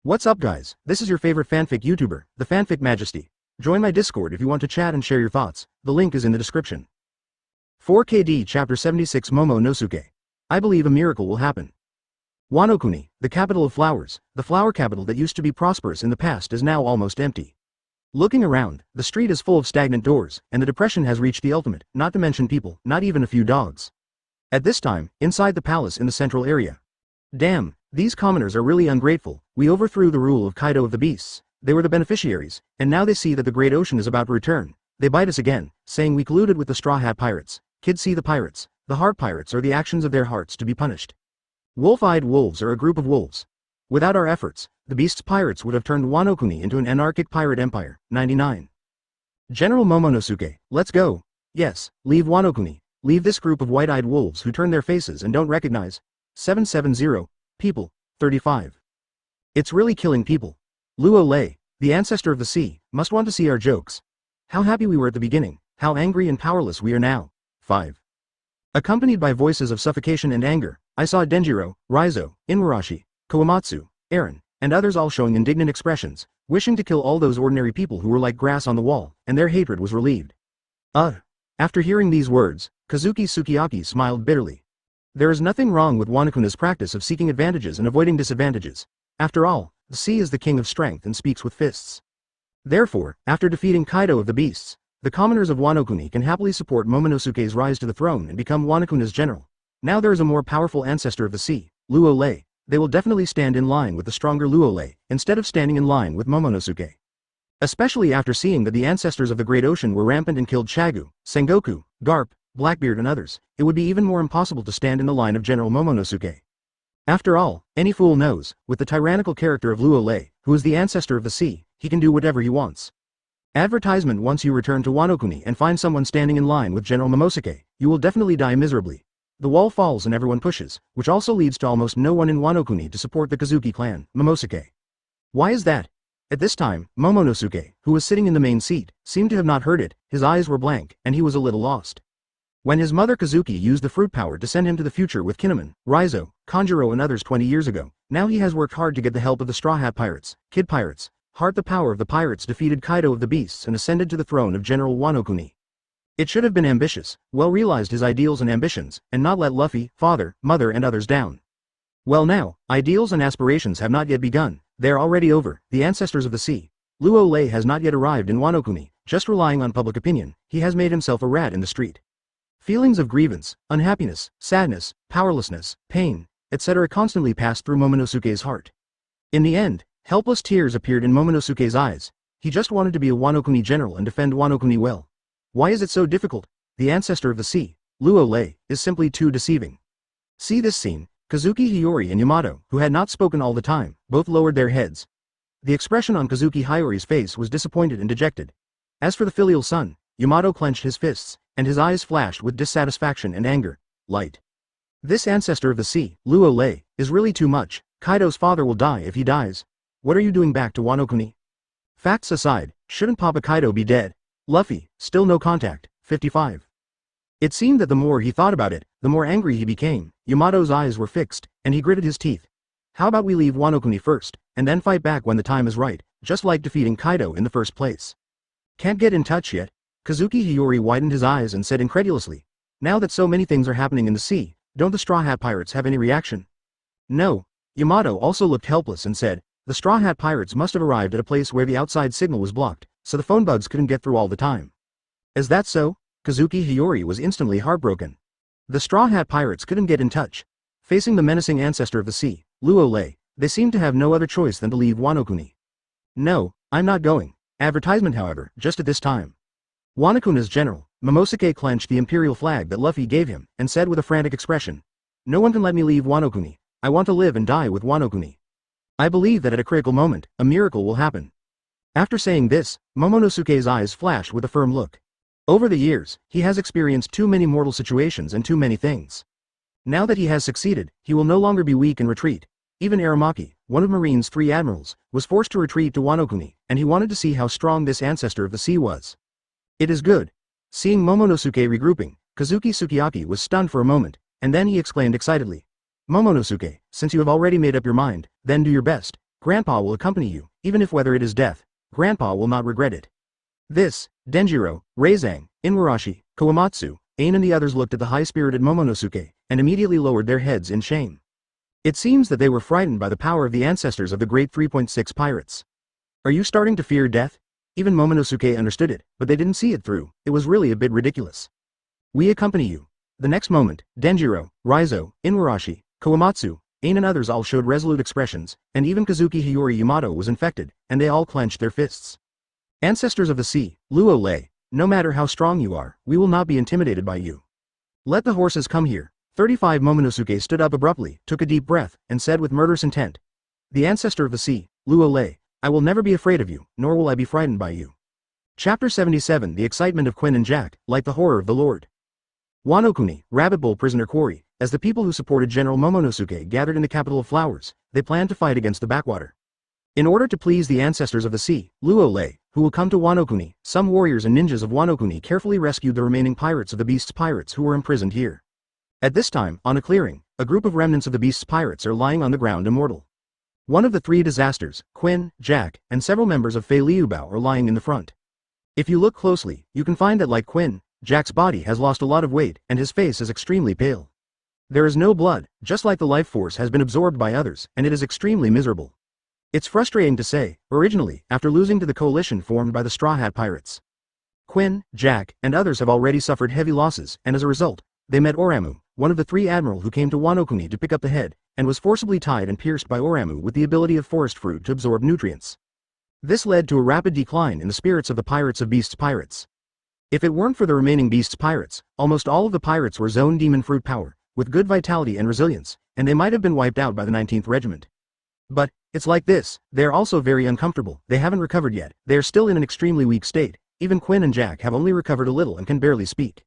What's up guys, this is your favorite fanfic YouTuber, the Fanfic Majesty. Join my Discord if you want to chat and share your thoughts, the link is in the description. 4KD Chapter 76 Momonosuke. I believe a miracle will happen. Wanokuni, the capital of flowers, the flower capital that used to be prosperous in the past is now almost empty. Looking around, the street is full of stagnant doors, and the depression has reached the ultimate, not to mention people, not even a few dogs. At this time, inside the palace in the central area. Damn, these commoners are really ungrateful. We overthrew the rule of Kaido of the beasts. They were the beneficiaries, and now they see that the great ocean is about to return. They bite us again, saying we colluded with the Straw Hat Pirates. Kids see the pirates, the heart pirates are the actions of their hearts to be punished. Wolf-eyed wolves are a group of wolves. Without our efforts, the beasts' pirates would have turned Wanokuni into an anarchic pirate empire. 99. General Momonosuke, let's go. Yes, leave Wanokuni. Leave this group of white-eyed wolves who turn their faces and don't recognize. 770. People. 35. It's really killing people. Luo Lei, the ancestor of the sea, must want to see our jokes. How happy we were at the beginning, how angry and powerless we are now. 5. Accompanied by voices of suffocation and anger, I saw Denjiro, Raizo, Inuarashi, Kawamatsu, Eren, and others all showing indignant expressions, wishing to kill all those ordinary people who were like grass on the wall, and their hatred was relieved. After hearing these words, Kazuki Sukiyaki smiled bitterly. There is nothing wrong with Wanokuni's practice of seeking advantages and avoiding disadvantages. After all, the sea is the king of strength and speaks with fists. Therefore, after defeating Kaido of the beasts, the commoners of Wanokuni can happily support Momonosuke's rise to the throne and become Wanokuni's general. Now there is a more powerful ancestor of the sea, Luo Lei. They will definitely stand in line with the stronger Luo Lei, instead of standing in line with Momonosuke. Especially after seeing that the ancestors of the Great Ocean were rampant and killed Chagu, Sengoku, Garp, Blackbeard and others, it would be even more impossible to stand in the line of General Momonosuke. After all, any fool knows, with the tyrannical character of Luo Lei, who is the ancestor of the sea, he can do whatever he wants. Advertisement: once you return to Wanokuni and find someone standing in line with General Momonosuke, you will definitely die miserably. The wall falls and everyone pushes, which also leads to almost no one in Wanokuni to support the Kazuki clan, Momosuke. Why is that? At this time, Momonosuke, who was sitting in the main seat, seemed to have not heard it, his eyes were blank, and he was a little lost. When his mother Kazuki used the fruit power to send him to the future with Kinemon, Raizo, Kanjuro and others 20 years ago, now he has worked hard to get the help of the Straw Hat Pirates, Kid Pirates. Heart the power of the pirates defeated Kaido of the beasts and ascended to the throne of General Wanokuni. It should have been ambitious, well realized his ideals and ambitions, and not let Luffy, father, mother and others down. Well now, ideals and aspirations have not yet begun, they are already over, the ancestors of the sea. Luo Lei has not yet arrived in Wanokuni, just relying on public opinion, he has made himself a rat in the street. Feelings of grievance, unhappiness, sadness, powerlessness, pain, etc. constantly passed through Momonosuke's heart. In the end, helpless tears appeared in Momonosuke's eyes. He just wanted to be a Wanokuni general and defend Wanokuni well. Why is it so difficult? The ancestor of the sea, Luo Lei, is simply too deceiving. See this scene, Kazuki Hiyori and Yamato, who had not spoken all the time, both lowered their heads. The expression on Kazuki Hiyori's face was disappointed and dejected. As for the filial son, Yamato clenched his fists, and his eyes flashed with dissatisfaction and anger. Light. This ancestor of the sea, Luo Lei, is really too much. Kaido's father will die if he dies. What are you doing back to Wanokuni? Facts aside, shouldn't Papa Kaido be dead? Luffy, still no contact. 55. It seemed that the more he thought about it, the more angry he became. Yamato's eyes were fixed, and he gritted his teeth. How about we leave Wanokuni first, and then fight back when the time is right, just like defeating Kaido in the first place. Can't get in touch yet? Kazuki Hiyori widened his eyes and said incredulously. Now that so many things are happening in the sea, don't the Straw Hat Pirates have any reaction? No. Yamato also looked helpless and said, the Straw Hat Pirates must have arrived at a place where the outside signal was blocked, so the phone bugs couldn't get through all the time. Is that so? Kazuki Hiyori was instantly heartbroken. The Straw Hat Pirates couldn't get in touch. Facing the menacing ancestor of the sea, Luo Lei, they seemed to have no other choice than to leave Wanokuni. No, I'm not going. Advertisement however, just at this time. Wanokuni's general, Momosuke clenched the imperial flag that Luffy gave him, and said with a frantic expression. No one can let me leave Wanokuni. I want to live and die with Wanokuni. I believe that at a critical moment, a miracle will happen. After saying this, Momonosuke's eyes flashed with a firm look. Over the years, he has experienced too many mortal situations and too many things. Now that he has succeeded, he will no longer be weak and retreat. Even Aramaki, one of Marine's 3 admirals, was forced to retreat to Wanokuni, and he wanted to see how strong this ancestor of the sea was. It is good. Seeing Momonosuke regrouping, Kazuki Sukiyaki was stunned for a moment, and then he exclaimed excitedly. Momonosuke, since you have already made up your mind, then do your best. Grandpa will accompany you, even if whether it is death, Grandpa will not regret it. This, Denjiro, Reizang, Inuarashi, Kawamatsu, Ain and the others looked at the high-spirited Momonosuke, and immediately lowered their heads in shame. It seems that they were frightened by the power of the ancestors of the great 3.6 pirates. Are you starting to fear death? Even Momonosuke understood it, but they didn't see it through. It was really a bit ridiculous. We accompany you. The next moment, Denjiro, Raizo, Inuarashi, Kawamatsu, Ain and others all showed resolute expressions, and even Kazuki Hiyori Yamato was infected, and they all clenched their fists. Ancestors of the sea, Luo Lei, no matter how strong you are, we will not be intimidated by you. Let the horses come here. 35 Momonosuke stood up abruptly, took a deep breath, and said with murderous intent. The ancestor of the sea, Luo Lei, I will never be afraid of you, nor will I be frightened by you. Chapter 77 The excitement of Quinn and Jack, like the horror of the Lord. Wanokuni, Rabbit Bowl Prisoner Quarry, as the people who supported General Momonosuke gathered in the capital of flowers, they planned to fight against the backwater. In order to please the ancestors of the sea, Luo Lei, who will come to Wanokuni, some warriors and ninjas of Wanokuni carefully rescued the remaining pirates of the Beast's pirates who were imprisoned here. At this time, on a clearing, a group of remnants of the Beast's pirates are lying on the ground immortal. One of the three disasters, Quinn, Jack, and several members of Fei Liubao are lying in the front. If you look closely, you can find that like Quinn, Jack's body has lost a lot of weight and his face is extremely pale. There is no blood, just like the life force has been absorbed by others, and it is extremely miserable. It's frustrating to say, originally, after losing to the coalition formed by the Straw Hat Pirates. Quinn, Jack, and others have already suffered heavy losses, and as a result, they met Oramu, one of the three admiral who came to Wanokuni to pick up the head, and was forcibly tied and pierced by Oramu with the ability of forest fruit to absorb nutrients. This led to a rapid decline in the spirits of the pirates of Beast's pirates. If it weren't for the remaining Beast's pirates, almost all of the pirates were zone demon fruit power, with good vitality and resilience, and they might have been wiped out by the 19th Regiment. But, it's like this, they are also very uncomfortable, they haven't recovered yet, they are still in an extremely weak state, even Quinn and Jack have only recovered a little and can barely speak.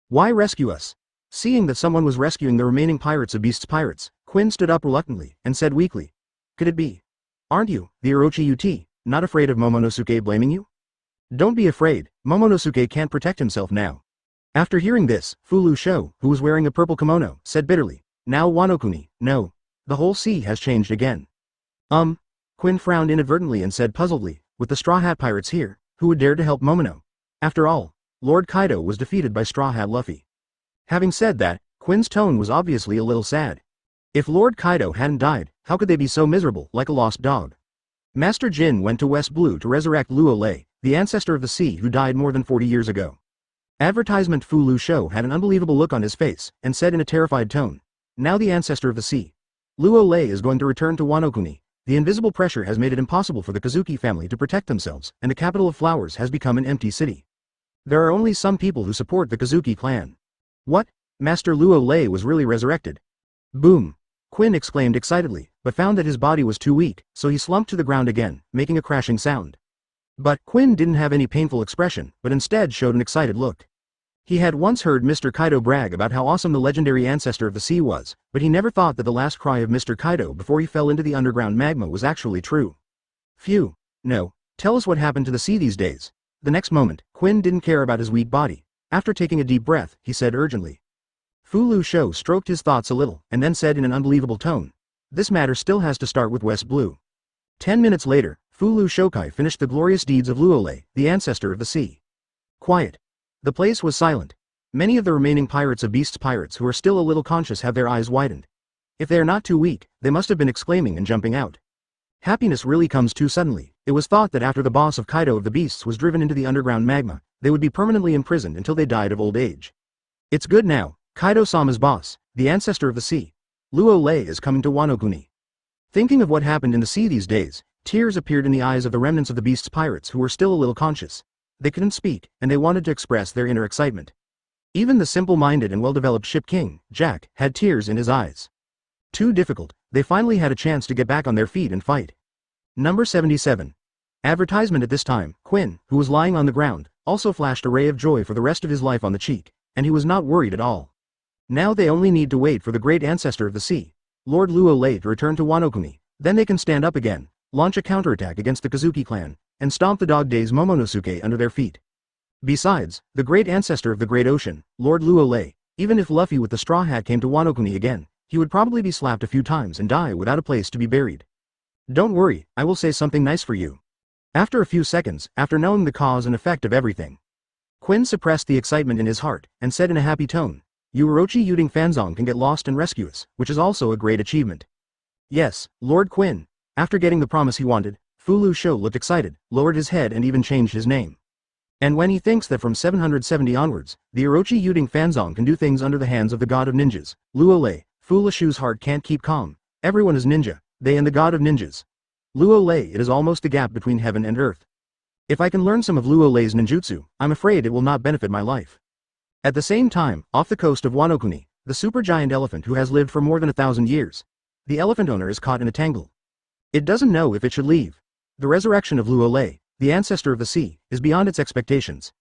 Why rescue us? Seeing that someone was rescuing the remaining pirates of Beast's pirates, Quinn stood up reluctantly, and said weakly. Could it be? Aren't you, the Orochi UT, not afraid of Momonosuke blaming you? Don't be afraid, Momonosuke can't protect himself now. After hearing this, Fulu Sho, who was wearing a purple kimono, said bitterly, now Wanokuni, no. The whole sea has changed again. Quinn frowned inadvertently and said puzzledly, with the Straw Hat Pirates here, who would dare to help Momono? After all, Lord Kaido was defeated by Straw Hat Luffy. Having said that, Quinn's tone was obviously a little sad. If Lord Kaido hadn't died, how could they be so miserable, like a lost dog? Master Jin went to West Blue to resurrect Luo Lei, the ancestor of the sea who died more than 40 years ago. Advertisement Fulu Sho had an unbelievable look on his face, and said in a terrified tone, now the ancestor of the sea. Luo Lei is going to return to Wanokuni. The invisible pressure has made it impossible for the Kazuki family to protect themselves, and the capital of flowers has become an empty city. There are only some people who support the Kazuki clan. What? Master Luo Lei was really resurrected? Boom! Quinn exclaimed excitedly, but found that his body was too weak, so he slumped to the ground again, making a crashing sound. But Quinn didn't have any painful expression, but instead showed an excited look. He had once heard Mr. Kaido brag about how awesome the legendary ancestor of the sea was, but he never thought that the last cry of Mr. Kaido before he fell into the underground magma was actually true. Phew. No. Tell us what happened to the sea these days. The next moment, Quinn didn't care about his weak body. After taking a deep breath, he said urgently. Fulu Sho stroked his thoughts a little, and then said in an unbelievable tone. This matter still has to start with West Blue. 10 minutes later, Fulu Shokai finished the glorious deeds of Luo Lei, the ancestor of the sea. Quiet. The place was silent. Many of the remaining pirates of Beast's pirates who are still a little conscious have their eyes widened. If they are not too weak, they must have been exclaiming and jumping out. Happiness really comes too suddenly. It was thought that after the boss of Kaido of the Beasts was driven into the underground magma, they would be permanently imprisoned until they died of old age. It's good now. Kaido-sama's boss, the ancestor of the sea. Luo Lei is coming to Wanokuni. Thinking of what happened in the sea these days, tears appeared in the eyes of the remnants of the Beast's pirates who were still a little conscious. They couldn't speak, and they wanted to express their inner excitement. Even the simple-minded and well-developed Ship King, Jack, had tears in his eyes. Too difficult, they finally had a chance to get back on their feet and fight. Number 77. Advertisement at this time, Quinn, who was lying on the ground, also flashed a ray of joy for the rest of his life on the cheek, and he was not worried at all. Now they only need to wait for the great ancestor of the sea, Lord Luo Lei, to return to Wanokuni. Then they can stand up again, launch a counterattack against the Kazuki clan, and stomp the dog days Momonosuke under their feet. Besides, the great ancestor of the great ocean, Lord Luo Lei, even if Luffy with the straw hat came to Wanokuni again, he would probably be slapped a few times and die without a place to be buried. Don't worry, I will say something nice for you. After a few seconds, after knowing the cause and effect of everything, Quinn suppressed the excitement in his heart, and said in a happy tone, "You Orochi Yuding Fanzong can get lost and rescue us, which is also a great achievement." Yes, Lord Quinn. After getting the promise he wanted, Fu Lu Shou looked excited, lowered his head and even changed his name. And when he thinks that from 770 onwards, the Orochi Yuding Fanzong can do things under the hands of the god of ninjas, Luo Lei, Fu Lu Shou's heart can't keep calm. Everyone is ninja, they and the god of ninjas. Luo Lei, it is almost the gap between heaven and earth. If I can learn some of Luo Lei's ninjutsu, I'm afraid it will not benefit my life. At the same time, off the coast of Wanokuni, the supergiant elephant who has lived for more than 1,000 years. The elephant owner is caught in a tangle. It doesn't know if it should leave. The resurrection of Luo Lei, the ancestor of the sea, is beyond its expectations.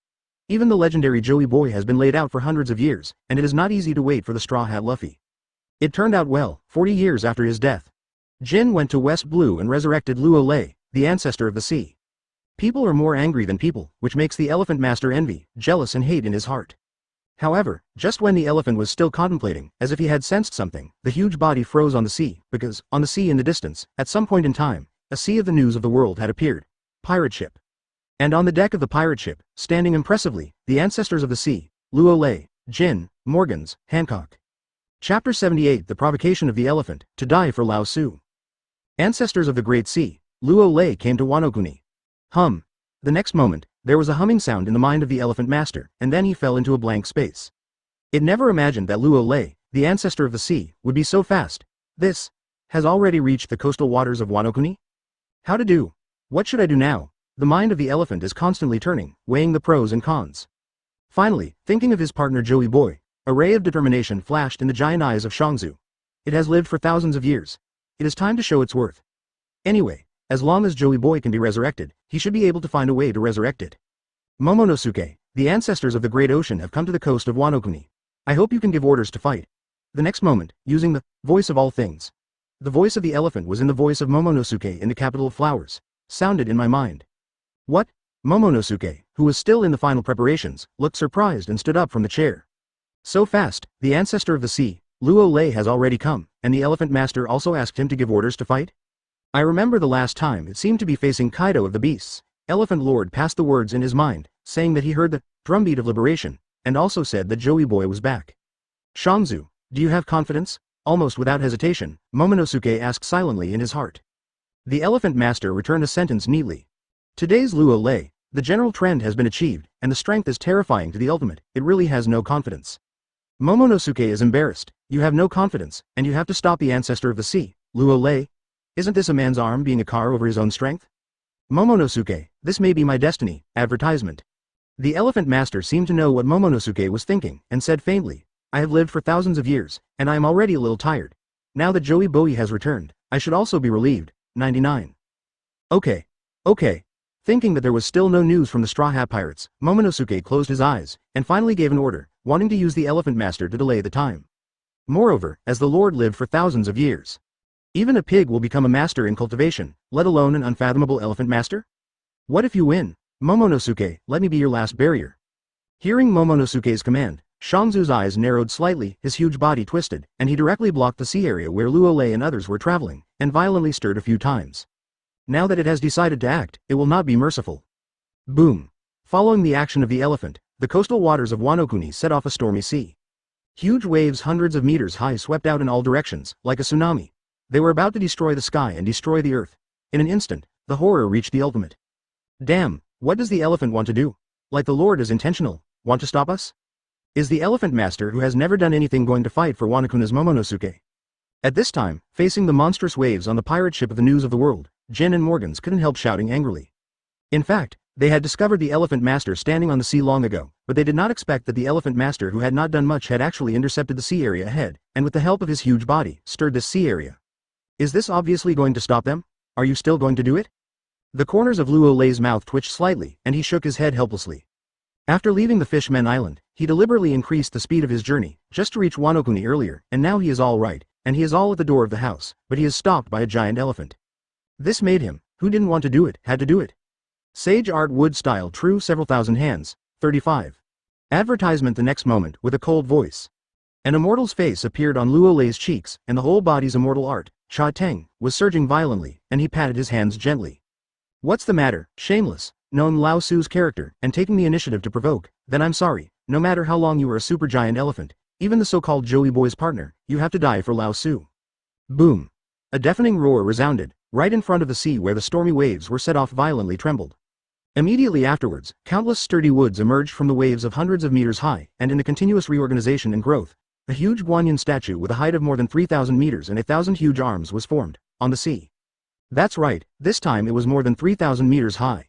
Even the legendary Joey Boy has been laid out for hundreds of years, and it is not easy to wait for the Straw Hat Luffy. It turned out well, 40 years after his death. Jin went to West Blue and resurrected Luo Lei, the ancestor of the sea. People are more angry than people, which makes the elephant master envy, jealous and hate in his heart. However, just when the elephant was still contemplating, as if he had sensed something, the huge body froze on the sea, because, on the sea in the distance, at some point in time, a sea of the news of the world had appeared. Pirate ship. And on the deck of the pirate ship, standing impressively, the ancestors of the sea, Luo Lei, Jin, Morgans, Hancock. Chapter 78 The Provocation of the Elephant, to die for Laozi. Ancestors of the Great Sea, Luo Lei came to Wanokuni. Hum. The next moment, there was a humming sound in the mind of the elephant master, and then he fell into a blank space. It never imagined that Luo Lei, the ancestor of the sea, would be so fast. This has already reached the coastal waters of Wanokuni? How to do? What should I do now? The mind of the elephant is constantly turning, weighing the pros and cons. Finally, thinking of his partner Joey Boy, a ray of determination flashed in the giant eyes of Shangzu. It has lived for thousands of years. It is time to show its worth. Anyway, as long as Joey Boy can be resurrected, he should be able to find a way to resurrect it. Momonosuke, the ancestors of the great ocean have come to the coast of Wanokuni. I hope you can give orders to fight. The next moment, using the voice of all things. The voice of the elephant was in the voice of Momonosuke in the capital of flowers, sounded in my mind. What? Momonosuke, who was still in the final preparations, looked surprised and stood up from the chair. So fast, the ancestor of the sea, Luo Lei has already come, and the elephant master also asked him to give orders to fight? I remember the last time it seemed to be facing Kaido of the beasts. Elephant Lord passed the words in his mind, saying that he heard the drumbeat of liberation, and also said that Joey Boy was back. Shangzu, do you have confidence? Almost without hesitation, Momonosuke asked silently in his heart. The elephant master returned a sentence neatly. Today's Luo Lei, the general trend has been achieved, and the strength is terrifying to the ultimate, it really has no confidence. Momonosuke is embarrassed, you have no confidence, and you have to stop the ancestor of the sea, Luo Lei. Isn't this a man's arm being a car over his own strength? Momonosuke, this may be my destiny, advertisement. The elephant master seemed to know what Momonosuke was thinking, and said faintly, I have lived for thousands of years, and I am already a little tired. Now that Joey Boy has returned, I should also be relieved. 99. Okay. Thinking that there was still no news from the Straw Hat Pirates, Momonosuke closed his eyes, and finally gave an order, wanting to use the elephant master to delay the time. Moreover, as the Lord lived for thousands of years, even a pig will become a master in cultivation, let alone an unfathomable elephant master? What if you win? Momonosuke, let me be your last barrier. Hearing Momonosuke's command, Shangzu's eyes narrowed slightly, his huge body twisted, and he directly blocked the sea area where Luo Lei and others were traveling, and violently stirred a few times. Now that it has decided to act, it will not be merciful. Boom. Following the action of the elephant, the coastal waters of Wanokuni set off a stormy sea. Huge waves hundreds of meters high swept out in all directions, like a tsunami. They were about to destroy the sky and destroy the earth. In an instant, the horror reached the ultimate. Damn, what does the elephant want to do? Like the Lord is intentional, want to stop us? Is the elephant master who has never done anything going to fight for Wanokuna's Momonosuke? At this time, facing the monstrous waves on the pirate ship of the news of the world, Jin and Morgans couldn't help shouting angrily. In fact, they had discovered the elephant master standing on the sea long ago, but they did not expect that the elephant master who had not done much had actually intercepted the sea area ahead, and with the help of his huge body, stirred this sea area. Is this obviously going to stop them? Are you still going to do it? The corners of Luo Lei's mouth twitched slightly, and he shook his head helplessly. After leaving the Fishman Island, he deliberately increased the speed of his journey, just to reach Wanokuni earlier, and now he is all right, and he is all at the door of the house, but he is stopped by a giant elephant. This made him, who didn't want to do it, had to do it. Sage Art Wood Style True Several Thousand Hands, 35. Advertisement the next moment, with a cold voice. An immortal's face appeared on Luo Lei's cheeks, and the whole body's immortal art, Cha Teng, was surging violently, and he patted his hands gently. What's the matter, shameless? Knowing Lao Su's character, and taking the initiative to provoke, then I'm sorry, no matter how long you were a supergiant elephant, even the so-called Joey Boy's partner, you have to die for Lao Su. Boom. A deafening roar resounded, right in front of the sea where the stormy waves were set off violently trembled. Immediately afterwards, countless sturdy woods emerged from the waves of hundreds of meters high, and in a continuous reorganization and growth, a huge Guanyin statue with a height of more than 3,000 meters and 1,000 huge arms was formed, on the sea. That's right, this time it was more than 3,000 meters high.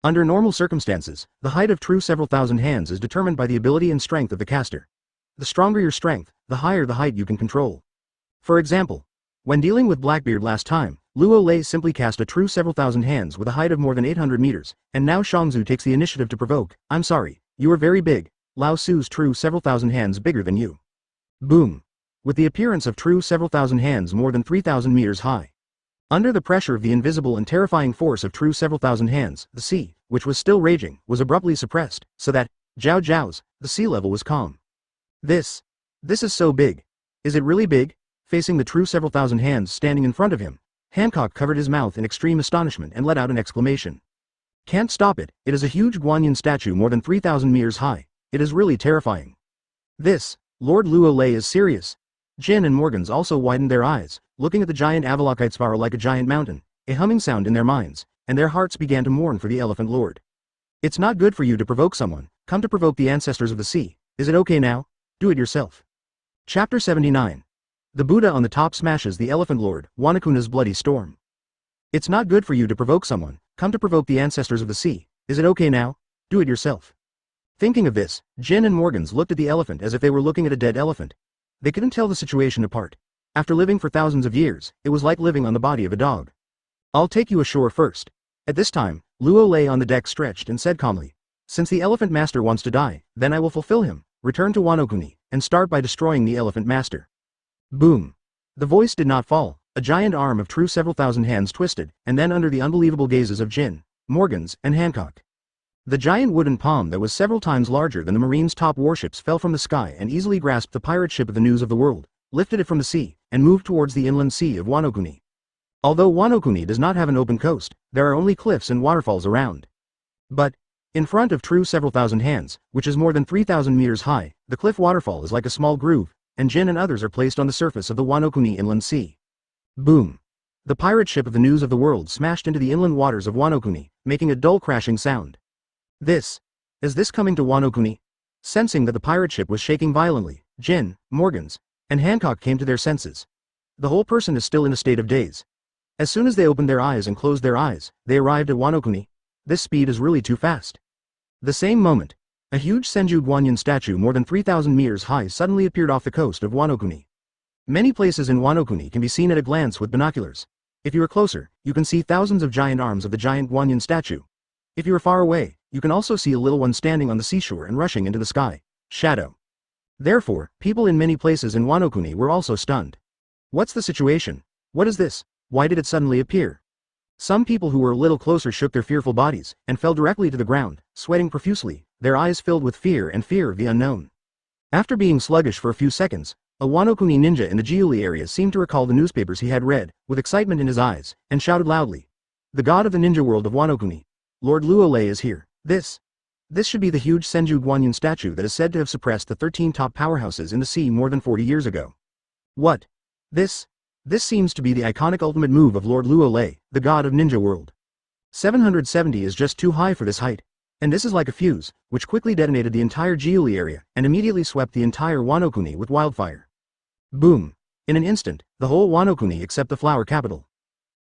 Under normal circumstances, the height of true several thousand hands is determined by the ability and strength of the caster. The stronger your strength, the higher the height you can control. For example, when dealing with Blackbeard last time, Luo Lei simply cast a true several thousand hands with a height of more than 800 meters, and now Shangzu takes the initiative to provoke. I'm sorry, you are very big, Lao Su's true several thousand hands bigger than you. Boom. With the appearance of true several thousand hands more than 3,000 meters high. Under the pressure of the invisible and terrifying force of true several thousand hands, the sea, which was still raging, was abruptly suppressed, so that, Jiao Jiao's, the sea level was calm. This is so big. Is it really big? Facing the true several thousand hands standing in front of him, Hancock covered his mouth in extreme astonishment and let out an exclamation. Can't stop it, it is a huge Guanyin statue more than 3,000 meters high. It is really terrifying. Lord Luo Lei is serious. Jin and Morgans also widened their eyes, looking at the giant Avalokite spiral like a giant mountain, a humming sound in their minds, and their hearts began to mourn for the Elephant Lord. It's not good for you to provoke someone, come to provoke the ancestors of the sea. Is it okay now? Do it yourself. Chapter 79. The Buddha on the top smashes the Elephant Lord, Wanokuni's bloody storm. It's not good for you to provoke someone, come to provoke the ancestors of the sea. Is it okay now? Do it yourself. Thinking of this, Jin and Morgans looked at the elephant as if they were looking at a dead elephant. They couldn't tell the situation apart. After living for thousands of years, it was like living on the body of a dog. I'll take you ashore first. At this time, Luo lay on the deck stretched and said calmly, since the elephant master wants to die, then I will fulfill him, return to Wanokuni, and start by destroying the elephant master. Boom. The voice did not fall, a giant arm of true several thousand hands twisted, and then under the unbelievable gazes of Jin, Morgans, and Hancock. The giant wooden palm that was several times larger than the Marine's top warships fell from the sky and easily grasped the pirate ship of the News of the World, lifted it from the sea, and moved towards the inland sea of Wanokuni. Although Wanokuni does not have an open coast, there are only cliffs and waterfalls around. But, in front of true several thousand hands, which is more than 3,000 meters high, the cliff waterfall is like a small groove, and Jin and others are placed on the surface of the Wanokuni inland sea. Boom. The pirate ship of the News of the World smashed into the inland waters of Wanokuni, making a dull crashing sound. Is this coming to Wanokuni? Sensing that the pirate ship was shaking violently, Jin, Morgans, and Hancock came to their senses. The whole person is still in a state of daze. As soon as they opened their eyes and closed their eyes, they arrived at Wanokuni. This speed is really too fast. The same moment, a huge Senju Guanyin statue more than 3,000 meters high suddenly appeared off the coast of Wanokuni. Many places in Wanokuni can be seen at a glance with binoculars. If you are closer, you can see thousands of giant arms of the giant Guanyin statue. If you are far away, you can also see a little one standing on the seashore and rushing into the sky. Shadow. Therefore, people in many places in Wanokuni were also stunned. What's the situation? What is this? Why did it suddenly appear? Some people who were a little closer shook their fearful bodies, and fell directly to the ground, sweating profusely, their eyes filled with fear and fear of the unknown. After being sluggish for a few seconds, a Wanokuni ninja in the Jiuli area seemed to recall the newspapers he had read, with excitement in his eyes, and shouted loudly. The god of the ninja world of Wanokuni. Lord Luo Lei is here. This should be the huge Senju Guanyin statue that is said to have suppressed the 13 top powerhouses in the sea more than 40 years ago. What? This seems to be the iconic ultimate move of Lord Luo Lei, the god of ninja world. 770 is just too high for this height. And this is like a fuse, which quickly detonated the entire Jiuli area, and immediately swept the entire Wanokuni with wildfire. Boom. In an instant, the whole Wanokuni except the flower capital.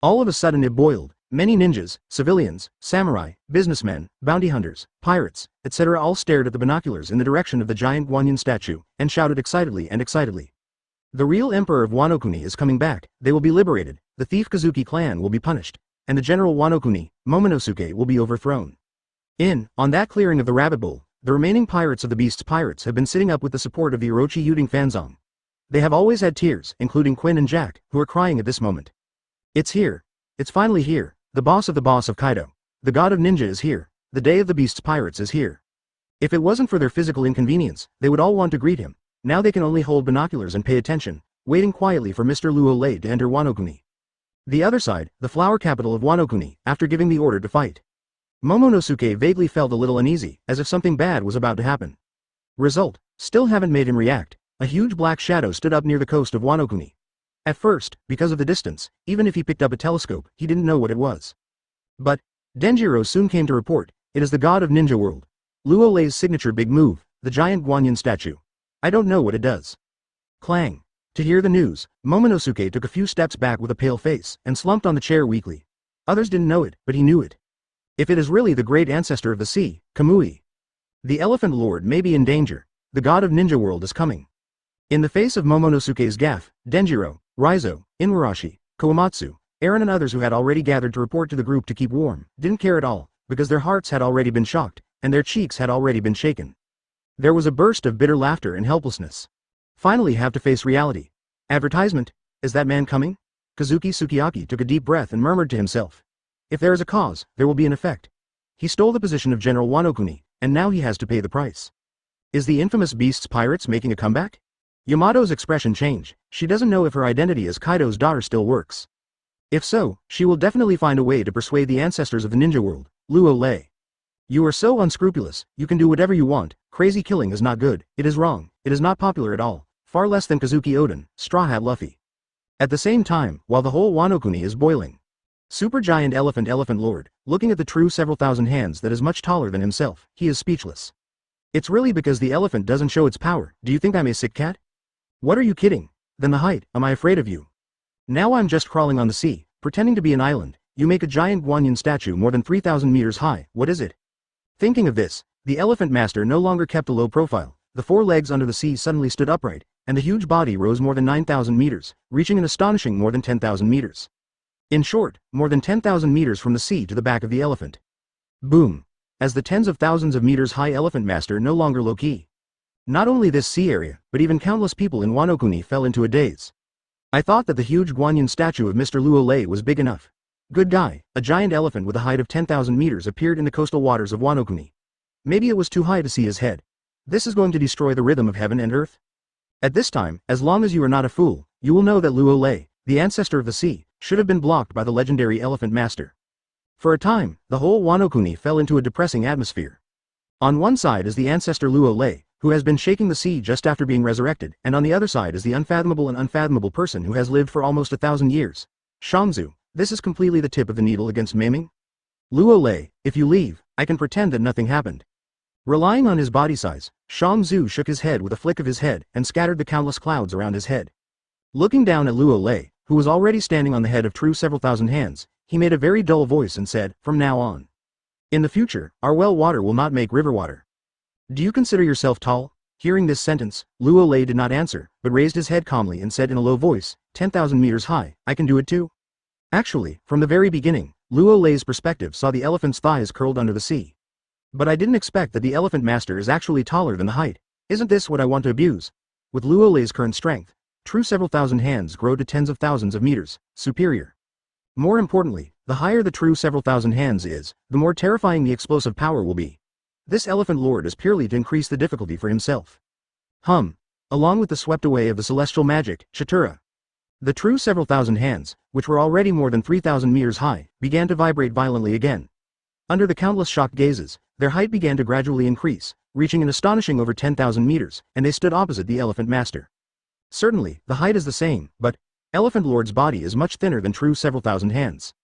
All of a sudden it boiled. Many ninjas, civilians, samurai, businessmen, bounty hunters, pirates, etc. all stared at the binoculars in the direction of the giant Guanyin statue, and shouted excitedly. The real emperor of Wanokuni is coming back, they will be liberated, the thief Kazuki clan will be punished, and the general Wanokuni, Momonosuke, will be overthrown. On that clearing of the rabbit bowl, the remaining pirates of the Beast's pirates have been sitting up with the support of the Orochi Yuding Fanzong. They have always had tears, including Quinn and Jack, who are crying at this moment. It's here. It's finally here. The boss of Kaido. The god of ninja is here. The day of the Beast's pirates is here. If it wasn't for their physical inconvenience, they would all want to greet him. Now they can only hold binoculars and pay attention, waiting quietly for Mr. Luo Lei to enter Wanokuni. The other side, the flower capital of Wanokuni, after giving the order to fight. Momonosuke vaguely felt a little uneasy, as if something bad was about to happen. Result, still haven't made him react. A huge black shadow stood up near the coast of Wanokuni. At first, because of the distance, even if he picked up a telescope, he didn't know what it was. But Denjiro soon came to report, it is the god of Ninja World. Luo Lei's signature big move, the giant Guanyin statue. I don't know what it does. Clang. To hear the news, Momonosuke took a few steps back with a pale face, and slumped on the chair weakly. Others didn't know it, but he knew it. If it is really the great ancestor of the sea, Kamui. The Elephant Lord may be in danger. The god of Ninja World is coming. In the face of Momonosuke's gaffe, Denjiro, Raizo, Inuarashi, Kawamatsu, Eren and others who had already gathered to report to the group to keep warm, didn't care at all, because their hearts had already been shocked, and their cheeks had already been shaken. There was a burst of bitter laughter and helplessness. Finally have to face reality. Advertisement? Is that man coming? Kazuki Sukiyaki took a deep breath and murmured to himself. If there is a cause, there will be an effect. He stole the position of General Wanokuni, and now he has to pay the price. Is the infamous Beast's pirates making a comeback? Yamato's expression changed. She doesn't know if her identity as Kaido's daughter still works. If so, she will definitely find a way to persuade the ancestors of the ninja world, Luo Lei. You are so unscrupulous, you can do whatever you want, crazy killing is not good, it is wrong, it is not popular at all, far less than Kazuki Oden, Straw Hat Luffy. At the same time, while the whole Wanokuni is boiling. Supergiant Elephant Lord, looking at the true several thousand hands that is much taller than himself, he is speechless. It's really because the elephant doesn't show its power, do you think I'm a sick cat? What are you kidding? Then the height, am I afraid of you? Now I'm just crawling on the sea, pretending to be an island, you make a giant Guanyin statue more than 3,000 meters high, what is it? Thinking of this, the elephant master no longer kept a low profile, the four legs under the sea suddenly stood upright, and the huge body rose more than 9,000 meters, reaching an astonishing more than 10,000 meters. In short, more than 10,000 meters from the sea to the back of the elephant. Boom! As the tens of thousands of meters high elephant master no longer low-key. Not only this sea area, but even countless people in Wanokuni fell into a daze. I thought that the huge Guanyin statue of Mr. Luo Lei was big enough. Good guy, a giant elephant with a height of 10,000 meters appeared in the coastal waters of Wanokuni. Maybe it was too high to see his head. This is going to destroy the rhythm of heaven and earth. At this time, as long as you are not a fool, you will know that Luo Lei, the ancestor of the sea, should have been blocked by the legendary elephant master. For a time, the whole Wanokuni fell into a depressing atmosphere. On one side is the ancestor Luo Lei, who has been shaking the sea just after being resurrected, and on the other side is the unfathomable and unfathomable person who has lived for almost 1,000 years. Shanzu, this is completely the tip of the needle against maiming. Luo Lei, if you leave, I can pretend that nothing happened. Relying on his body size, Shanzu shook his head with a flick of his head and scattered the countless clouds around his head. Looking down at Luo Lei, who was already standing on the head of true several thousand hands, he made a very dull voice and said, from now on. In the future, our well water will not make river water. Do you consider yourself tall? Hearing this sentence, Luo Lei did not answer, but raised his head calmly and said in a low voice, 10,000 meters high, I can do it too. Actually, from the very beginning, Luo Lei's perspective saw the elephant's thighs curled under the sea. But I didn't expect that the elephant master is actually taller than the height. Isn't this what I want to abuse? With Luo Lei's current strength, true several thousand hands grow to tens of thousands of meters, superior. More importantly, the higher the true several thousand hands is, the more terrifying the explosive power will be. This elephant lord is purely to increase the difficulty for himself. Along with the swept away of the celestial magic, Chatura. The true several thousand hands, which were already more than 3,000 meters high, began to vibrate violently again. Under the countless shocked gazes, their height began to gradually increase, reaching an astonishing over 10,000 meters, and they stood opposite the elephant master. Certainly, the height is the same, but Elephant Lord's body is much thinner than true several thousand hands.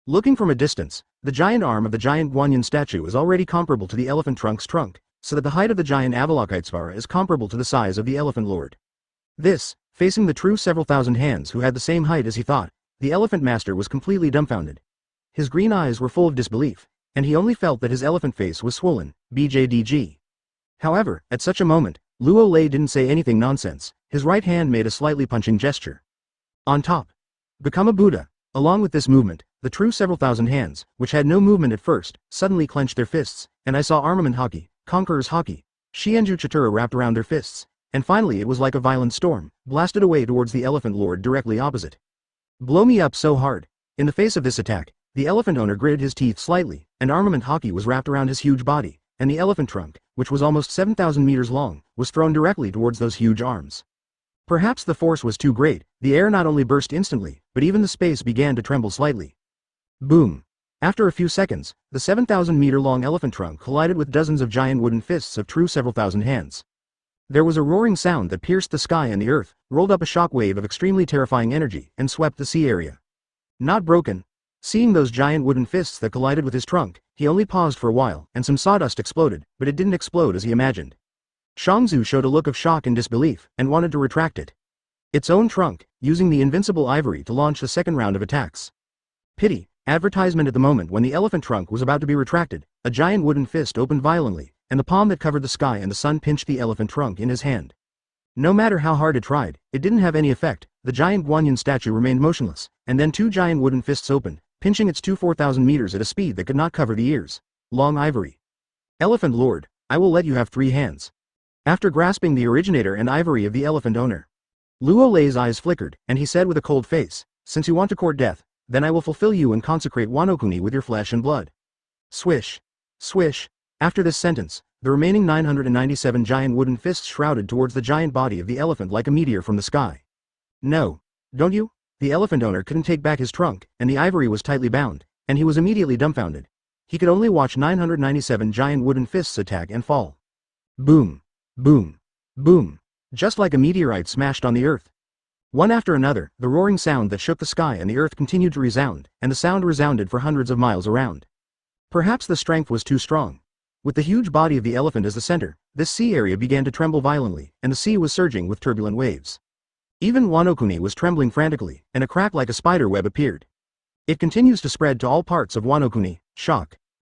Looking from a distance, the giant arm of the giant Guanyin statue is already comparable to the elephant trunk's trunk, so that the height of the giant Avalokitesvara is comparable to the size of the Elephant Lord. This, facing the true several thousand hands who had the same height as he thought, the elephant master was completely dumbfounded. His green eyes were full of disbelief, and he only felt that his elephant face was swollen, BJDG. However, at such a moment, Luo Lei didn't say anything nonsense, his right hand made a slightly punching gesture. On top. Become a Buddha. Along with this movement, the true several thousand hands, which had no movement at first, suddenly clenched their fists, and I saw armament hockey, conqueror's hockey, Shienju Chatura wrapped around their fists, and finally it was like a violent storm, blasted away towards the elephant lord directly opposite. Blow me up so hard. In the face of this attack, the elephant owner gritted his teeth slightly, and armament hockey was wrapped around his huge body, and the elephant trunk, which was almost 7,000 meters long, was thrown directly towards those huge arms. Perhaps the force was too great, the air not only burst instantly, but even the space began to tremble slightly. Boom! After a few seconds, the 7,000-meter-long elephant trunk collided with dozens of giant wooden fists of true several thousand hands. There was a roaring sound that pierced the sky and the earth, rolled up a shock wave of extremely terrifying energy, and swept the sea area. Not broken. Seeing those giant wooden fists that collided with his trunk, he only paused for a while, and some sawdust exploded, but it didn't explode as he imagined. Shangzu showed a look of shock and disbelief, and wanted to retract it. Its own trunk, using the invincible ivory to launch the second round of attacks. Pity. Advertisement at the moment when the elephant trunk was about to be retracted, a giant wooden fist opened violently, and the palm that covered the sky and the sun pinched the elephant trunk in his hand. No matter how hard it tried, it didn't have any effect. The giant Guanyin statue remained motionless, and then two giant wooden fists opened, pinching its 4,000 meters at a speed that could not cover the ears. Long ivory. Elephant Lord, I will let you have 3 hands. After grasping the originator and ivory of the elephant owner, Luo Lei's eyes flickered, and he said with a cold face, since you want to court death, then I will fulfill you and consecrate Wanokuni with your flesh and blood. Swish. Swish. After this sentence, the remaining 997 giant wooden fists shrouded towards the giant body of the elephant like a meteor from the sky. No. Don't you? The elephant owner couldn't take back his trunk, and the ivory was tightly bound, and he was immediately dumbfounded. He could only watch 997 giant wooden fists attack and fall. Boom. Boom. Boom. Just like a meteorite smashed on the earth. One after another, the roaring sound that shook the sky and the earth continued to resound, and the sound resounded for hundreds of miles around. Perhaps the strength was too strong. With the huge body of the elephant as the center, this sea area began to tremble violently, and the sea was surging with turbulent waves. Even Wanokuni was trembling frantically, and a crack like a spider web appeared. It continues to spread to all parts of Wanokuni. Shock.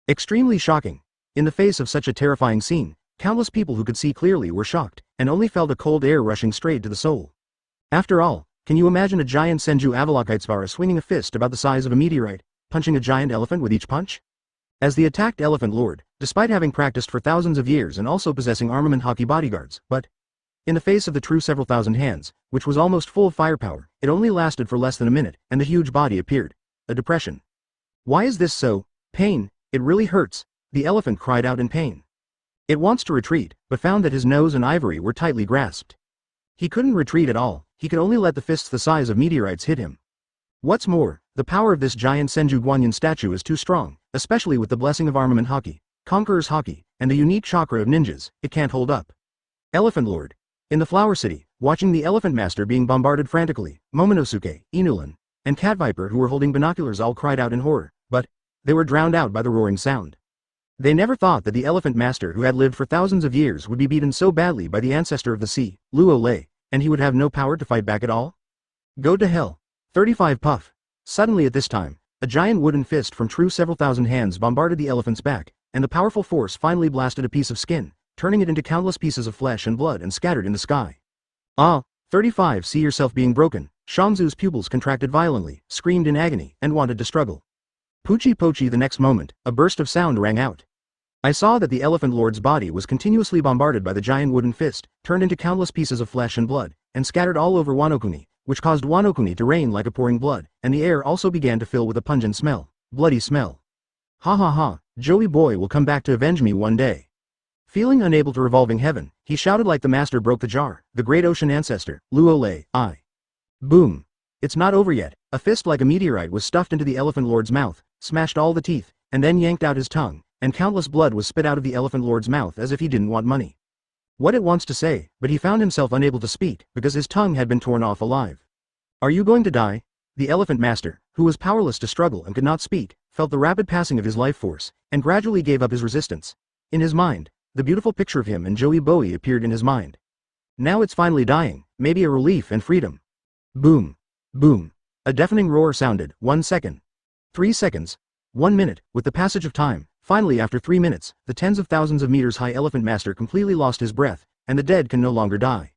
Extremely shocking. In the face of such a terrifying scene, countless people who could see clearly were shocked, and only felt a cold air rushing straight to the soul. After all, can you imagine a giant Senju Avalokitesvara swinging a fist about the size of a meteorite, punching a giant elephant with each punch? As the attacked elephant lord, despite having practiced for thousands of years and also possessing armament hockey bodyguards, but in the face of the true several thousand hands, which was almost full of firepower, it only lasted for less than a minute, and the huge body appeared. A depression. Why is this so? Pain. It really hurts. The elephant cried out in pain. It wants to retreat, but found that his nose and ivory were tightly grasped. He couldn't retreat at all, he could only let the fists the size of meteorites hit him. What's more, the power of this giant Senju Guanyin statue is too strong, especially with the blessing of armament hockey, conqueror's hockey, and the unique chakra of ninjas, it can't hold up. Elephant Lord. In the Flower City, watching the Elephant Master being bombarded frantically, Momonosuke, Inulan, and Cat Viper who were holding binoculars all cried out in horror, but they were drowned out by the roaring sound. They never thought that the Elephant Master who had lived for thousands of years would be beaten so badly by the ancestor of the sea, Luo Lei, and he would have no power to fight back at all? Go to hell. 35 Puff. Suddenly at this time, a giant wooden fist from true several thousand hands bombarded the elephant's back, and the powerful force finally blasted a piece of skin, turning it into countless pieces of flesh and blood and scattered in the sky. Ah, 35 See yourself being broken. Shangzu's pupils contracted violently, screamed in agony, and wanted to struggle. Poochie Pochi the next moment, a burst of sound rang out. I saw that the elephant lord's body was continuously bombarded by the giant wooden fist, turned into countless pieces of flesh and blood, and scattered all over Wanokuni, which caused Wanokuni to rain like a pouring blood, and the air also began to fill with a pungent smell, bloody smell. Ha ha ha, Joey boy will come back to avenge me one day. Feeling unable to revolving heaven, he shouted like the master broke the jar, the great ocean ancestor, Luo Lei, I. Boom. It's not over yet. A fist like a meteorite was stuffed into the elephant lord's mouth, smashed all the teeth, and then yanked out his tongue, and countless blood was spit out of the elephant lord's mouth as if he didn't want money. What it wants to say, but he found himself unable to speak, because his tongue had been torn off alive. Are you going to die? The elephant master, who was powerless to struggle and could not speak, felt the rapid passing of his life force, and gradually gave up his resistance. In his mind, the beautiful picture of him and Joey Bowie appeared in his mind. Now it's finally dying, maybe a relief and freedom. Boom. Boom. A deafening roar sounded. 1 second. 3 seconds. 1 minute. With the passage of time, finally after 3 minutes, the tens of thousands of meters high elephant master completely lost his breath, and the dead can no longer die.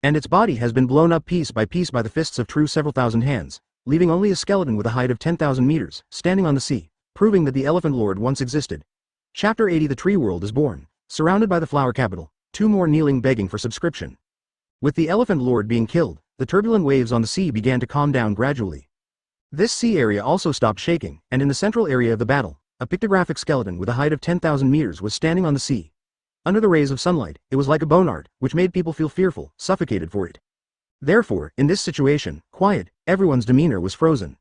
And its body has been blown up piece by the fists of true several thousand hands, leaving only a skeleton with a height of 10,000 meters, standing on the sea, proving that the elephant lord once existed. Chapter 80 The Tree World is born. Surrounded by the flower capital, 2 more kneeling begging for subscription. With the elephant lord being killed, the turbulent waves on the sea began to calm down gradually. This sea area also stopped shaking, and in the central area of the battle, a pictographic skeleton with a height of 10,000 meters was standing on the sea. Under the rays of sunlight, it was like a bone art, which made people feel fearful, suffocated for it. Therefore, in this situation, quiet, everyone's demeanor was frozen.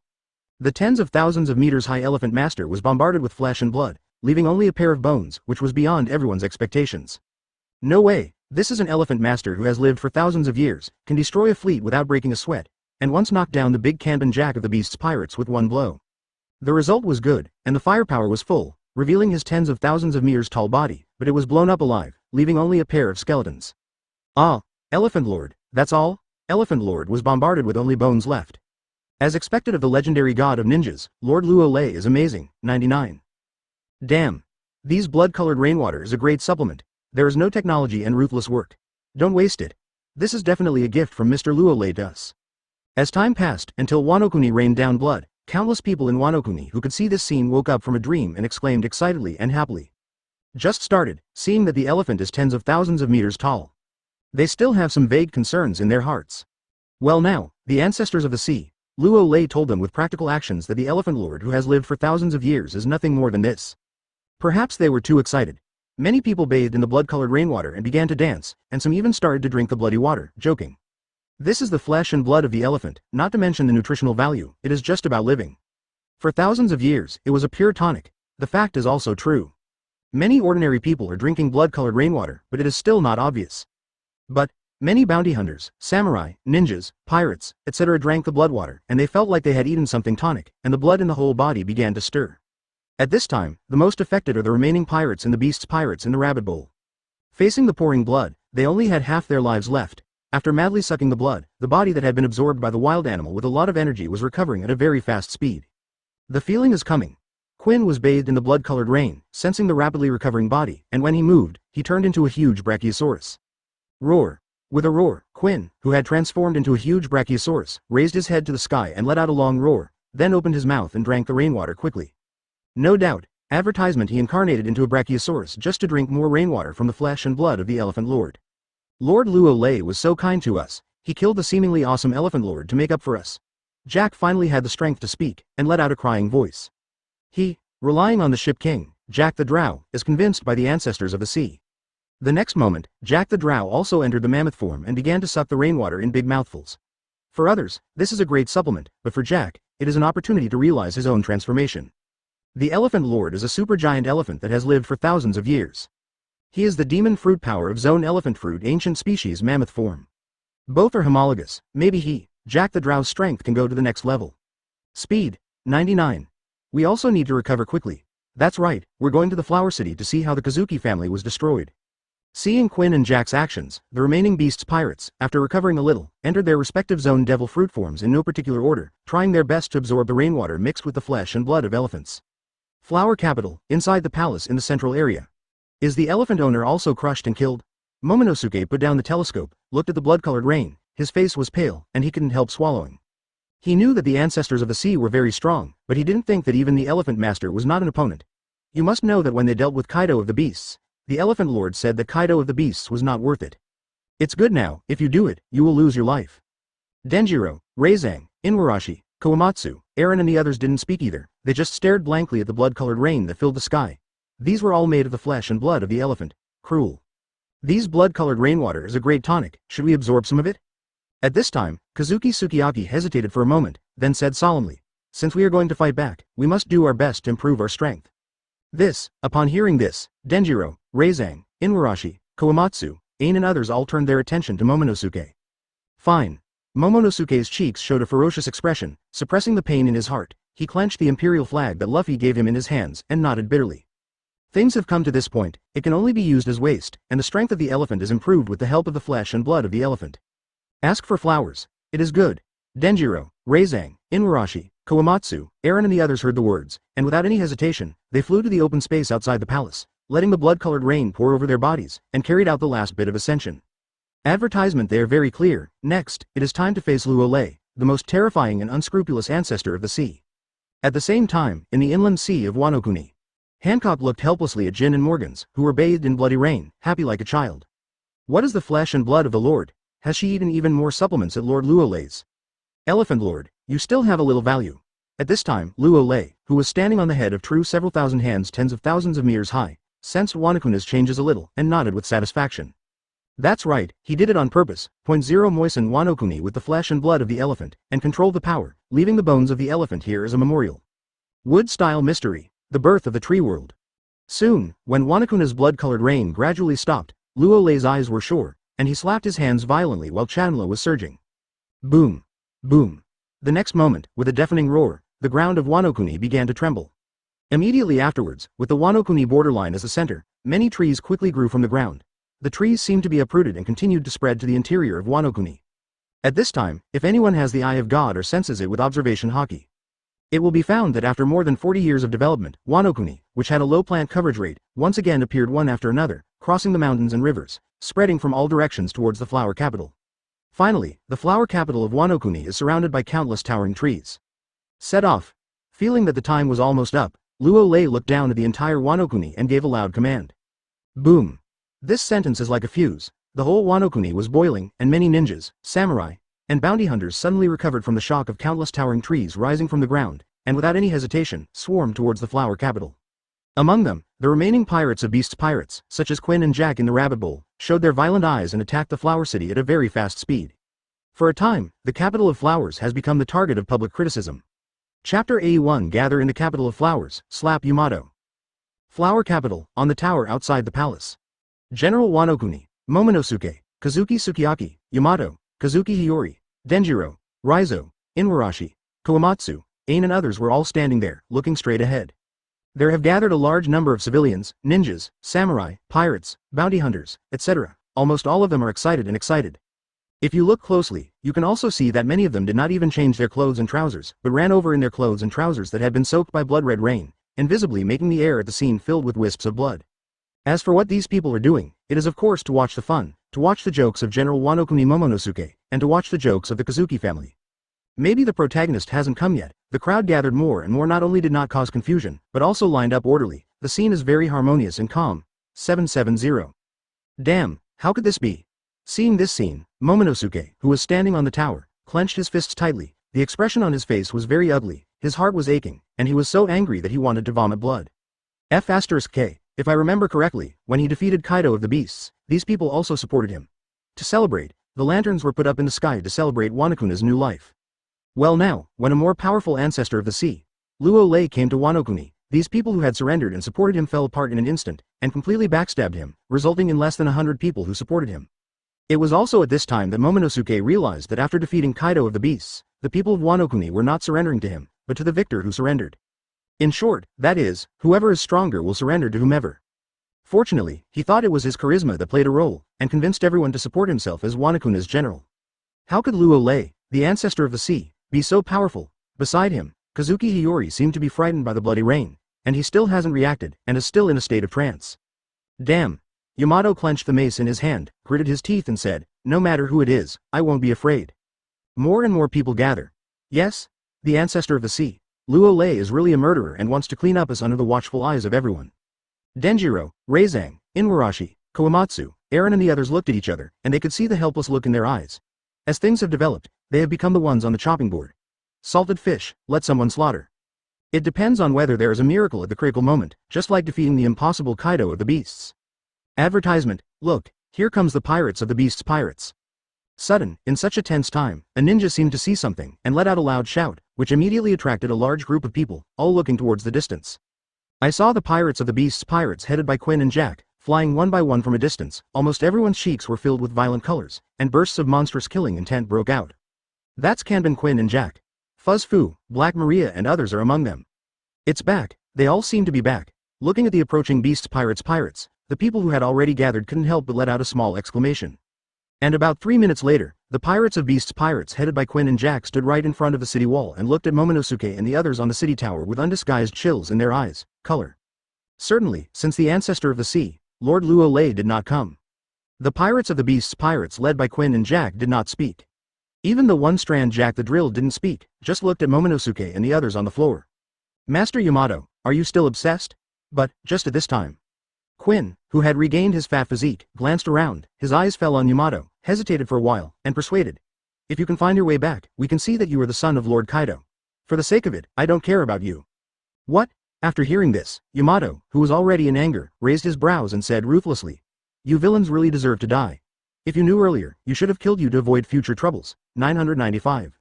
The tens of thousands of meters high elephant master was bombarded with flesh and blood, leaving only a pair of bones, which was beyond everyone's expectations. No way, this is an elephant master who has lived for thousands of years, can destroy a fleet without breaking a sweat, and once knocked down the big Kanban Jack of the Beast's pirates with one blow. The result was good, and the firepower was full, revealing his tens of thousands of meters tall body, but it was blown up alive, leaving only a pair of skeletons. Ah, Elephant Lord, that's all? Elephant Lord was bombarded with only bones left. As expected of the legendary god of ninjas, Lord Luo Lei is amazing. 99. Damn. These blood-colored rainwater is a great supplement. There is no technology and ruthless work. Don't waste it. This is definitely a gift from Mr. Luo Lei to us. As time passed, until Wanokuni rained down blood, countless people in Wanokuni who could see this scene woke up from a dream and exclaimed excitedly and happily. Just started, seeing that the elephant is tens of thousands of meters tall. They still have some vague concerns in their hearts. Well now, the ancestors of the sea, Luo Lei told them with practical actions that the Elephant Lord who has lived for thousands of years is nothing more than this. Perhaps they were too excited. Many people bathed in the blood-colored rainwater and began to dance, and some even started to drink the bloody water, joking. This is the flesh and blood of the elephant, not to mention the nutritional value, it is just about living. For thousands of years, it was a pure tonic. The fact is also true. Many ordinary people are drinking blood-colored rainwater, but it is still not obvious. But many bounty hunters, samurai, ninjas, pirates, etc. drank the blood water, and they felt like they had eaten something tonic, and the blood in the whole body began to stir. At this time, the most affected are the remaining pirates and the beast's pirates in the rabbit bowl. Facing the pouring blood, they only had half their lives left. After madly sucking the blood, the body that had been absorbed by the wild animal with a lot of energy was recovering at a very fast speed. The feeling is coming. Quinn was bathed in the blood-colored rain, sensing the rapidly recovering body, and when he moved, he turned into a huge brachiosaurus. Roar. With a roar, Quinn, who had transformed into a huge brachiosaurus, raised his head to the sky and let out a long roar, then opened his mouth and drank the rainwater quickly. No doubt, advertisement he incarnated into a brachiosaurus just to drink more rainwater from the flesh and blood of the Elephant Lord. Lord Luo Lei was so kind to us, he killed the seemingly awesome Elephant Lord to make up for us. Jack finally had the strength to speak, and let out a crying voice. He, relying on the ship king, Jack the Drow, is convinced by the ancestors of the sea. The next moment, Jack the Drow also entered the mammoth form and began to suck the rainwater in big mouthfuls. For others, this is a great supplement, but for Jack, it is an opportunity to realize his own transformation. The Elephant Lord is a supergiant elephant that has lived for thousands of years. He is the demon fruit power of zone elephant fruit ancient species mammoth form. Both are homologous, maybe he, Jack the Drow's strength can go to the next level. Speed, 99. We also need to recover quickly. That's right, we're going to the Flower City to see how the Kazuki family was destroyed. Seeing Quinn and Jack's actions, the remaining beast's pirates, after recovering a little, entered their respective zone devil fruit forms in no particular order, trying their best to absorb the rainwater mixed with the flesh and blood of elephants. Flower capital, inside the palace in the central area. Is the elephant owner also crushed and killed? Momonosuke put down the telescope, looked at the blood-colored rain, his face was pale, and he couldn't help swallowing. He knew that the ancestors of the sea were very strong, but he didn't think that even the elephant master was not an opponent. You must know that when they dealt with Kaido of the beasts, the Elephant Lord said that Kaido of the beasts was not worth it. It's good now, if you do it, you will lose your life. Denjiro, Reizang, Inuarashi, Kawamatsu, Eren and the others didn't speak either, they just stared blankly at the blood-colored rain that filled the sky. These were all made of the flesh and blood of the elephant. Cruel. These blood-colored rainwater is a great tonic, should we absorb some of it? At this time, Kazuki Sukiyaki hesitated for a moment, then said solemnly, since we are going to fight back, we must do our best to improve our strength. Upon hearing this, Denjiro, Reizang, Inuarashi, Kawamatsu, Ain and others all turned their attention to Momonosuke. Fine. Momonosuke's cheeks showed a ferocious expression, suppressing the pain in his heart. He clenched the imperial flag that Luffy gave him in his hands, and nodded bitterly. Things have come to this point, it can only be used as waste, and the strength of the elephant is improved with the help of the flesh and blood of the elephant. Ask for flowers. It is good. Denjiro, Reizang, Inuarashi, Kawamatsu, Eren and the others heard the words, and without any hesitation, they flew to the open space outside the palace, letting the blood-colored rain pour over their bodies, and carried out the last bit of ascension. Advertisement there very clear. Next, it is time to face Luo Lei, the most terrifying and unscrupulous ancestor of the sea. At the same time, in the inland sea of Wanokuni, Hancock looked helplessly at Jin and Morgans, who were bathed in bloody rain, happy like a child. What is the flesh and blood of the Lord? Has she eaten even more supplements at Lord Luo Lei's? Elephant Lord, you still have a little value. At this time, Luo Lei, who was standing on the head of true several thousand hands tens of thousands of meters high, sensed Wanokuna's changes a little, and nodded with satisfaction. That's right, he did it on purpose. Point zero moisten Wanokuni with the flesh and blood of the elephant, and control the power, leaving the bones of the elephant here as a memorial. Wood-style mystery, the birth of the tree world. Soon, when Wanokuna's blood-colored rain gradually stopped, Luo Lei's eyes were sure, and he slapped his hands violently while Chandler was surging. Boom! Boom! The next moment, with a deafening roar, the ground of Wanokuni began to tremble. Immediately afterwards, with the Wanokuni borderline as the center, many trees quickly grew from the ground. The trees seemed to be uprooted and continued to spread to the interior of Wanokuni. At this time, if anyone has the eye of God or senses it with observation haki, it will be found that after more than 40 years of development, Wanokuni, which had a low plant coverage rate, once again appeared one after another, crossing the mountains and rivers, spreading from all directions towards the flower capital. Finally, the flower capital of Wanokuni is surrounded by countless towering trees. Set off. Feeling that the time was almost up, Luo Lei looked down at the entire Wanokuni and gave a loud command. Boom. This sentence is like a fuse. The whole Wanokuni was boiling, and many ninjas, samurai, and bounty hunters suddenly recovered from the shock of countless towering trees rising from the ground, and without any hesitation, swarmed towards the flower capital. Among them, the remaining pirates of Beast's pirates, such as Quinn and Jack in the rabbit bowl, showed their violent eyes and attacked the flower city at a very fast speed. For a time, the capital of flowers has become the target of public criticism. Chapter 81 Gather in the capital of flowers, slap Yamato. Flower capital, on the tower outside the palace. General Wanokuni, Momonosuke, Kazuki Sukiyaki, Yamato, Kazuki Hiyori, Denjiro, Raizo, Inuarashi, Komatsu, Ain and others were all standing there, looking straight ahead. There have gathered a large number of civilians, ninjas, samurai, pirates, bounty hunters, etc. Almost all of them are excited. If you look closely, you can also see that many of them did not even change their clothes and trousers, but ran over in their clothes and trousers that had been soaked by blood-red rain, invisibly making the air at the scene filled with wisps of blood. As for what these people are doing, it is of course to watch the fun, to watch the jokes of General Wanokuni Momonosuke, and to watch the jokes of the Kazuki family. Maybe the protagonist hasn't come yet. The crowd gathered more and more not only did not cause confusion, but also lined up orderly. The scene is very harmonious and calm. 770. Damn, how could this be? Seeing this scene, Momonosuke, who was standing on the tower, clenched his fists tightly. The expression on his face was very ugly, his heart was aching, and he was so angry that he wanted to vomit blood. F*K. If I remember correctly, when he defeated Kaido of the Beasts, these people also supported him. To celebrate, the lanterns were put up in the sky to celebrate Wanokuna's new life. Well now, when a more powerful ancestor of the sea, Luo Lei came to Wanokuni, these people who had surrendered and supported him fell apart in an instant, and completely backstabbed him, resulting in less than 100 people who supported him. It was also at this time that Momonosuke realized that after defeating Kaido of the Beasts, the people of Wanokuni were not surrendering to him, but to the victor who surrendered. In short, that is, whoever is stronger will surrender to whomever. Fortunately, he thought it was his charisma that played a role, and convinced everyone to support himself as Wanokuna's general. How could Luo Lei, the ancestor of the sea, be so powerful? Beside him, Kazuki Hiyori seemed to be frightened by the bloody rain, and he still hasn't reacted, and is still in a state of trance. Damn. Yamato clenched the mace in his hand, gritted his teeth and said, no matter who it is, I won't be afraid. More and more people gather. Yes? The ancestor of the sea. Luo Lei is really a murderer and wants to clean up us under the watchful eyes of everyone. Denjiro, Reizang, Inuarashi, Komatsu, Eren and the others looked at each other, and they could see the helpless look in their eyes. As things have developed, they have become the ones on the chopping board. Salted fish, let someone slaughter. It depends on whether there is a miracle at the critical moment, just like defeating the impossible Kaido of the Beasts. Advertisement, look, here comes the pirates of the Beasts pirates. Sudden, in such a tense time, a ninja seemed to see something, and let out a loud shout, which immediately attracted a large group of people, all looking towards the distance. I saw the pirates of the Beasts pirates headed by Quinn and Jack, flying one by one from a distance. Almost everyone's cheeks were filled with violent colors, and bursts of monstrous killing intent broke out. That's Kanban Quinn and Jack. Fuzz Fu, Black Maria and others are among them. It's back, they all seem to be back. Looking at the approaching Beasts pirates, the people who had already gathered couldn't help but let out a small exclamation. And about 3 minutes later, the pirates of Beasts pirates headed by Quinn and Jack stood right in front of the city wall and looked at Momonosuke and the others on the city tower with undisguised chills in their eyes. Color. Certainly, since the ancestor of the sea, Lord Luo Lei did not come. The pirates of the Beasts pirates led by Quinn and Jack did not speak. Even the one-strand Jack the Drill didn't speak, just looked at Momonosuke and the others on the floor. Master Yamato, are you still obsessed? But, just at this time, Quinn, who had regained his fat physique, glanced around, his eyes fell on Yamato, hesitated for a while, and persuaded. If you can find your way back, we can see that you are the son of Lord Kaido. For the sake of it, I don't care about you. What? After hearing this, Yamato, who was already in anger, raised his brows and said ruthlessly, you villains really deserve to die. If you knew earlier, you should have killed you to avoid future troubles. 995.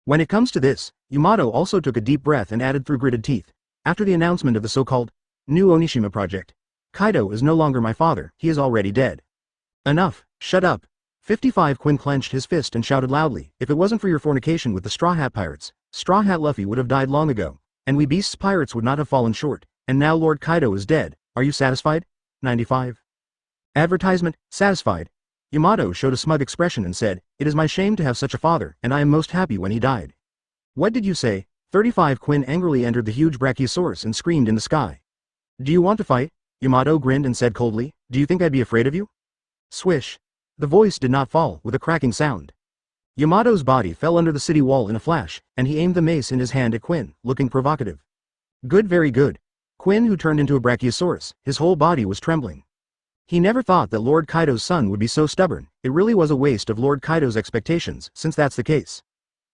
When it comes to this, Yamato also took a deep breath and added through gritted teeth. After the announcement of the so-called new Onishima project, Kaido is no longer my father, he is already dead. Enough, shut up. 55 Quinn clenched his fist and shouted loudly, if it wasn't for your fornication with the Straw Hat Pirates, Straw Hat Luffy would have died long ago, and we Beasts Pirates would not have fallen short, and now Lord Kaido is dead, are you satisfied? 95. Advertisement, satisfied. Yamato showed a smug expression and said, it is my shame to have such a father, and I am most happy when he died. What did you say? 35 Quinn angrily entered the huge Brachiosaurus and screamed in the sky. Do you want to fight? Yamato grinned and said coldly, do you think I'd be afraid of you? Swish. The voice did not fall, with a cracking sound. Yamato's body fell under the city wall in a flash, and he aimed the mace in his hand at Quinn, looking provocative. Good, very good. Quinn, who turned into a Brachiosaurus, his whole body was trembling. He never thought that Lord Kaido's son would be so stubborn, it really was a waste of Lord Kaido's expectations, since that's the case.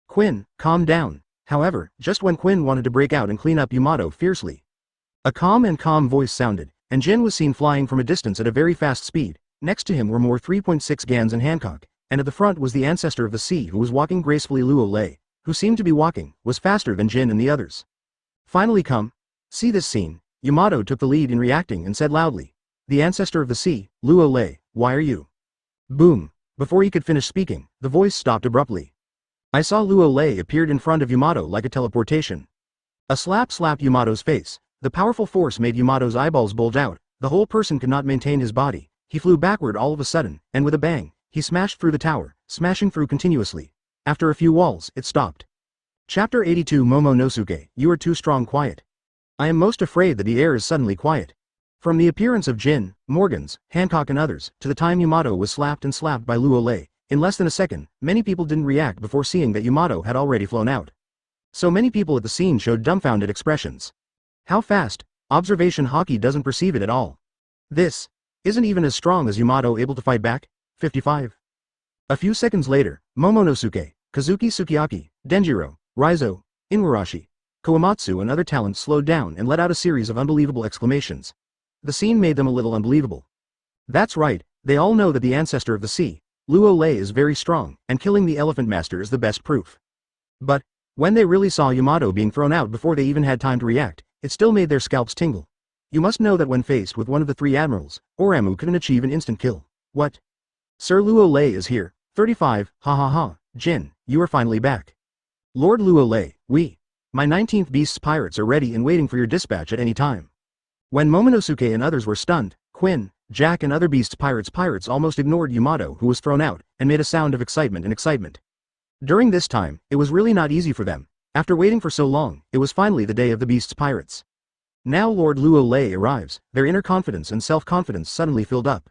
Quinn, calm down. However, just when Quinn wanted to break out and clean up Yamato fiercely, a calm voice sounded, and Jin was seen flying from a distance at a very fast speed. Next to him were more 3.6 Gans and Hancock, and at the front was the ancestor of the sea who was walking gracefully. Luo Lei, who seemed to be walking, was faster than Jin and the others. Finally come. See this scene. Yamato took the lead in reacting and said loudly, the ancestor of the sea, Luo Lei, why are you? Boom. Before he could finish speaking, the voice stopped abruptly. I saw Luo Lei appeared in front of Yamato like a teleportation. A slap slapped Yamato's face. The powerful force made Yamato's eyeballs bulge out. The whole person could not maintain his body. He flew backward all of a sudden, and with a bang, he smashed through the tower, smashing through continuously. After a few walls, it stopped. Chapter 82 Momonosuke, you are too strong. Quiet. I am most afraid that the air is suddenly quiet. From the appearance of Jin, Morgans, Hancock and others, to the time Yamato was slapped by Luo Lei, in less than a second, many people didn't react before seeing that Yamato had already flown out. So many people at the scene showed dumbfounded expressions. How fast? Observation Haki doesn't perceive it at all. This isn't even as strong as Yamato able to fight back? 55. A few seconds later, Momonosuke, Kazuki Sukiyaki, Denjiro, Raizo, Inuarashi, Koamatsu and other talents slowed down and let out a series of unbelievable exclamations. The scene made them a little unbelievable. That's right, they all know that the ancestor of the sea, Luo Lei, is very strong, and killing the Elephant Master is the best proof. But when they really saw Yamato being thrown out before they even had time to react, it still made their scalps tingle. You must know that when faced with one of the three admirals, Oramu couldn't achieve an instant kill. What? Sir Luo Lei is here. 35, ha ha ha, Jin, you are finally back. Lord Luo Lei, my 19th Beasts Pirates are ready and waiting for your dispatch at any time. When Momonosuke and others were stunned, Quinn, Jack and other Beasts Pirates almost ignored Yamato, who was thrown out, and made a sound of excitement. During this time, it was really not easy for them. After waiting for so long, it was finally the day of the Beasts Pirates. Now Lord Luo Lei arrives, their inner confidence and self-confidence suddenly filled up.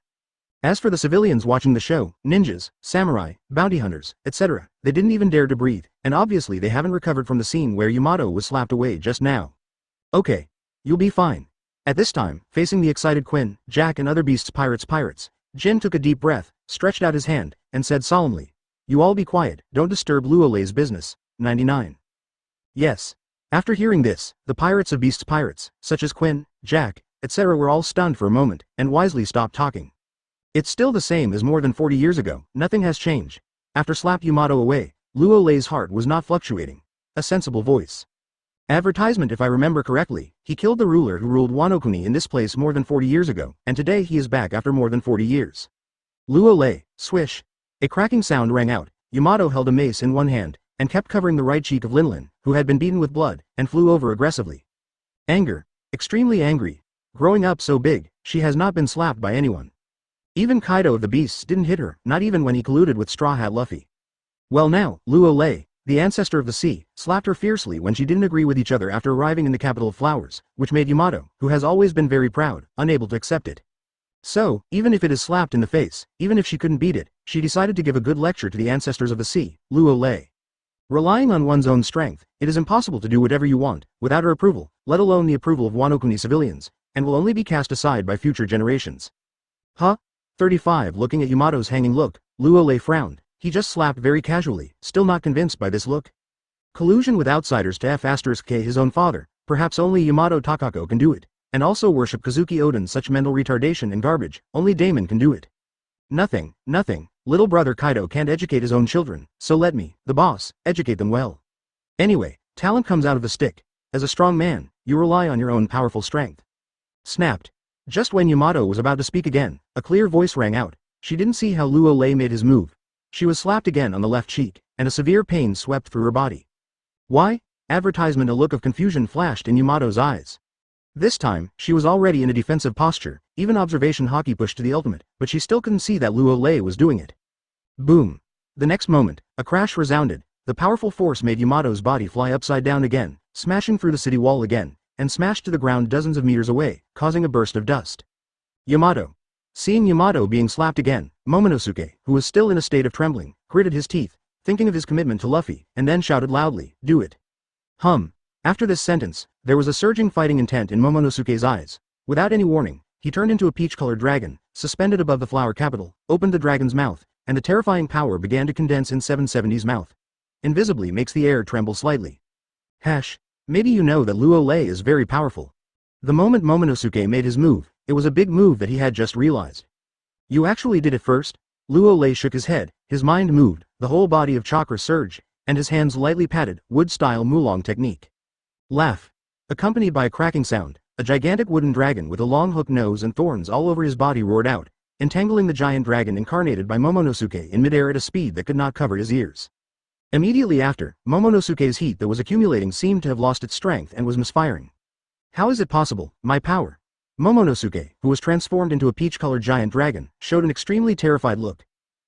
As for the civilians watching the show, ninjas, samurai, bounty hunters, etc., they didn't even dare to breathe, and obviously they haven't recovered from the scene where Yamato was slapped away just now. Okay. You'll be fine. At this time, facing the excited Quinn, Jack and other Beasts Pirates, Jin took a deep breath, stretched out his hand, and said solemnly, you all be quiet, don't disturb Luo Lei's business. 99. Yes. After hearing this, the pirates of Beasts Pirates, such as Quinn, Jack, etc., were all stunned for a moment, and wisely stopped talking. It's still the same as more than 40 years ago, nothing has changed. After slap Yamato away, Luo Lei's heart was not fluctuating. A sensible voice. Advertisement. If I remember correctly, he killed the ruler who ruled Wanokuni in this place more than 40 years ago, and today he is back after more than 40 years. Luo Lei, swish. A cracking sound rang out. Yamato held a mace in one hand, and kept covering the right cheek of Linlin, who had been beaten with blood, and flew over aggressively. Anger. Extremely angry. Growing up so big, she has not been slapped by anyone. Even Kaido of the Beasts didn't hit her, not even when he colluded with Straw Hat Luffy. Well now, Luo Lei, the ancestor of the sea, slapped her fiercely when she didn't agree with each other after arriving in the capital of flowers, which made Yamato, who has always been very proud, unable to accept it. So, even if it is slapped in the face, even if she couldn't beat it, she decided to give a good lecture to the ancestors of the sea, Luo Lei. Relying on one's own strength, it is impossible to do whatever you want, without her approval, let alone the approval of Wanokuni civilians, and will only be cast aside by future generations. Huh? 35. Looking at Yamato's hanging look, Luo Lei frowned. He just slapped very casually, still not convinced by this look. Collusion with outsiders to F*K his own father, perhaps only Yamato Takako can do it, and also worship Kazuki Oden. Such mental retardation and garbage, only Damon can do it. Nothing, nothing. Little brother Kaido can't educate his own children, so let me, the boss, educate them well. Anyway, talent comes out of the stick. As a strong man, you rely on your own powerful strength. Snapped. Just when Yamato was about to speak again, a clear voice rang out. She didn't see how Luo Lei made his move. She was slapped again on the left cheek, and a severe pain swept through her body. Why? Advertisement. A look of confusion flashed in Yamato's eyes. This time, she was already in a defensive posture, even observation hockey pushed to the ultimate, but she still couldn't see that Luo Lei was doing it. Boom. The next moment, a crash resounded. The powerful force made Yamato's body fly upside down again, smashing through the city wall again, and smashed to the ground dozens of meters away, causing a burst of dust. Yamato. Seeing Yamato being slapped again, Momonosuke, who was still in a state of trembling, gritted his teeth, thinking of his commitment to Luffy, and then shouted loudly, "Do it." After this sentence, there was a surging fighting intent in Momonosuke's eyes. Without any warning, he turned into a peach-colored dragon, suspended above the flower capital, opened the dragon's mouth, and the terrifying power began to condense in 770's mouth. Invisibly makes the air tremble slightly. Maybe you know that Luo Lei is very powerful. The moment Momonosuke made his move, it was a big move that he had just realized. You actually did it first? Luo Lei shook his head, his mind moved, the whole body of chakra surged, and his hands lightly patted, wood-style Mulong technique. Laugh. Accompanied by a cracking sound, a gigantic wooden dragon with a long hook nose and thorns all over his body roared out, entangling the giant dragon incarnated by Momonosuke in midair at a speed that could not cover his ears. Immediately after, Momonosuke's heat that was accumulating seemed to have lost its strength and was misfiring. How is it possible, my power? Momonosuke, who was transformed into a peach-colored giant dragon, showed an extremely terrified look.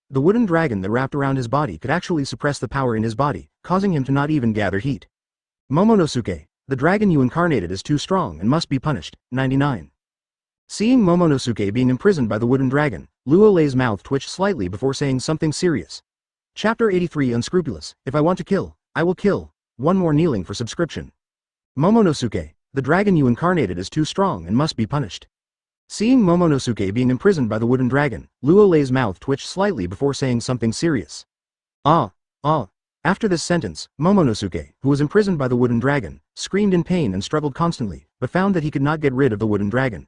The wooden dragon that wrapped around his body could actually suppress the power in his body, causing him to not even gather heat. Momonosuke, the dragon you incarnated is too strong and must be punished. 99. Seeing Momonosuke being imprisoned by the wooden dragon, Luo Lei's mouth twitched slightly before saying something serious. Chapter 83 Unscrupulous. If I want to kill, I will kill. One more kneeling for subscription. Momonosuke, the dragon you incarnated is too strong and must be punished. Seeing Momonosuke being imprisoned by the wooden dragon, Luo Lei's mouth twitched slightly before saying something serious. After this sentence, Momonosuke, who was imprisoned by the wooden dragon, screamed in pain and struggled constantly, but found that he could not get rid of the wooden dragon.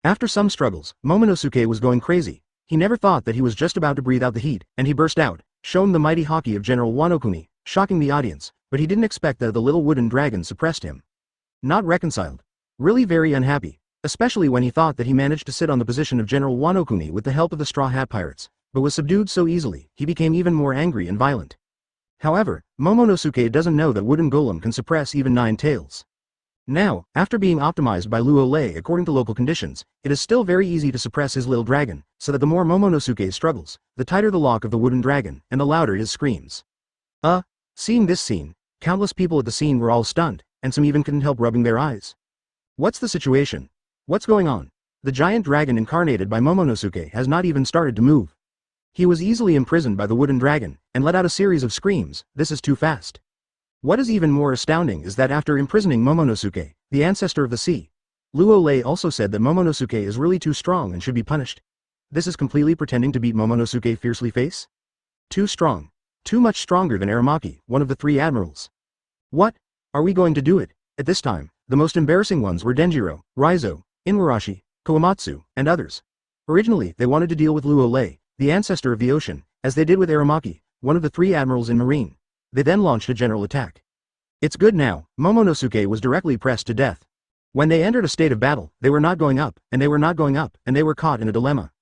After some struggles, Momonosuke was going crazy. He never thought that he was just about to breathe out the heat, and he burst out, showing the mighty haki of General Wanokuni, shocking the audience, but he didn't expect that the little wooden dragon suppressed him. Not reconciled. Really very unhappy, especially when he thought that he managed to sit on the position of General Wanokuni with the help of the Straw Hat Pirates, but was subdued so easily, he became even more angry and violent. However, Momonosuke doesn't know that wooden golem can suppress even 9 tails. Now, after being optimized by Luo Lei according to local conditions, it is still very easy to suppress his little dragon, so that the more Momonosuke struggles, the tighter the lock of the wooden dragon, and the louder his screams. Seeing this scene, countless people at the scene were all stunned, and some even couldn't help rubbing their eyes. What's the situation? What's going on? The giant dragon incarnated by Momonosuke has not even started to move. He was easily imprisoned by the wooden dragon, and let out a series of screams. This is too fast. What is even more astounding is that after imprisoning Momonosuke, the ancestor of the sea, Luo Lei also said that Momonosuke is really too strong and should be punished. This is completely pretending to beat Momonosuke fiercely face? Too strong. Too much stronger than Aramaki, one of the 3 admirals. What? Are we going to do it? At this time, the most embarrassing ones were Denjiro, Raizo, Inuarashi, Komatsu, and others. Originally, they wanted to deal with Luo Lei, the ancestor of the ocean, as they did with Aramaki, one of the 3 admirals in Marine. They then launched a general attack. It's good now, Momonosuke was directly pressed to death. When they entered a state of battle, they were not going up, and they were not going up, and they were caught in a dilemma.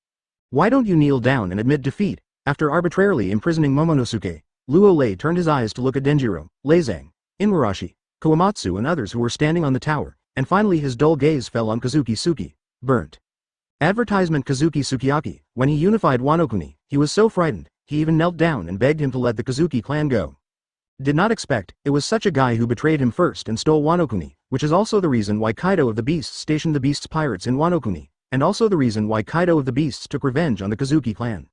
Why don't you kneel down and admit defeat? After arbitrarily imprisoning Momonosuke, Luo Lei turned his eyes to look at Denjiro, Leizang, Inuarashi, Komatsu and others who were standing on the tower, and finally his dull gaze fell on Kazuki Suki, burnt. Advertisement Kazuki Sukiyaki, when he unified Wanokuni, he was so frightened, he even knelt down and begged him to let the Kazuki clan go. Did not expect, it was such a guy who betrayed him first and stole Wanokuni, which is also the reason why Kaido of the Beasts stationed the Beasts pirates in Wanokuni, and also the reason why Kaido of the Beasts took revenge on the Kazuki clan.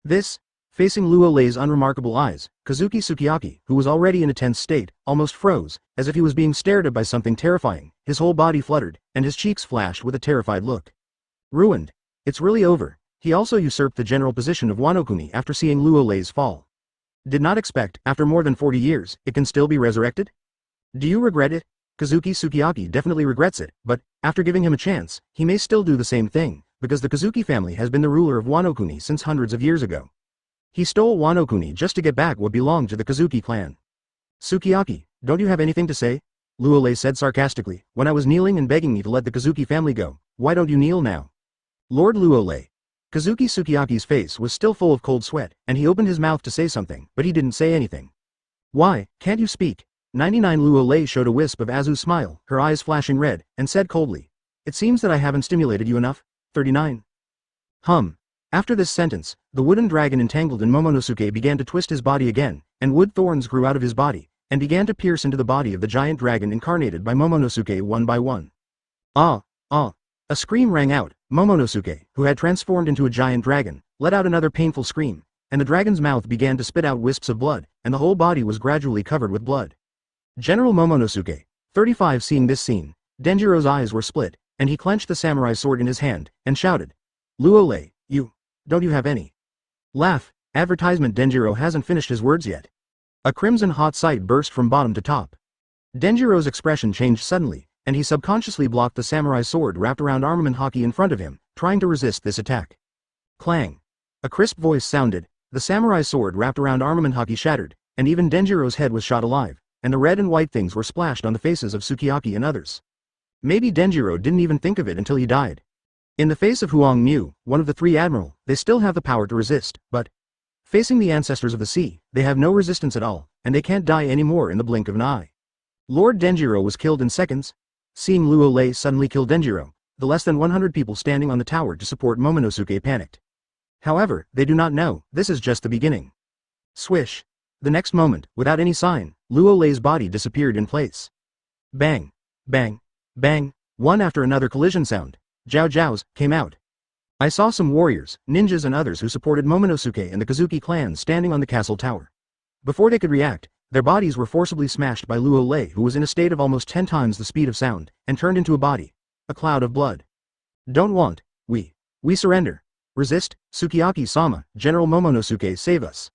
This, facing Luo Lei's unremarkable eyes, Kazuki Sukiyaki, who was already in a tense state, almost froze, as if he was being stared at by something terrifying, his whole body fluttered, and his cheeks flashed with a terrified look. Ruined. It's really over. He also usurped the general position of Wanokuni after seeing Luo Lei's fall. Did not expect, after more than 40 years, it can still be resurrected? Do you regret it? Kazuki Sukiyaki definitely regrets it, but, after giving him a chance, he may still do the same thing, because the Kazuki family has been the ruler of Wanokuni since hundreds of years ago. He stole Wanokuni just to get back what belonged to the Kazuki clan. Sukiyaki, don't you have anything to say? Luo Lei said sarcastically, when I was kneeling and begging me to let the Kazuki family go, why don't you kneel now? Lord Luo Lei. Kazuki Sukiyaki's face was still full of cold sweat, and he opened his mouth to say something, but he didn't say anything. Why, can't you speak? 99 Luo Lei showed a wisp of Azu's smile, her eyes flashing red, and said coldly. It seems that I haven't stimulated you enough. 39. After this sentence, the wooden dragon entangled in Momonosuke began to twist his body again, and wood thorns grew out of his body, and began to pierce into the body of the giant dragon incarnated by Momonosuke one by one. Ah! A scream rang out. Momonosuke, who had transformed into a giant dragon, let out another painful scream, and the dragon's mouth began to spit out wisps of blood, and the whole body was gradually covered with blood. General Momonosuke, 35, seeing this scene, Denjiro's eyes were split, and he clenched the samurai sword in his hand, and shouted, Luo Lei, don't you have any? Laugh, advertisement. Denjiro hasn't finished his words yet. A crimson hot sight burst from bottom to top. Denjiro's expression changed suddenly, and he subconsciously blocked the samurai sword wrapped around armament hockey in front of him, trying to resist this attack. Clang! A crisp voice sounded, the samurai sword wrapped around armament hockey shattered, and even Denjiro's head was shot alive, and the red and white things were splashed on the faces of Sukiyaki and others. Maybe Denjiro didn't even think of it until he died. In the face of Huang Mu, one of the three admiral, they still have the power to resist, but facing the ancestors of the sea, they have no resistance at all, and they can't die anymore in the blink of an eye. Lord Denjiro was killed in seconds. Seeing Luo Lei suddenly kill Denjiro, the less than 100 people standing on the tower to support Momonosuke panicked. However, they do not know, this is just the beginning. Swish! The next moment, without any sign, Luo Lei's body disappeared in place. Bang! Bang! Bang! One after another collision sound. Jiao Jiaos came out. I saw some warriors, ninjas and others who supported Momonosuke and the Kazuki clan standing on the castle tower. Before they could react, their bodies were forcibly smashed by Luo Lei, who was in a state of almost 10 times the speed of sound, and turned into a body. A cloud of blood. Don't want. We surrender. Resist, Sukiyaki-sama, General Momonosuke, save us.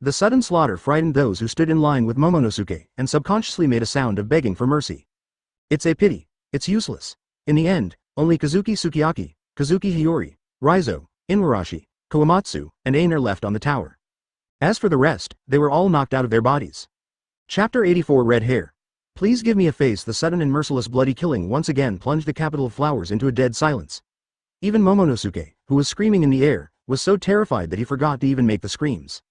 The sudden slaughter frightened those who stood in line with Momonosuke, and subconsciously made a sound of begging for mercy. It's a pity. It's useless. In the end, only Kazuki Sukiyaki, Kazuki Hiyori, Raizo, Inuarashi, Kawamatsu, and Ain are left on the tower. As for the rest, they were all knocked out of their bodies. Chapter 84 Red Hair. Please give me a face. The sudden and merciless bloody killing once again plunged the capital of flowers into a dead silence. Even Momonosuke, who was screaming in the air, was so terrified that he forgot to even make the screams.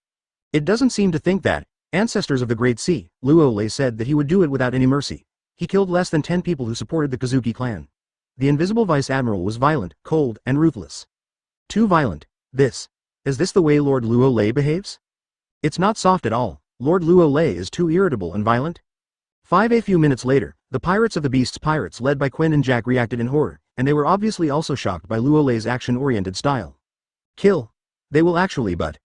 It doesn't seem to think that, ancestors of the Great Sea, Luo Lei said that he would do it without any mercy. He killed less than 10 people who supported the Kazuki clan. The invisible vice admiral was violent, cold, and ruthless. Too violent. Is this the way Lord Luo Lei behaves? It's not soft at all. Lord Luo Lei is too irritable and violent. A few minutes later, the Pirates of the Beasts pirates led by Quinn and Jack reacted in horror, and they were obviously also shocked by Luo Lei's action-oriented style. Kill. They will actually, but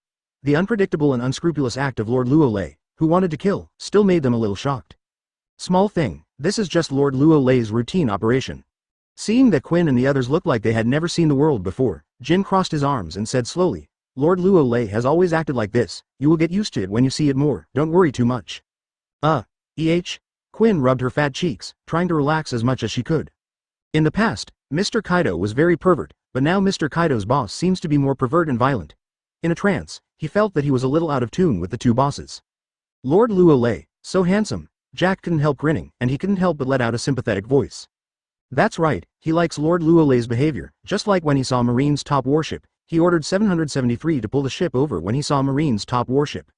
the unpredictable and unscrupulous act of Lord Luo Lei, who wanted to kill, still made them a little shocked. Small thing, this is just Lord Luo Lei's routine operation. Seeing that Quinn and the others looked like they had never seen the world before, Jin crossed his arms and said slowly, Lord Luo Lei has always acted like this, you will get used to it when you see it more, don't worry too much. Quinn rubbed her fat cheeks, trying to relax as much as she could. In the past, Mr. Kaido was very pervert, but now Mr. Kaido's boss seems to be more pervert and violent. In a trance, he felt that he was a little out of tune with the two bosses. Lord Luo Lei, so handsome. Jack couldn't help grinning, and he couldn't help but let out a sympathetic voice. That's right, he likes Lord Luo Lei's behavior, just like when he saw Marine's top warship, he ordered 773 to pull the ship over when he saw Marine's top warship.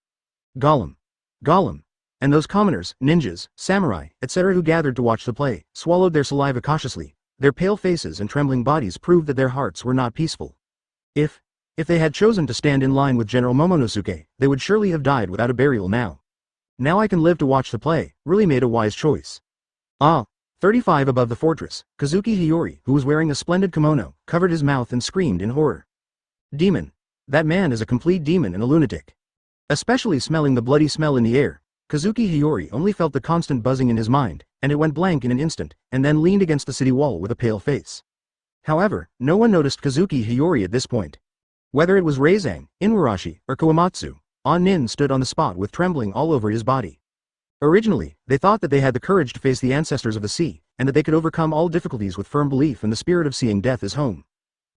Gollum. And those commoners, ninjas, samurai, etc. who gathered to watch the play, swallowed their saliva cautiously. Their pale faces and trembling bodies proved that their hearts were not peaceful. If they had chosen to stand in line with General Momonosuke, they would surely have died without a burial now. Now I can live to watch the play, really made a wise choice. 35 above the fortress, Kazuki Hiyori, who was wearing a splendid kimono, covered his mouth and screamed in horror. Demon. That man is a complete demon and a lunatic. Especially smelling the bloody smell in the air, Kazuki Hiyori only felt the constant buzzing in his mind, and it went blank in an instant, and then leaned against the city wall with a pale face. However, no one noticed Kazuki Hiyori at this point. Whether it was Reizang, Inuarashi, or Kawamatsu, Nin stood on the spot with trembling all over his body. Originally, they thought that they had the courage to face the ancestors of the sea, and that they could overcome all difficulties with firm belief in the spirit of seeing death as home.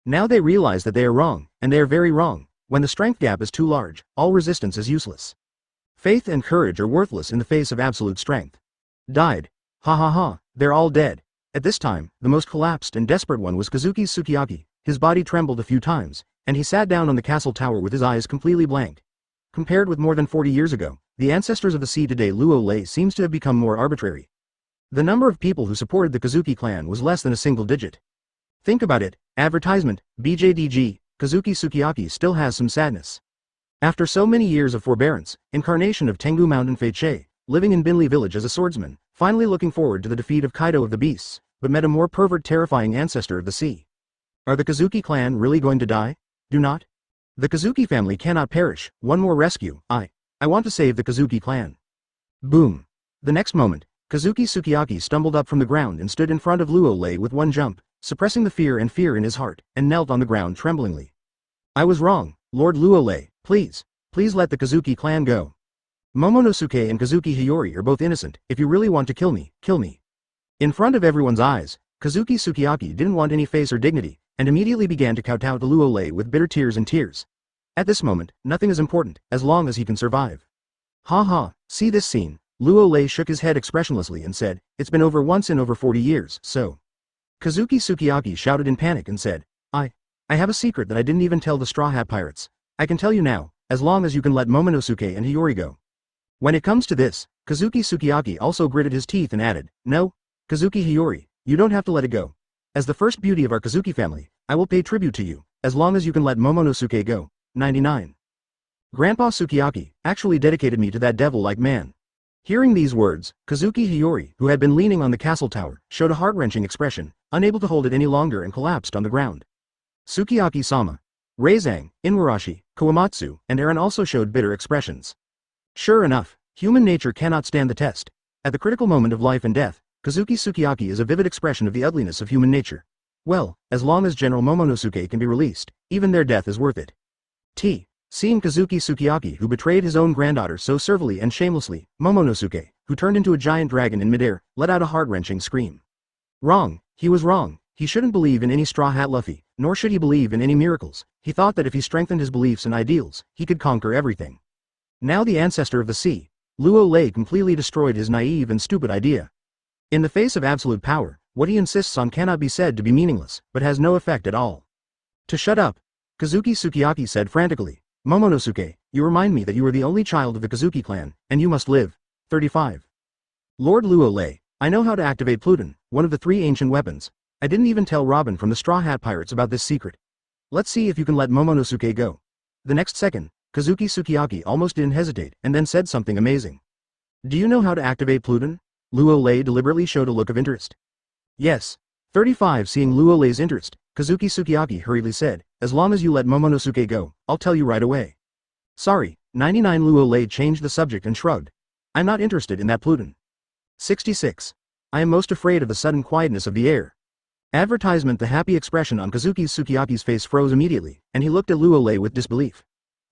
Now they realize that they are wrong, and they are very wrong. When the strength gap is too large, all resistance is useless. Faith and courage are worthless in the face of absolute strength. Died. Ha ha ha, they're all dead. At this time, the most collapsed and desperate one was Kazuki's Sukiyaki. His body trembled a few times, and he sat down on the castle tower with his eyes completely blank. Compared with more than 40 years ago, the ancestors of the sea today Luo Lei seems to have become more arbitrary. The number of people who supported the Kazuki clan was less than a single digit. Think about it, advertisement, BJDG, Kazuki Sukiyaki still has some sadness. After so many years of forbearance, incarnation of Tengu Mountain Feiche, living in Binli village as a swordsman, finally looking forward to the defeat of Kaido of the Beasts, but met a more pervert terrifying ancestor of the sea. Are the Kazuki clan really going to die? Do not. The Kazuki family cannot perish, one more rescue, I want to save the Kazuki clan. Boom. The next moment, Kazuki Sukiyaki stumbled up from the ground and stood in front of Luo Lei with one jump, suppressing the fear in his heart, and knelt on the ground tremblingly. I was wrong, Lord Luo Lei, please let the Kazuki clan go. Momonosuke and Kazuki Hiyori are both innocent. If you really want to kill me, kill me. In front of everyone's eyes, Kazuki Sukiyaki didn't want any face or dignity, and immediately began to kowtow to Luo Lei with bitter tears and tears. At this moment, nothing is important, as long as he can survive. Ha ha, see this scene. Luo Lei shook his head expressionlessly and said, it's been over once in over 40 years, so. Kazuki Sukiyaki shouted in panic and said, I have a secret that I didn't even tell the Straw Hat Pirates. I can tell you now, as long as you can let Momonosuke and Hiyori go. When it comes to this, Kazuki Sukiyaki also gritted his teeth and added, no, Kazuki Hiyori, you don't have to let it go. As the first beauty of our Kazuki family, I will pay tribute to you, as long as you can let Momonosuke go. 99. Grandpa Sukiyaki actually dedicated me to that devil-like man. Hearing these words, Kazuki Hiyori, who had been leaning on the castle tower, showed a heart-wrenching expression, unable to hold it any longer and collapsed on the ground. Sukiyaki-sama, Reizang, Inuarashi, Kawamatsu, and Eren also showed bitter expressions. Sure enough, human nature cannot stand the test. At the critical moment of life and death, Kazuki Sukiyaki is a vivid expression of the ugliness of human nature. Well, as long as General Momonosuke can be released, even their death is worth it. Seeing Kazuki Sukiyaki who betrayed his own granddaughter so servilely and shamelessly, Momonosuke, who turned into a giant dragon in midair, let out a heart-wrenching scream. Wrong, he was wrong. He shouldn't believe in any Straw Hat Luffy, nor should he believe in any miracles. He thought that if he strengthened his beliefs and ideals, he could conquer everything. Now the ancestor of the sea, Luo Lei completely destroyed his naive and stupid idea. In the face of absolute power, what he insists on cannot be said to be meaningless, but has no effect at all. To shut up, Kazuki Sukiyaki said frantically, Momonosuke, you remind me that you are the only child of the Kazuki clan, and you must live. 35. Lord Luo Lei, I know how to activate Pluton, one of the 3 ancient weapons. I didn't even tell Robin from the Straw Hat Pirates about this secret. Let's see if you can let Momonosuke go. The next second, Kazuki Sukiyaki almost didn't hesitate, and then said something amazing. Do you know how to activate Pluton? Luo Lei deliberately showed a look of interest. Yes. 35. Seeing Luo Lei's interest, Kazuki Sukiyaki hurriedly said, as long as you let Momonosuke go, I'll tell you right away. Sorry. 99. Luo Lei changed the subject and shrugged. I'm not interested in that Pluton. 66. I am most afraid of the sudden quietness of the air. Advertisement. The happy expression on Kazuki Sukiyaki's face froze immediately, and he looked at Luo Lei with disbelief.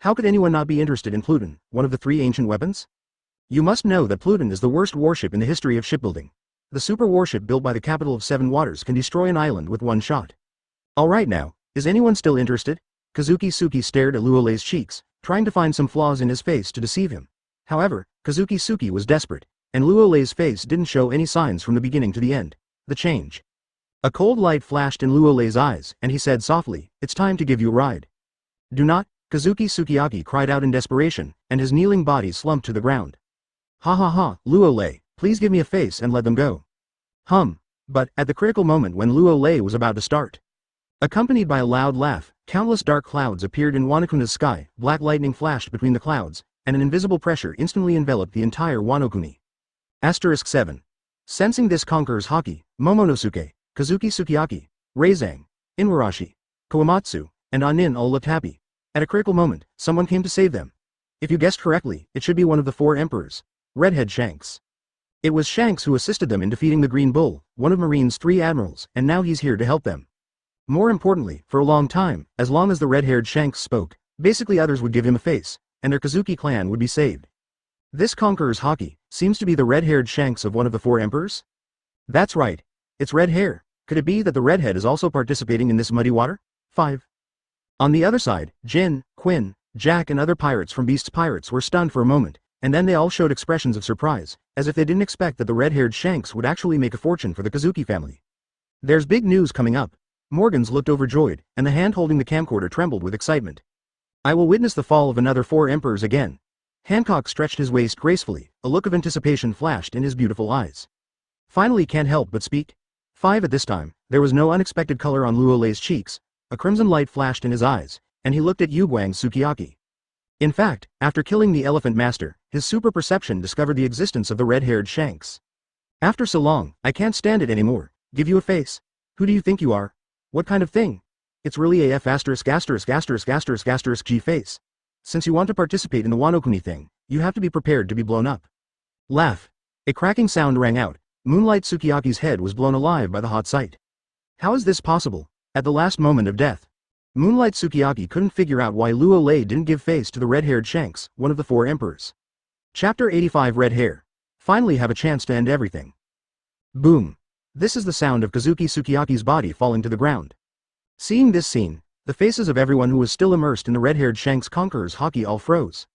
How could anyone not be interested in Pluton, one of the 3 ancient weapons? You must know that Pluton is the worst warship in the history of shipbuilding. The super warship built by the capital of 7 waters can destroy an island with one shot. Alright now, is anyone still interested? Kazuki Suki stared at Luo Lei's cheeks, trying to find some flaws in his face to deceive him. However, Kazuki Suki was desperate, and Luo Lei's face didn't show any signs from the beginning to the end. The change. A cold light flashed in Luo Lei's eyes, and he said softly, it's time to give you a ride. Do not, Kazuki Sukiyaki cried out in desperation, and his kneeling body slumped to the ground. Ha ha ha, Luo Lei, please give me a face and let them go. But, at the critical moment when Luo Lei was about to start. Accompanied by a loud laugh, countless dark clouds appeared in Wanokuna's sky, black lightning flashed between the clouds, and an invisible pressure instantly enveloped the entire Wanokuni. 7. Sensing this conqueror's haki, Momonosuke, Kazuki Sukiyaki, Reizang, Inuarashi, Kawamatsu, and Anin all looked happy. At a critical moment, someone came to save them. If you guessed correctly, it should be one of the 4 emperors. Redhead Shanks. It was Shanks who assisted them in defeating the Green Bull, one of Marine's 3 admirals, and now he's here to help them. More importantly, for a long time, as long as the red-haired Shanks spoke, basically others would give him a face, and their Kazuki clan would be saved. This conqueror's haki seems to be the red-haired Shanks of one of the 4 emperors? That's right. It's red hair. Could it be that the redhead is also participating in this muddy water? 5. On the other side, Jin, Quinn, Jack and other pirates from Beast's Pirates were stunned for a moment, and then they all showed expressions of surprise, as if they didn't expect that the red-haired Shanks would actually make a fortune for the Kazuki family. There's big news coming up. Morgans looked overjoyed, and the hand holding the camcorder trembled with excitement. I will witness the fall of another 4 emperors again. Hancock stretched his waist gracefully, a look of anticipation flashed in his beautiful eyes. Finally can't help but speak. 5 At this time, there was no unexpected color on Luo Lei's cheeks, a crimson light flashed in his eyes, and he looked at Yuguang's Sukiyaki. In fact, after killing the Elephant Master, his super perception discovered the existence of the red-haired Shanks. After so long, I can't stand it anymore. Give you a face? Who do you think you are? What kind of thing? It's really AF G face. Since you want to participate in the Wanokuni thing, you have to be prepared to be blown up. Laugh. A cracking sound rang out. Moonlight Sukiyaki's head was blown alive by the hot sight. How is this possible? At the last moment of death. Moonlight Sukiyaki couldn't figure out why Luo Lei didn't give face to the red-haired Shanks, one of the 4 emperors. Chapter 85 Red Hair. Finally have a chance to end everything. Boom. This is the sound of Kazuki Sukiyaki's body falling to the ground. Seeing this scene, the faces of everyone who was still immersed in the red-haired Shanks Conqueror's hockey all froze.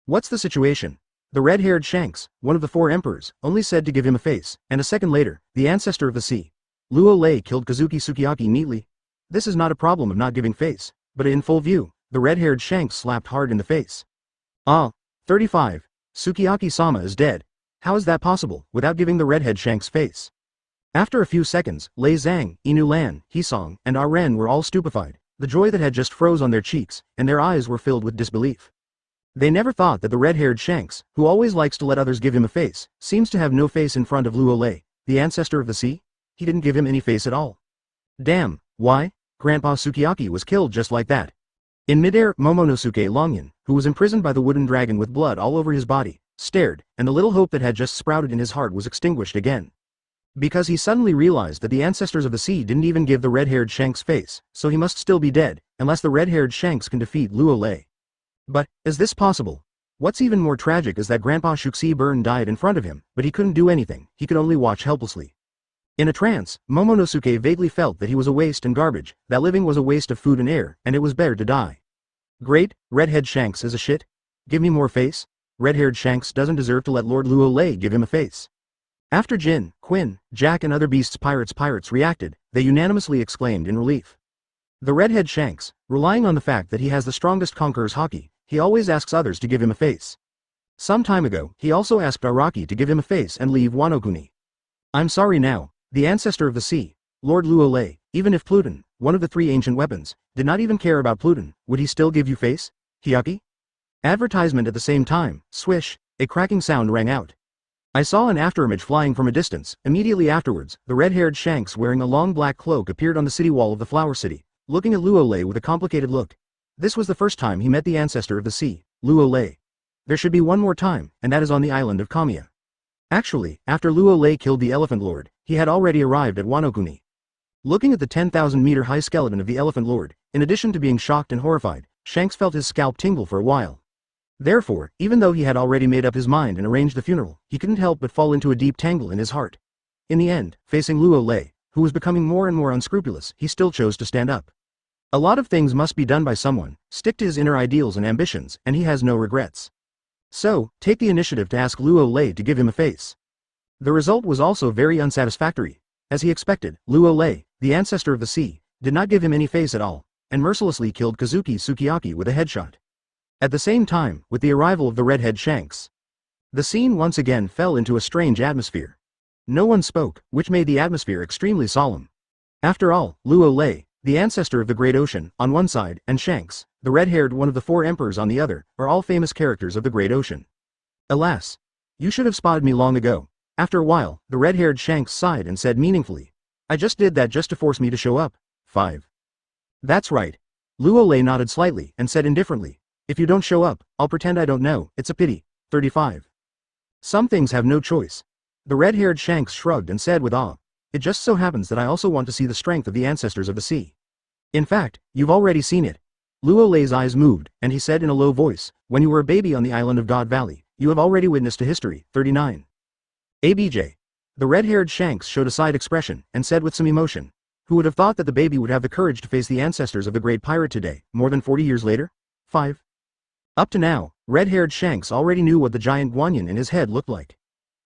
What's the situation? The red-haired Shanks, one of the 4 emperors, only said to give him a face, and a second later, the ancestor of the sea, Luo Lei killed Kazuki Sukiyaki neatly. This is not a problem of not giving face, but in full view, the red-haired Shanks slapped hard in the face. 35. Sukiyaki-sama is dead. How is that possible, without giving the redhead Shanks face? After a few seconds, Lei Zhang, Inu Lan, Hisong, and Ah Ren were all stupefied, the joy that had just froze on their cheeks, and their eyes were filled with disbelief. They never thought that the red-haired Shanks, who always likes to let others give him a face, seems to have no face in front of Luo Lei, the ancestor of the sea? He didn't give him any face at all. Damn, why? Grandpa Sukiyaki was killed just like that. In midair, Momonosuke Longyan, who was imprisoned by the wooden dragon with blood all over his body, stared, and the little hope that had just sprouted in his heart was extinguished again. Because he suddenly realized that the ancestors of the sea didn't even give the red-haired Shanks face, so he must still be dead, unless the red-haired Shanks can defeat Luo Lei. But, is this possible? What's even more tragic is that Grandpa Shuxi Burn died in front of him, but he couldn't do anything, he could only watch helplessly. In a trance, Momonosuke vaguely felt that he was a waste and garbage, that living was a waste of food and air, and it was better to die. Great, redhead Shanks is a shit? Give me more face? Red-haired Shanks doesn't deserve to let Lord Luo Lei give him a face. After Jin, Quinn, Jack and other Beast's Pirates reacted, they unanimously exclaimed in relief. The redhead Shanks, relying on the fact that he has the strongest conqueror's haki, he always asks others to give him a face. Some time ago, he also asked Araki to give him a face and leave Wanokuni. I'm sorry now, the ancestor of the sea, Lord Luo Lei, even if Pluton, one of the 3 ancient weapons, did not even care about Pluton, would he still give you face? Hyaki? Advertisement at the same time, swish, a cracking sound rang out. I saw an afterimage flying from a distance. Immediately afterwards, the red-haired Shanks wearing a long black cloak appeared on the city wall of the Flower City, looking at Luo Lei with a complicated look. This was the first time he met the ancestor of the sea, Luo Lei. There should be one more time, and that is on the island of Kamiya. Actually, after Luo Lei killed the Elephant Lord, he had already arrived at Wanokuni. Looking at the 10,000-meter-high skeleton of the Elephant Lord, in addition to being shocked and horrified, Shanks felt his scalp tingle for a while. Therefore, even though he had already made up his mind and arranged the funeral, he couldn't help but fall into a deep tangle in his heart. In the end, facing Luo Lei, who was becoming more and more unscrupulous, he still chose to stand up. A lot of things must be done by someone, stick to his inner ideals and ambitions, and he has no regrets. So, take the initiative to ask Luo Lei to give him a face. The result was also very unsatisfactory. As he expected, Luo Lei, the ancestor of the sea, did not give him any face at all, and mercilessly killed Kazuki Sukiyaki with a headshot. At the same time, with the arrival of the redhead Shanks, the scene once again fell into a strange atmosphere. No one spoke, which made the atmosphere extremely solemn. After all, Luo Lei, the ancestor of the Great Ocean, on one side, and Shanks, the red-haired one of the 4 emperors on the other, are all famous characters of the Great Ocean. Alas! You should have spotted me long ago. After a while, the red-haired Shanks sighed and said meaningfully, I just did that just to force me to show up. 5. That's right. Luo Lei nodded slightly and said indifferently, if you don't show up, I'll pretend I don't know, it's a pity. 35. Some things have no choice. The red-haired Shanks shrugged and said with awe, it just so happens that I also want to see the strength of the ancestors of the sea. In fact, you've already seen it. Luo Lei's eyes moved, and he said in a low voice, when you were a baby on the island of God Valley, you have already witnessed a history. 39. ABJ. The red-haired Shanks showed a side expression, and said with some emotion, Who would have thought that the baby would have the courage to face the ancestors of the great pirate today, more than 40 years later? 5. Up to now, red-haired Shanks already knew what the giant guanyin in his head looked like.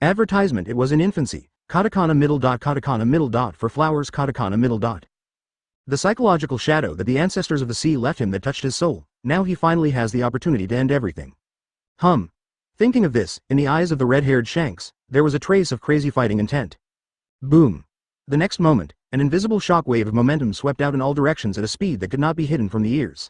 Advertisement: it was in infancy. Katakana middle dot for flowers katakana middle dot. The psychological shadow that the ancestors of the sea left him that touched his soul, now he finally has the opportunity to end everything. Thinking of this, in the eyes of the red-haired Shanks, there was a trace of crazy fighting intent. Boom. The next moment, an invisible shockwave of momentum swept out in all directions at a speed that could not be hidden from the ears.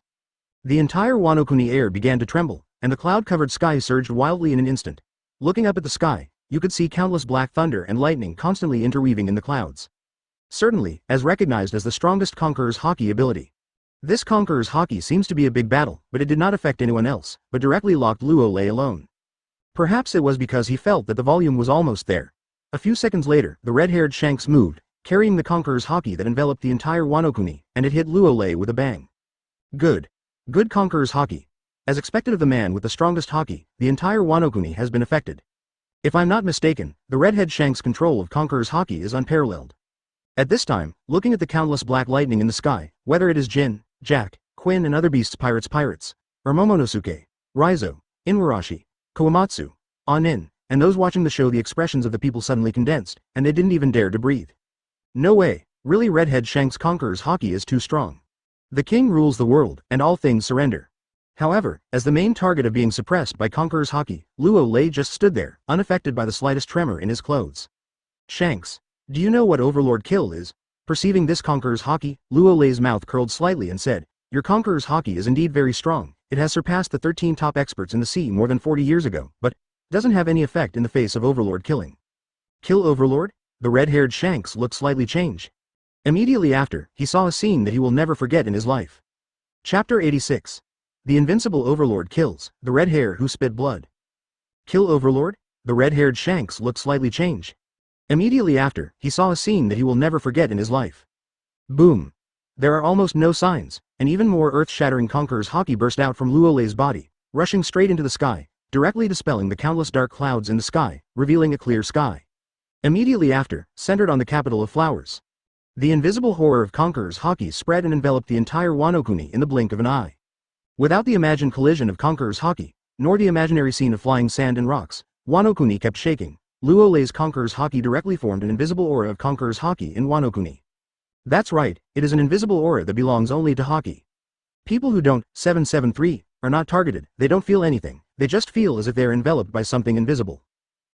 The entire Wanokuni air began to tremble, and the cloud-covered sky surged wildly in an instant. Looking up at the sky, you could see countless black thunder and lightning constantly interweaving in the clouds. Certainly, as recognized as the strongest Conqueror's Haki ability. This Conqueror's Haki seems to be a big battle, but it did not affect anyone else, but directly locked Luo Lei alone. Perhaps it was because he felt that the volume was almost there. A few seconds later, the red-haired Shanks moved, carrying the Conqueror's Haki that enveloped the entire Wanokuni, and it hit Luo Lei with a bang. Good Conqueror's Haki. As expected of the man with the strongest Haki, the entire Wanokuni has been affected. If I'm not mistaken, the redhead Shank's control of Conqueror's Haki is unparalleled. At this time, looking at the countless black lightning in the sky, whether it is Jin, Jack, Quinn and other beasts pirates, or Momonosuke, Raizo, Inuarashi, Kawamatsu, Anin, and those watching the show, the expressions of the people suddenly condensed, and they didn't even dare to breathe. No way, really, redhead Shank's Conqueror's Haki is too strong. The king rules the world, and all things surrender. However, as the main target of being suppressed by Conqueror's Haki, Luo Lei just stood there, unaffected by the slightest tremor in his clothes. Shanks, do you know what Overlord Kill is? Perceiving this Conqueror's Haki, Luo Lei's mouth curled slightly and said, your Conqueror's Haki is indeed very strong. It has surpassed the 13 top experts in the sea more than 40 years ago, but doesn't have any effect in the face of Overlord killing. Kill Overlord? The red-haired Shanks looked slightly changed. Immediately after, he saw a scene that he will never forget in his life. Chapter 86. The invincible Overlord kills the red hair who spit blood. Kill Overlord? The red-haired Shanks looked slightly changed. Immediately after, he saw a scene that he will never forget in his life. Boom. There are almost no signs, and even more earth-shattering Conqueror's Haki burst out from Luo Lei's body, rushing straight into the sky, directly dispelling the countless dark clouds in the sky, revealing a clear sky. Immediately after, centered on the capital of flowers. The invisible horror of Conqueror's Haki spread and enveloped the entire Wanokuni in the blink of an eye. Without the imagined collision of Conqueror's Haki, nor the imaginary scene of flying sand and rocks, Wanokuni kept shaking. Luo Lei's Conqueror's Haki directly formed an invisible aura of Conqueror's Haki in Wanokuni. That's right, it is an invisible aura that belongs only to Haki. People who don't 773 are not targeted, they don't feel anything, they just feel as if they are enveloped by something invisible.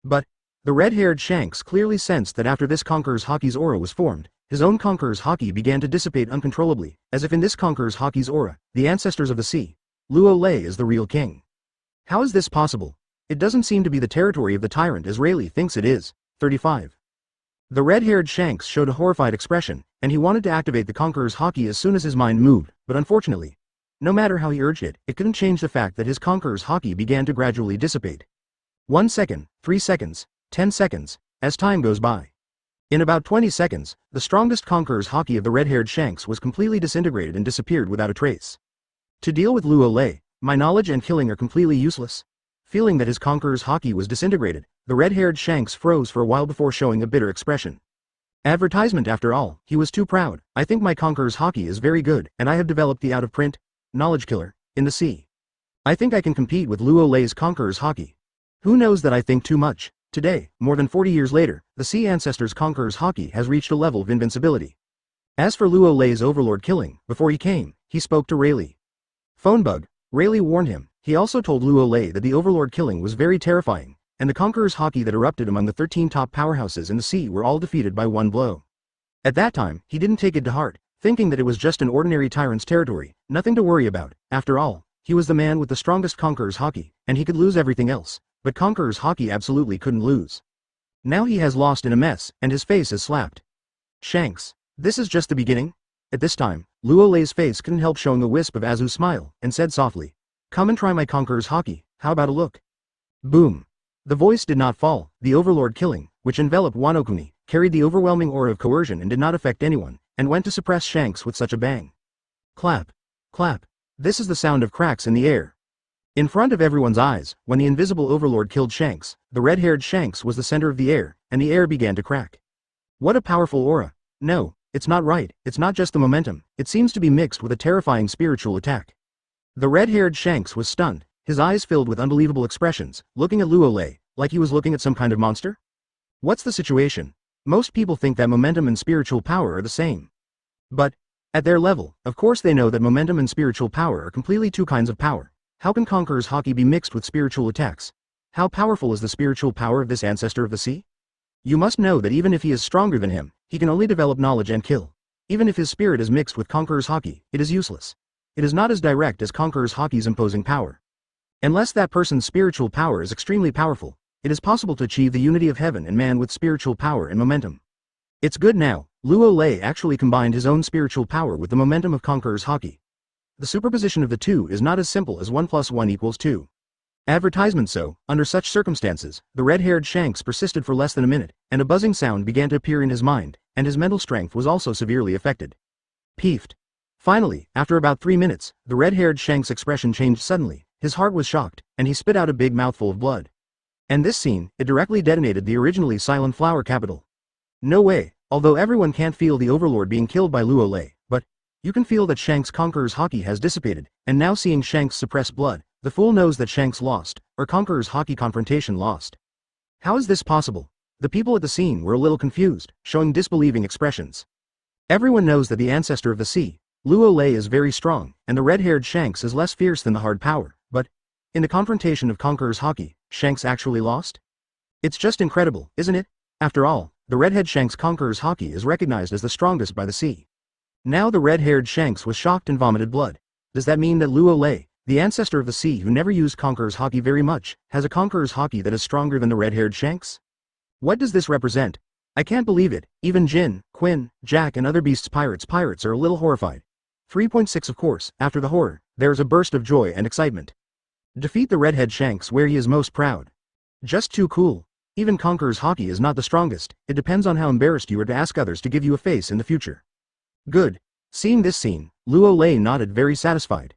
But the red-haired Shanks clearly sensed that after this Conqueror's Haki's aura was formed, his own Conqueror's Haki began to dissipate uncontrollably, as if in this Conqueror's Haki's aura, the ancestors of the sea, Luo Lei is the real king. How is this possible? It doesn't seem to be the territory of the tyrant as Rayleigh thinks it is. 35. The red-haired Shanks showed a horrified expression, and he wanted to activate the Conqueror's Haki as soon as his mind moved, but unfortunately, no matter how he urged it, it couldn't change the fact that his Conqueror's Haki began to gradually dissipate. 1 second, 3 seconds, 10 seconds, as time goes by. In about 20 seconds, the strongest Conqueror's Haki of the red-haired Shanks was completely disintegrated and disappeared without a trace. To deal with Luo Lei, my knowledge and killing are completely useless. Feeling that his Conqueror's Haki was disintegrated, the red-haired Shanks froze for a while before showing a bitter expression. Advertisement after all, he was too proud. I think my Conqueror's Haki is very good, and I have developed the out-of-print knowledge killer in the sea. I think I can compete with Luo Lei's Conqueror's Haki. Who knows that I think too much? Today, more than 40 years later, the sea ancestor's Conqueror's Haki has reached a level of invincibility. As for Luo Lei's Overlord killing, before he came, he spoke to Rayleigh. Phone bug. Rayleigh warned him. He also told Luo Lei that the Overlord killing was very terrifying, and the Conqueror's Haki that erupted among the 13 top powerhouses in the sea were all defeated by one blow. At that time, he didn't take it to heart, thinking that it was just an ordinary tyrant's territory, nothing to worry about. After all, he was the man with the strongest Conqueror's Haki, and he could lose everything else, but Conqueror's Haki absolutely couldn't lose. Now he has lost in a mess, and his face is slapped. Shanks, this is just the beginning? At this time, Luo Lei's face couldn't help showing a wisp of Azu's smile, and said softly, come and try my Conqueror's Haki, how about a look? Boom. The voice did not fall. The Overlord killing, which enveloped Wanokuni, carried the overwhelming aura of coercion and did not affect anyone, and went to suppress Shanks with such a bang. Clap. Clap. This is the sound of cracks in the air. In front of everyone's eyes, when the invisible Overlord killed Shanks, the red-haired Shanks was the center of the air, and the air began to crack. What a powerful aura. No, It's not right, it's not just the momentum, it seems to be mixed with a terrifying spiritual attack. The red-haired Shanks was stunned, his eyes filled with unbelievable expressions, looking at Luo Lei, like he was looking at some kind of monster? What's the situation? Most people think that momentum and spiritual power are the same. But, at their level, of course they know that momentum and spiritual power are completely two kinds of power. How can Conqueror's Haki be mixed with spiritual attacks? How powerful is the spiritual power of this ancestor of the sea? You must know that even if he is stronger than him, he can only develop knowledge and kill. Even if his spirit is mixed with Conqueror's Haki, it is useless. It is not as direct as Conqueror's Haki's imposing power. Unless that person's spiritual power is extremely powerful, it is possible to achieve the unity of heaven and man with spiritual power and momentum. It's good now, Luo Lei actually combined his own spiritual power with the momentum of Conqueror's Haki. The superposition of the two is not as simple as 1 + 1 = 2. Advertisement. So, under such circumstances, the red-haired Shanks persisted for less than a minute, and a buzzing sound began to appear in his mind, and his mental strength was also severely affected. Peeved. Finally, after about 3 minutes, the red-haired Shank's expression changed suddenly, his heart was shocked, and he spit out a big mouthful of blood. And this scene, it directly detonated the originally silent flower capital. No way, although everyone can't feel the overlord being killed by Luo Lei, but you can feel that Shank's Conqueror's Haki has dissipated, and now seeing Shank's suppressed blood, the fool knows that Shank's lost, or Conqueror's Haki confrontation lost. How is this possible? The people at the scene were a little confused, showing disbelieving expressions. Everyone knows that the ancestor of the sea, Luo Lei, is very strong, and the red-haired Shanks is less fierce than the hard power, but in the confrontation of Conqueror's Haki, Shanks actually lost? It's just incredible, isn't it? After all, the redhead Shanks Conqueror's Haki is recognized as the strongest by the sea. Now the red-haired Shanks was shocked and vomited blood. Does that mean that Luo Lei, the ancestor of the sea who never used Conqueror's Haki very much, has a Conqueror's Haki that is stronger than the red-haired Shanks? What does this represent? I can't believe it. Even Jin, Quinn, Jack and other beasts pirates are a little horrified. 3.6 Of course, after the horror, there is a burst of joy and excitement. Defeat the redhead Shanks where he is most proud. Just too cool. Even Conqueror's Haki is not the strongest, it depends on how embarrassed you are to ask others to give you a face in the future. Good. Seeing this scene, Luo Lei nodded, very satisfied.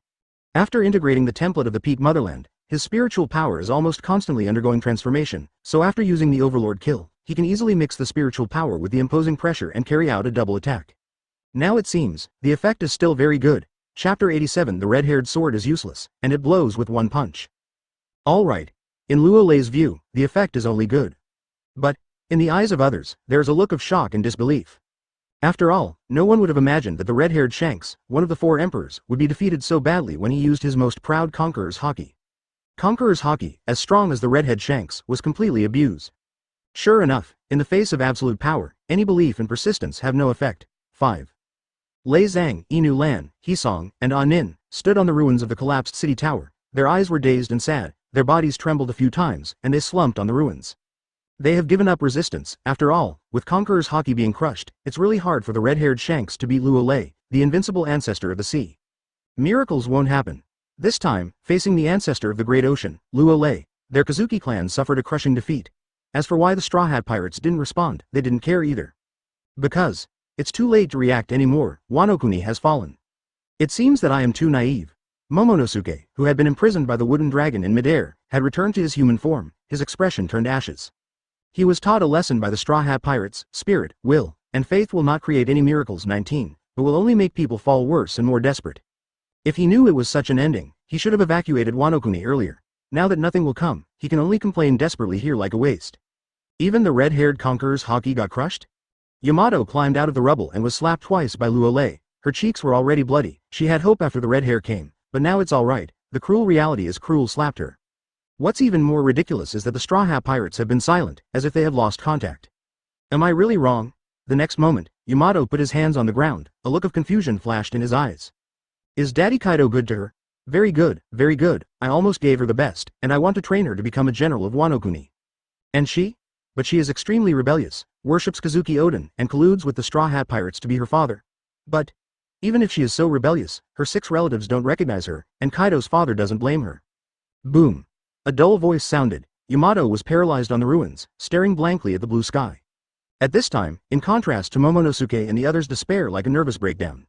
After integrating the template of the peak Motherland, his spiritual power is almost constantly undergoing transformation, so after using the Overlord kill, he can easily mix the spiritual power with the imposing pressure and carry out a double attack. Now it seems, the effect is still very good. Chapter 87 The red-haired sword is useless, and it blows with one punch. Alright. In Luo Lei's view, the effect is only good. But, in the eyes of others, there is a look of shock and disbelief. After all, no one would have imagined that the red-haired Shanks, one of the 4 emperors, would be defeated so badly when he used his most proud Conqueror's Haki. Conqueror's Haki, as strong as the redhead Shanks, was completely abused. Sure enough, in the face of absolute power, any belief and persistence have no effect. 5. Lei Zhang, Inu Lan, Hisong, and Ah Nin stood on the ruins of the collapsed city tower. Their eyes were dazed and sad, their bodies trembled a few times, and they slumped on the ruins. They have given up resistance. After all, with Conqueror's Haki being crushed, it's really hard for the red-haired Shanks to beat Luo Lei, the invincible ancestor of the sea. Miracles won't happen. This time, facing the ancestor of the great ocean, Luo Lei, their Kazuki clan suffered a crushing defeat. As for why the Straw Hat Pirates didn't respond, they didn't care either. Because it's too late to react anymore. Wanokuni has fallen. It seems that I am too naive. Momonosuke, who had been imprisoned by the wooden dragon in midair, had returned to his human form, his expression turned ashes. He was taught a lesson by the Straw Hat Pirates: spirit, will, and faith will not create any miracles. 19, but will only make people fall worse and more desperate. If he knew it was such an ending, he should have evacuated Wanokuni earlier. Now that nothing will come, he can only complain desperately here like a waste. Even the red-haired Conqueror's Haki got crushed? Yamato climbed out of the rubble and was slapped twice by Luo Lei. Her cheeks were already bloody. She had hope after the red hair came, but now it's alright. The cruel reality is cruel slapped her. What's even more ridiculous is that the Straw Hat Pirates have been silent, as if they have lost contact. Am I really wrong? The next moment, Yamato put his hands on the ground. A look of confusion flashed in his eyes. Is Daddy Kaido good to her? Very good, very good. I almost gave her the best, and I want to train her to become a general of Wanokuni. And she? But she is extremely rebellious, worships Kazuki Oden, and colludes with the Straw Hat Pirates to be her father. But even if she is so rebellious, her 6 relatives don't recognize her, and Kaido's father doesn't blame her. Boom. A dull voice sounded. Yamato was paralyzed on the ruins, staring blankly at the blue sky. At this time, in contrast to Momonosuke and the others' despair like a nervous breakdown,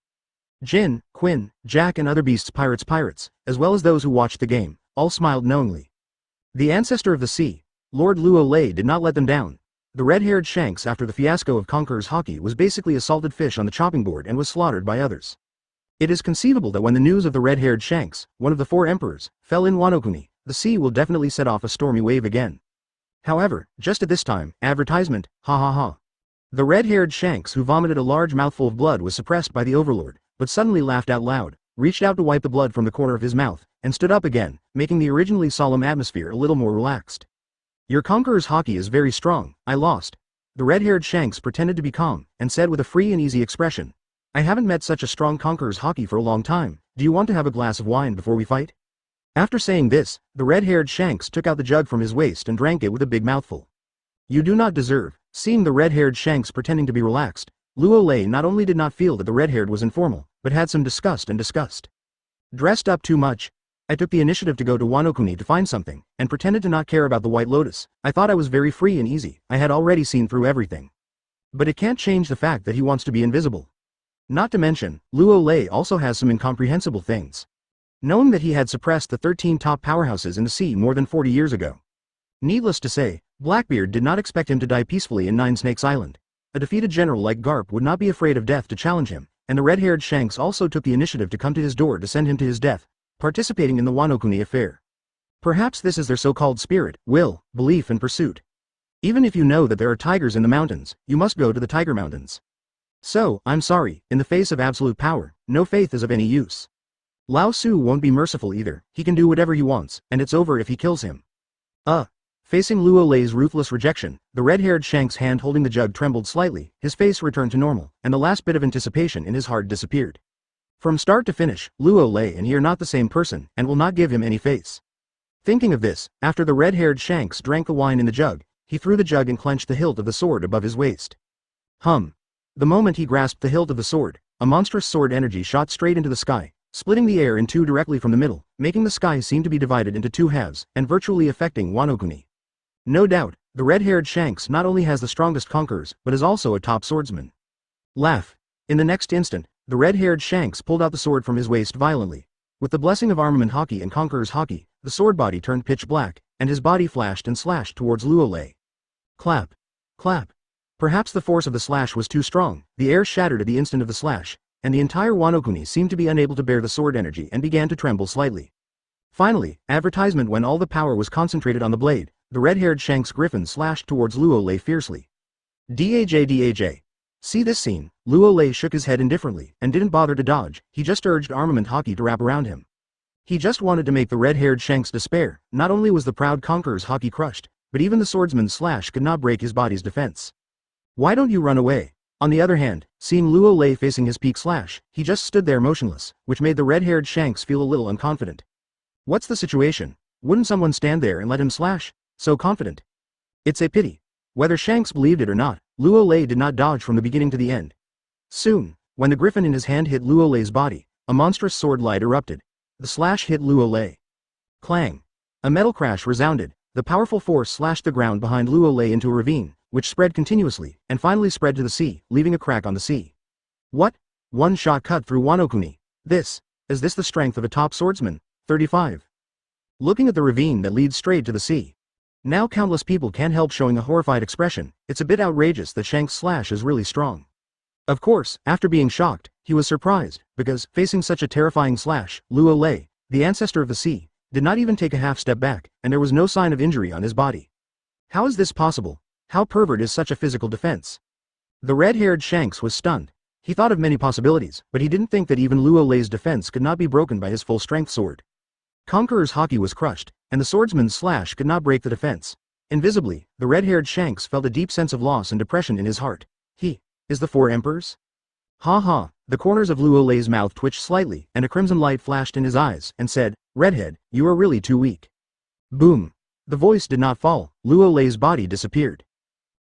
Jin, Quinn, Jack and other beasts pirates, as well as those who watched the game, all smiled knowingly. The ancestor of the sea, Lord Luo Lei, did not let them down. The red-haired Shanks after the fiasco of Conqueror's Haki was basically a salted fish on the chopping board and was slaughtered by others. It is conceivable that when the news of the red-haired Shanks, one of the 4 emperors, fell in Wanokuni, the sea will definitely set off a stormy wave again. However, just at this time, advertisement, ha ha ha. The red-haired Shanks who vomited a large mouthful of blood was suppressed by the overlord, but suddenly laughed out loud, reached out to wipe the blood from the corner of his mouth, and stood up again, making the originally solemn atmosphere a little more relaxed. Your Conqueror's Haki is very strong, I lost. The red-haired Shanks pretended to be calm, and said with a free and easy expression, I haven't met such a strong Conqueror's Haki for a long time, do you want to have a glass of wine before we fight? After saying this, the red-haired Shanks took out the jug from his waist and drank it with a big mouthful. You do not deserve. Seeing the red-haired Shanks pretending to be relaxed, Luo Lei not only did not feel that the red-haired was informal, but had some disgust. Dressed up too much? I took the initiative to go to Wanokuni to find something, and pretended to not care about the White Lotus. I thought I was very free and easy, I had already seen through everything. But it can't change the fact that he wants to be invisible. Not to mention, Luo Lei also has some incomprehensible things. Knowing that he had suppressed the 13 top powerhouses in the sea more than 40 years ago. Needless to say, Blackbeard did not expect him to die peacefully in Nine Snakes Island. A defeated general like Garp would not be afraid of death to challenge him, and the red-haired Shanks also took the initiative to come to his door to send him to his death, participating in the Wanokuni affair. Perhaps this is their so-called spirit, will, belief and pursuit. Even if you know that there are tigers in the mountains, you must go to the Tiger Mountains. So, I'm sorry, in the face of absolute power, no faith is of any use. Laozi won't be merciful either, he can do whatever he wants, and it's over if he kills him. Facing Luo Lei's ruthless rejection, the red-haired Shanks' hand holding the jug trembled slightly, his face returned to normal, and the last bit of anticipation in his heart disappeared. From start to finish, Luo Lei and he are not the same person, and will not give him any face. Thinking of this, after the red-haired Shanks drank the wine in the jug, he threw the jug and clenched the hilt of the sword above his waist. The moment he grasped the hilt of the sword, a monstrous sword energy shot straight into the sky, splitting the air in two directly from the middle, making the sky seem to be divided into 2 halves, and virtually affecting Wanokuni. No doubt, the red-haired Shanks not only has the strongest conquerors, but is also a top swordsman. Laugh. In the next instant, the red-haired Shanks pulled out the sword from his waist violently. With the blessing of Armament Haki and Conqueror's Haki, the sword body turned pitch black, and his body flashed and slashed towards Luo Lei. Clap. Clap. Perhaps the force of the slash was too strong, the air shattered at the instant of the slash, and the entire Wanokuni seemed to be unable to bear the sword energy and began to tremble slightly. Finally, advertisement when all the power was concentrated on the blade, the red-haired Shanks griffin slashed towards Luo Lei fiercely. Daj. See this scene, Luo Lei shook his head indifferently, and didn't bother to dodge, he just urged Armament Haki to wrap around him. He just wanted to make the red-haired Shanks despair. Not only was the proud Conqueror's Haki crushed, but even the swordsman's slash could not break his body's defense. Why don't you run away? On the other hand, seeing Luo Lei facing his peak slash, he just stood there motionless, which made the red-haired Shanks feel a little unconfident. What's the situation? Wouldn't someone stand there and let him slash? So confident. It's a pity. Whether Shanks believed it or not, Luo Lei did not dodge from the beginning to the end. Soon, when the griffin in his hand hit Luo Lei's body, a monstrous sword light erupted. The slash hit Luo Lei. Clang. A metal crash resounded. The powerful force slashed the ground behind Luo Lei into a ravine, which spread continuously, and finally spread to the sea, leaving a crack on the sea. What? One shot cut through Wanokuni. Is this the strength of a top swordsman? 35. Looking at the ravine that leads straight to the sea. Now countless people can't help showing a horrified expression. It's a bit outrageous that Shanks' slash is really strong. Of course, after being shocked, he was surprised, because, facing such a terrifying slash, Luo Lei, the ancestor of the sea, did not even take a half step back, and there was no sign of injury on his body. How is this possible? How pervert is such a physical defense? The red-haired Shanks was stunned. He thought of many possibilities, but he didn't think that even Luo Lei's defense could not be broken by his full-strength sword. Conqueror's Haki was crushed, and the swordsman's slash could not break the defense. Invisibly, the red-haired Shanks felt a deep sense of loss and depression in his heart. He is the 4 emperors? Ha ha, the corners of Luo Lei's mouth twitched slightly, and a crimson light flashed in his eyes, and said, Redhead, you are really too weak. Boom. The voice did not fall, Luo Lei's body disappeared.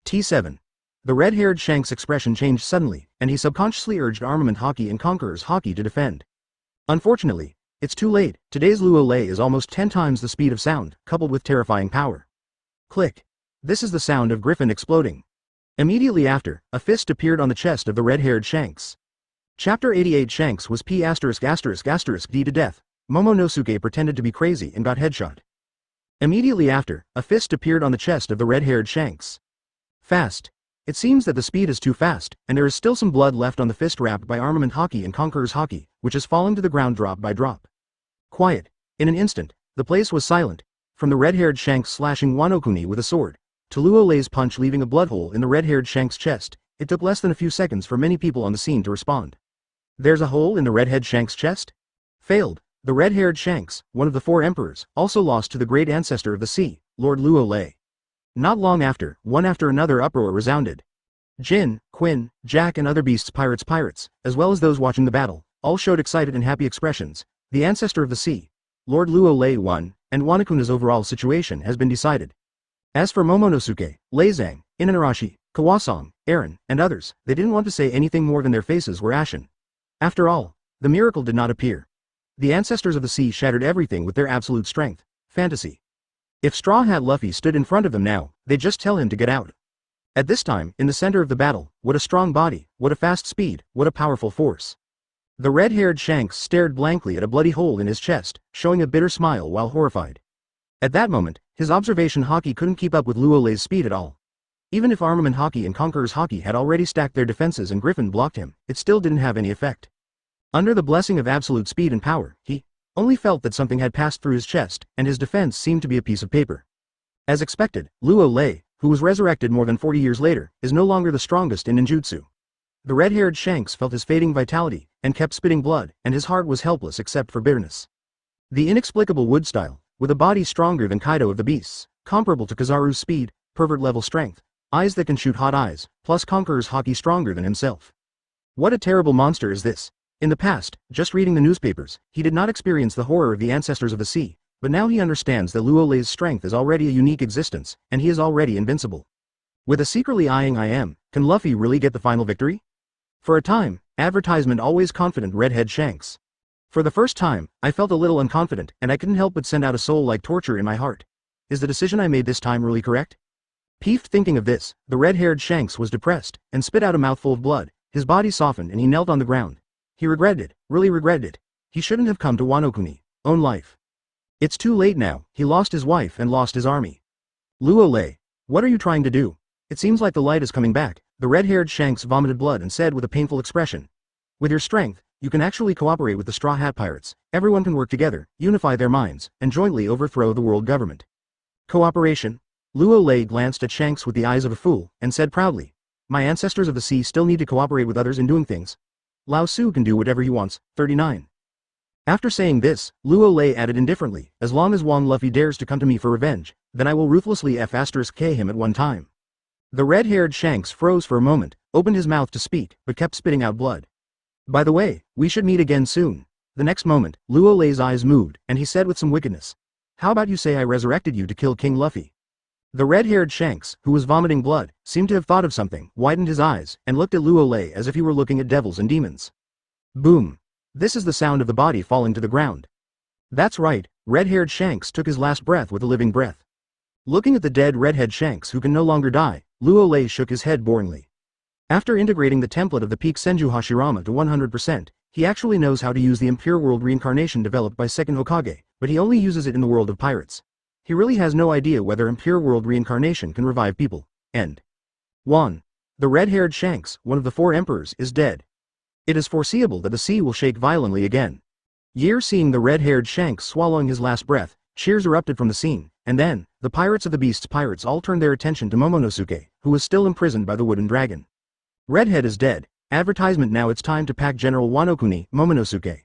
T7. The red-haired Shanks' expression changed suddenly, and he subconsciously urged Armament Haki and Conqueror's Haki to defend. Unfortunately, it's too late. Today's Luo Lei is almost 10 times the speed of sound, coupled with terrifying power. Click. This is the sound of Griffin exploding. Immediately after, a fist appeared on the chest of the red-haired Shanks. Chapter 88 Shanks was D to death. Momonosuke pretended to be crazy and got headshot. Immediately after, a fist appeared on the chest of the red-haired Shanks. Fast. It seems that the speed is too fast, and there is still some blood left on the fist wrapped by armament haki and conqueror's haki, which is falling to the ground drop by drop. Quiet. In an instant, the place was silent. From the red-haired Shanks slashing Wanokuni with a sword, to Luo Lei's punch leaving a blood hole in the red-haired Shank's chest, it took less than a few seconds for many people on the scene to respond. There's a hole in the redhead Shank's chest? Failed. The red-haired Shanks, one of the 4 emperors, also lost to the great ancestor of the sea, Lord Luo Lei. Not long after, one after another uproar resounded. Jin, Quinn, Jack and other beasts pirates, as well as those watching the battle, all showed excited and happy expressions. The ancestor of the sea, Lord Luo Lei won, and Wanokuna's overall situation has been decided. As for Momonosuke, Leizang, Inanarashi, Kawasang, Aaron, and others, they didn't want to say anything more than their faces were ashen. After all, the miracle did not appear. The ancestors of the sea shattered everything with their absolute strength. Fantasy. If Straw Hat Luffy stood in front of them now, they'd just tell him to get out. At this time, in the center of the battle, what a strong body, what a fast speed, what a powerful force. The red-haired Shanks stared blankly at a bloody hole in his chest, showing a bitter smile while horrified. At that moment, his observation haki couldn't keep up with Luo Lei's speed at all. Even if armament haki and conqueror's haki had already stacked their defenses and Griffin blocked him, it still didn't have any effect. Under the blessing of absolute speed and power, he only felt that something had passed through his chest, and his defense seemed to be a piece of paper. As expected, Luo Lei, who was resurrected more than 40 years later, is no longer the strongest in ninjutsu. The red-haired Shanks felt his fading vitality, and kept spitting blood, and his heart was helpless except for bitterness. The inexplicable wood style, with a body stronger than Kaido of the beasts, comparable to Kizaru's speed, pervert-level strength, eyes that can shoot hot eyes, plus conqueror's haki stronger than himself. What a terrible monster is this? In the past, just reading the newspapers, he did not experience the horror of the ancestors of the sea, but now he understands that Luo Lei's strength is already a unique existence, and he is already invincible. With a secretly eyeing can Luffy really get the final victory? For a time, advertisement always confident redhead Shanks. For the first time, I felt a little unconfident, and I couldn't help but send out a soul-like torture in my heart. Is the decision I made this time really correct? Peeved thinking of this, the red-haired Shanks was depressed, and spit out a mouthful of blood. His body softened and he knelt on the ground. He regretted it, really regretted it. He shouldn't have come to Wanokuni, own life. It's too late now, he lost his wife and lost his army. Luo Lei, what are you trying to do? It seems like the light is coming back. The red-haired Shanks vomited blood and said with a painful expression. With your strength, you can actually cooperate with the Straw Hat Pirates. Everyone can work together, unify their minds, and jointly overthrow the world government. Cooperation? Luo Lei glanced at Shanks with the eyes of a fool, and said proudly. My ancestors of the sea still need to cooperate with others in doing things. Laozi can do whatever he wants. 39. After saying this, Luo Lei added indifferently, as long as Wang Luffy dares to come to me for revenge, then I will ruthlessly F*K him at one time. The red-haired Shanks froze for a moment, opened his mouth to speak, but kept spitting out blood. By the way, we should meet again soon. The next moment, Luo Lei's eyes moved, and he said with some wickedness. How about you say I resurrected you to kill King Luffy? The red-haired Shanks, who was vomiting blood, seemed to have thought of something, widened his eyes, and looked at Luo Lei as if he were looking at devils and demons. Boom. This is the sound of the body falling to the ground. That's right, red-haired Shanks took his last breath with a living breath. Looking at the dead redhead Shanks who can no longer die, Luo Lei shook his head boringly. After integrating the template of the peak Senju Hashirama to 100%, he actually knows how to use the impure world reincarnation developed by second Hokage, but he only uses it in the world of pirates. He really has no idea whether impure world reincarnation can revive people. End. 1. The red-haired Shanks, one of the 4 emperors, is dead. It is foreseeable that the sea will shake violently again. Seeing the red-haired Shanks swallowing his last breath, cheers erupted from the scene, and then, the pirates of the beasts pirates all turned their attention to Momonosuke, who was still imprisoned by the wooden dragon. Redhead is dead. Advertisement now it's time to pack General Wanokuni, Momonosuke.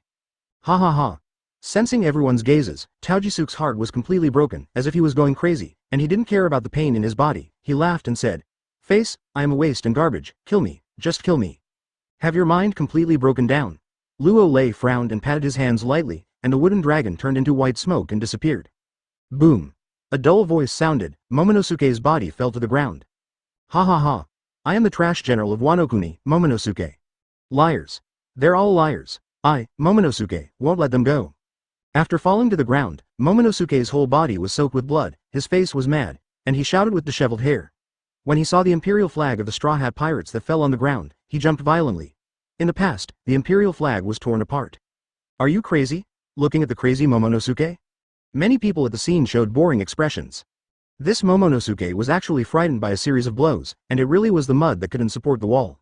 Ha ha ha. Sensing everyone's gazes, Taojisuke's heart was completely broken, as if he was going crazy, and he didn't care about the pain in his body. He laughed and said, Face, I am a waste and garbage, kill me, just kill me. Have your mind completely broken down? Luo Lei frowned and patted his hands lightly, and the wooden dragon turned into white smoke and disappeared. Boom. A dull voice sounded, Momonosuke's body fell to the ground. Ha ha ha. I am the trash general of Wanokuni, Momonosuke. Liars. They're all liars. I, Momonosuke, won't let them go. After falling to the ground, Momonosuke's whole body was soaked with blood, his face was mad, and he shouted with disheveled hair. When he saw the imperial flag of the Straw Hat Pirates that fell on the ground, he jumped violently. In the past, the imperial flag was torn apart. Are you crazy? Looking at the crazy Momonosuke? Many people at the scene showed boring expressions. This Momonosuke was actually frightened by a series of blows, and it really was the mud that couldn't support the wall.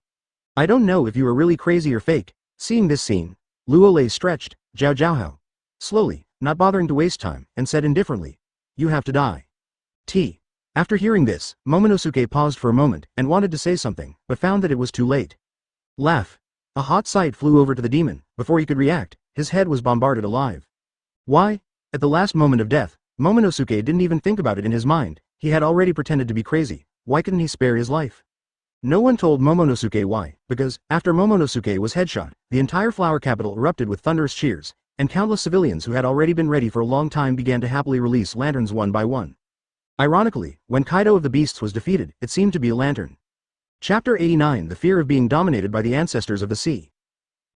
I don't know if you were really crazy or fake. Seeing this scene, Luo Lei stretched, Jiao Jiao slowly, not bothering to waste time, and said indifferently, "You have to die." After hearing this, Momonosuke paused for a moment and wanted to say something, but found that it was too late. Laugh. A hot sight flew over to the demon. Before he could react, his head was bombarded alive. Why? At the last moment of death, Momonosuke didn't even think about it in his mind. He had already pretended to be crazy. Why couldn't he spare his life? No one told Momonosuke why, because, after Momonosuke was headshot, the entire flower capital erupted with thunderous cheers, and countless civilians who had already been ready for a long time began to happily release lanterns one by one. Ironically, when Kaido of the Beasts was defeated, it seemed to be a lantern. Chapter 89: The Fear of Being Dominated by the Ancestors of the Sea.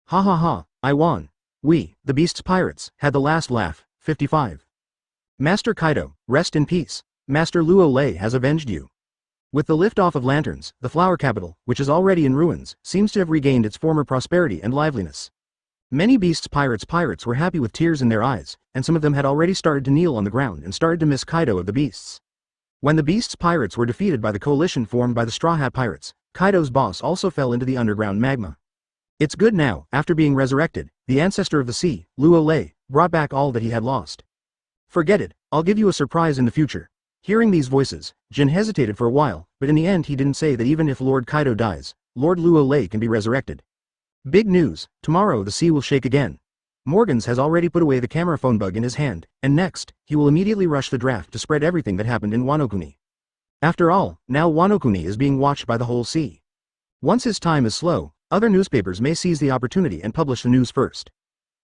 Ha ha ha, I won. We, the Beasts Pirates, had the last laugh. 55. Master Kaido, rest in peace. Master Luo Lei has avenged you. With the lift-off of lanterns, the flower capital, which is already in ruins, seems to have regained its former prosperity and liveliness. Many Beasts Pirates were happy with tears in their eyes, and some of them had already started to kneel on the ground and started to miss Kaido of the Beasts. When the Beasts Pirates were defeated by the coalition formed by the Straw Hat Pirates, Kaido's boss also fell into the underground magma. It's good now, after being resurrected, the ancestor of the sea, Luo Lei, brought back all that he had lost. Forget it, I'll give you a surprise in the future. Hearing these voices, Jin hesitated for a while, but in the end he didn't say that even if Lord Kaido dies, Lord Luo Lei can be resurrected. Big news, tomorrow the sea will shake again. Morgans has already put away the camera phone bug in his hand, and next, he will immediately rush the draft to spread everything that happened in Wanokuni. After all, now Wanokuni is being watched by the whole sea. Once his time is slow, other newspapers may seize the opportunity and publish the news first.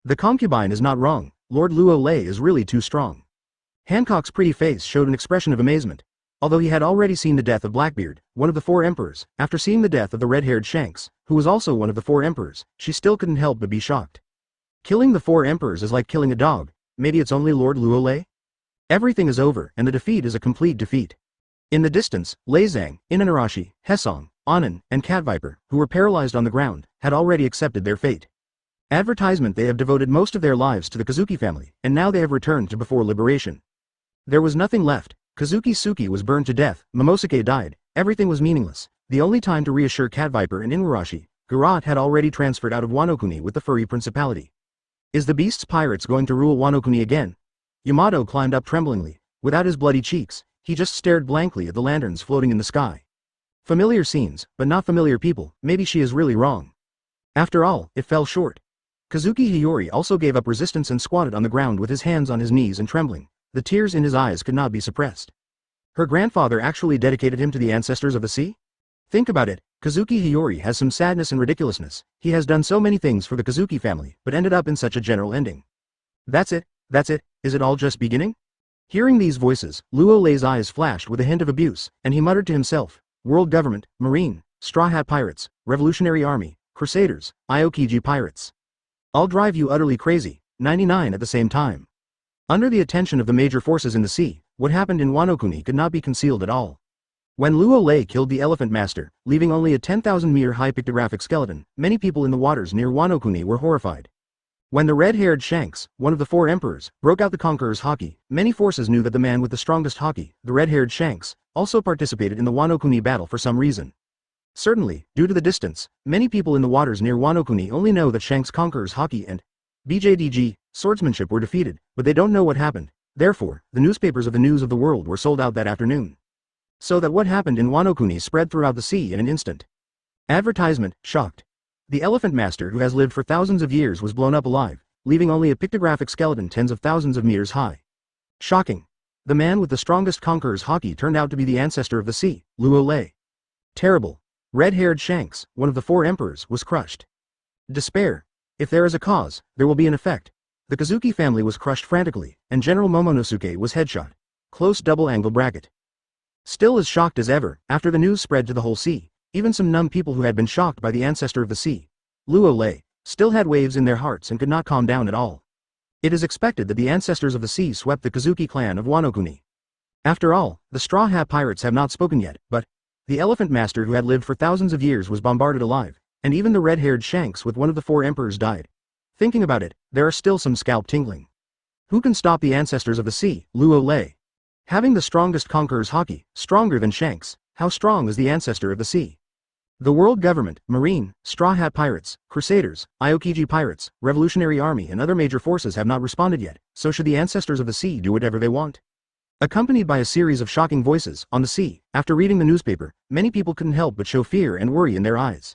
The concubine is not wrong, Lord Luo Lei is really too strong. Hancock's pretty face showed an expression of amazement. Although he had already seen the death of Blackbeard, one of the four emperors, after seeing the death of the red-haired Shanks, who was also one of the four emperors, she still couldn't help but be shocked. Killing the four emperors is like killing a dog. Maybe it's only Lord Luo Lei? Everything is over, and the defeat is a complete defeat. In the distance, Leizang, Inanarashi, Hesong, Anan, and Catviper, who were paralyzed on the ground, had already accepted their fate. Advertisement: they have devoted most of their lives to the Kazuki family, and now they have returned to before liberation. There was nothing left. Kazuki Suki was burned to death, Momosuke died, everything was meaningless. The only time to reassure Catviper and Inarashi, Garot had already transferred out of Wanokuni with the furry principality. Is the Beasts Pirates going to rule Wanokuni again? Yamato climbed up tremblingly. Without his bloody cheeks, he just stared blankly at the lanterns floating in the sky. Familiar scenes, but not familiar people. Maybe she is really wrong. After all, it fell short. Kazuki Hiyori also gave up resistance and squatted on the ground with his hands on his knees and trembling. The tears in his eyes could not be suppressed. Her grandfather actually dedicated him to the ancestors of the sea? Think about it, Kazuki Hiyori has some sadness and ridiculousness. He has done so many things for the Kazuki family, but ended up in such a general ending. That's it, is it all just beginning? Hearing these voices, Luo Lei's eyes flashed with a hint of abuse, and he muttered to himself, World Government, Marine, Straw Hat Pirates, Revolutionary Army, Crusaders, Aokiji Pirates. I'll drive you utterly crazy, 99 at the same time. Under the attention of the major forces in the sea, what happened in Wanokuni could not be concealed at all. When Luo Lei killed the Elephant Master, leaving only a 10,000-meter high pictographic skeleton, many people in the waters near Wanokuni were horrified. When the red-haired Shanks, one of the four emperors, broke out the Conqueror's Haki, many forces knew that the man with the strongest Haki, the red-haired Shanks, also participated in the Wanokuni battle for some reason. Certainly, due to the distance, many people in the waters near Wanokuni only know that Shanks' Conqueror's Haki and BJDG, swordsmanship were defeated, but they don't know what happened. Therefore, the newspapers of the news of the world were sold out that afternoon. So that what happened in Wanokuni spread throughout the sea in an instant. Advertisement: shocked. The Elephant Master who has lived for thousands of years was blown up alive, leaving only a pictographic skeleton tens of thousands of meters high. Shocking. The man with the strongest Conqueror's Haki turned out to be the ancestor of the sea, Luo Lei. Terrible. Red-haired Shanks, one of the four emperors, was crushed. Despair. If there is a cause, there will be an effect. The Kazuki family was crushed frantically, and General Momonosuke was headshot. Close double-angle bracket. Still as shocked as ever, after the news spread to the whole sea, even some numb people who had been shocked by the ancestor of the sea, Luo Lei, still had waves in their hearts and could not calm down at all. It is expected that the ancestors of the sea swept the Kazuki clan of Wanokuni. After all, the Straw Hat Pirates have not spoken yet, but the Elephant Master who had lived for thousands of years was bombarded alive, and even the red-haired Shanks with one of the four emperors died. Thinking about it, there are still some scalp tingling. Who can stop the ancestors of the sea, Luo Lei? Having the strongest conqueror's haki, stronger than Shanks. How strong is the ancestor of the sea? The world government, Marine, Straw Hat Pirates, Crusaders, Aokiji Pirates, Revolutionary Army and other major forces have not responded yet, so should the ancestors of the sea do whatever they want? Accompanied by a series of shocking voices, on the sea, after reading the newspaper, many people couldn't help but show fear and worry in their eyes.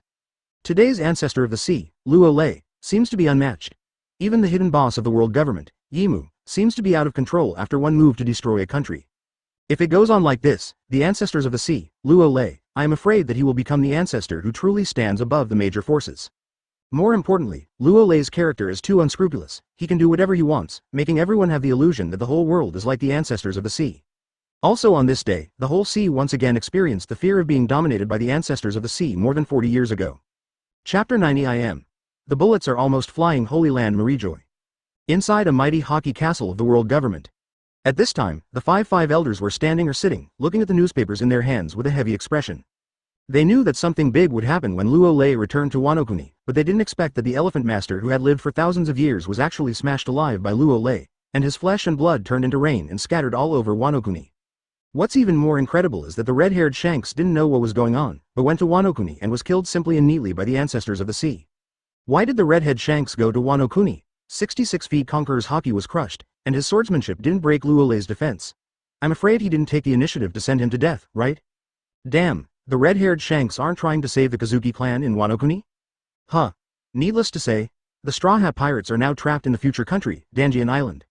Today's ancestor of the sea, Luo Lei, seems to be unmatched. Even the hidden boss of the world government, Yimu, seems to be out of control after one move to destroy a country. If it goes on like this, the ancestors of the sea, Luo Lei, I am afraid that he will become the ancestor who truly stands above the major forces. More importantly, Luo Lei's character is too unscrupulous. He can do whatever he wants, making everyone have the illusion that the whole world is like the ancestors of the sea. Also on this day, the whole sea once again experienced the fear of being dominated by the ancestors of the sea more than 40 years ago. Chapter 90 IM. The bullets are almost flying. Holy Land Mariejois. Inside a mighty hockey castle of the world government. At this time, the five elders were standing or sitting, looking at the newspapers in their hands with a heavy expression. They knew that something big would happen when Luo Lei returned to Wanokuni, but they didn't expect that the elephant master who had lived for thousands of years was actually smashed alive by Luo Lei, and his flesh and blood turned into rain and scattered all over Wanokuni. What's even more incredible is that the red-haired Shanks didn't know what was going on, but went to Wanokuni and was killed simply and neatly by the ancestors of the sea. Why did the redhead Shanks go to Wanokuni? 66 feet Conqueror's haki was crushed, and his swordsmanship didn't break Luo Lei's defense. I'm afraid he didn't take the initiative to send him to death, right? Damn, the red-haired Shanks aren't trying to save the Kazuki clan in Wanokuni? Huh. Needless to say, the Straw Hat Pirates are now trapped in the future country, Danjian Island.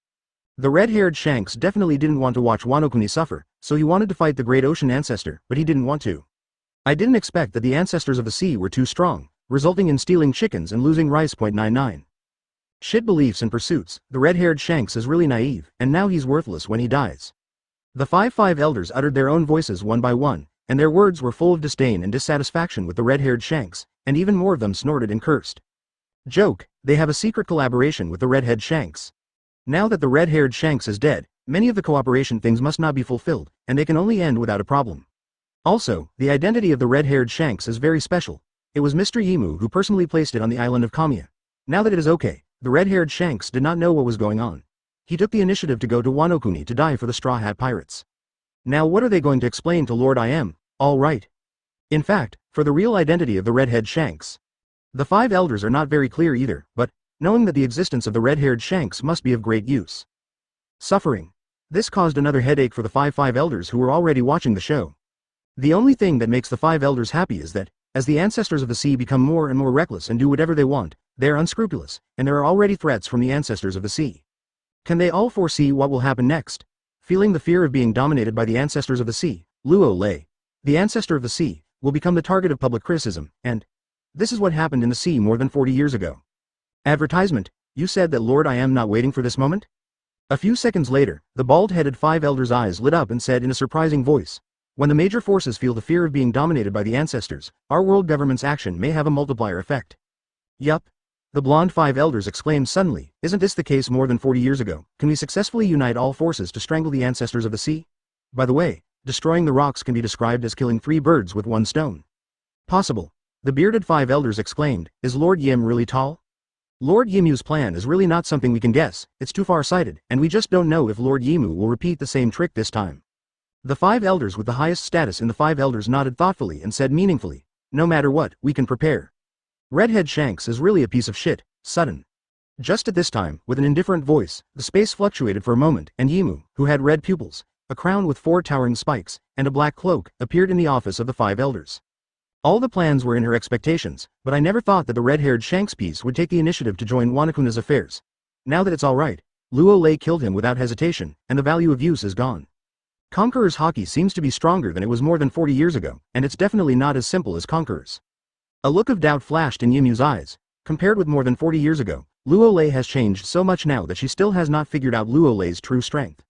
The red-haired Shanks definitely didn't want to watch Wanokuni suffer, so he wanted to fight the great ocean ancestor, but he didn't want to. I didn't expect that the ancestors of the sea were too strong, resulting in stealing chickens and losing rice. 99. Shit beliefs and pursuits. The red-haired Shanks is really naive, and now he's worthless when he dies. The five elders uttered their own voices one by one, and their words were full of disdain and dissatisfaction with the red-haired Shanks, and even more of them snorted and cursed. Joke, they have a secret collaboration with the redhead Shanks. Now that the red-haired Shanks is dead, many of the cooperation things must not be fulfilled, and they can only end without a problem. Also, the identity of the red-haired Shanks is very special. It was Mr. Yimu who personally placed it on the island of Kamiya. Now that it is okay, the red-haired Shanks did not know what was going on. He took the initiative to go to Wanokuni to die for the Straw Hat Pirates. Now what are they going to explain to Lord IM? All right. In fact, for the real identity of the redhead Shanks. The five elders are not very clear either, but, knowing that the existence of the red-haired Shanks must be of great use. Suffering. This caused another headache for the five elders who were already watching the show. The only thing that makes the five elders happy is that, as the ancestors of the sea become more and more reckless and do whatever they want, they are unscrupulous, and there are already threats from the ancestors of the sea. Can they all foresee what will happen next? Feeling the fear of being dominated by the ancestors of the sea, Luo Lei, the ancestor of the sea, will become the target of public criticism, and this is what happened in the sea more than 40 years ago. Advertisement, you said that Lord I am not waiting for this moment? A few seconds later, the bald-headed five elders' eyes lit up and said in a surprising voice, when the major forces feel the fear of being dominated by the ancestors, our world government's action may have a multiplier effect. Yup. The blonde five elders exclaimed suddenly, isn't this the case more than 40 years ago? Can we successfully unite all forces to strangle the ancestors of the sea? By the way, destroying the rocks can be described as killing 3 birds with 1 stone. Possible. The bearded five elders exclaimed, is Lord Yim really tall? Lord Yimu's plan is really not something we can guess, it's too far-sighted, and we just don't know if Lord Yimu will repeat the same trick this time. The five elders with the highest status in the five elders nodded thoughtfully and said meaningfully, no matter what, we can prepare. Redhead Shanks is really a piece of shit, sudden. Just at this time, with an indifferent voice, the space fluctuated for a moment, and Yimu, who had red pupils, a crown with 4 towering spikes, and a black cloak, appeared in the office of the five elders. All the plans were in her expectations, but I never thought that the red-haired Shanks piece would take the initiative to join Wanokuna's affairs. Now that it's alright, Luo Lei killed him without hesitation, and the value of use is gone. Conqueror's haki seems to be stronger than it was more than 40 years ago, and it's definitely not as simple as Conqueror's. A look of doubt flashed in Yimu's eyes. Compared with more than 40 years ago, Luo Lei has changed so much now that she still has not figured out Luo Lei's true strength.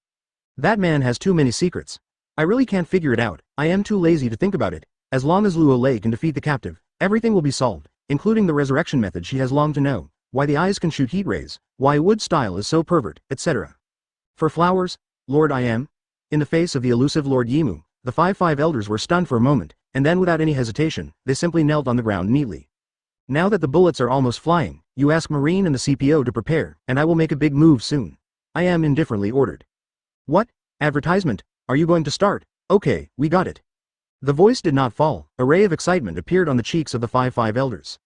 That man has too many secrets. I really can't figure it out, I am too lazy to think about it. As long as Luo Lei can defeat the captive, everything will be solved, including the resurrection method she has longed to know, why the eyes can shoot heat rays, why wood style is so pervert, etc. For flowers, Lord I am? In the face of the elusive Lord Yimu, the five elders were stunned for a moment, and then without any hesitation, they simply knelt on the ground neatly. Now that the bullets are almost flying, you ask Marine and the CPO to prepare, and I will make a big move soon. I am indifferently ordered. What? Advertisement? are you going to start? Okay, we got it. The voice did not fall, a ray of excitement appeared on the cheeks of the five elders.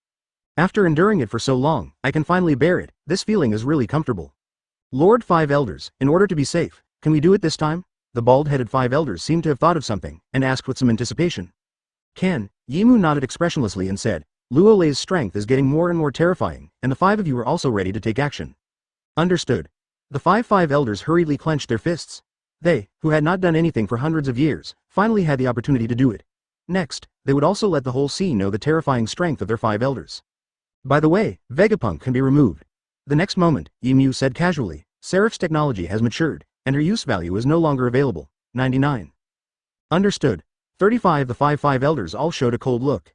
After enduring it for so long, I can finally bear it, this feeling is really comfortable. Lord Five Elders, in order to be safe, can we do it this time? The bald-headed 5 elders seemed to have thought of something, and asked with some anticipation. Can? Yimu nodded expressionlessly and said, Luo Lei's strength is getting more and more terrifying, and the 5 of you are also ready to take action. Understood. The five elders hurriedly clenched their fists. They, who had not done anything for hundreds of years, finally had the opportunity to do it. Next, they would also let the whole sea know the terrifying strength of their 5 elders. By the way, Vegapunk can be removed. The next moment, Yimu said casually, Seraph's technology has matured, and her use value is no longer available. 99. Understood. 35 The five elders all showed a cold look.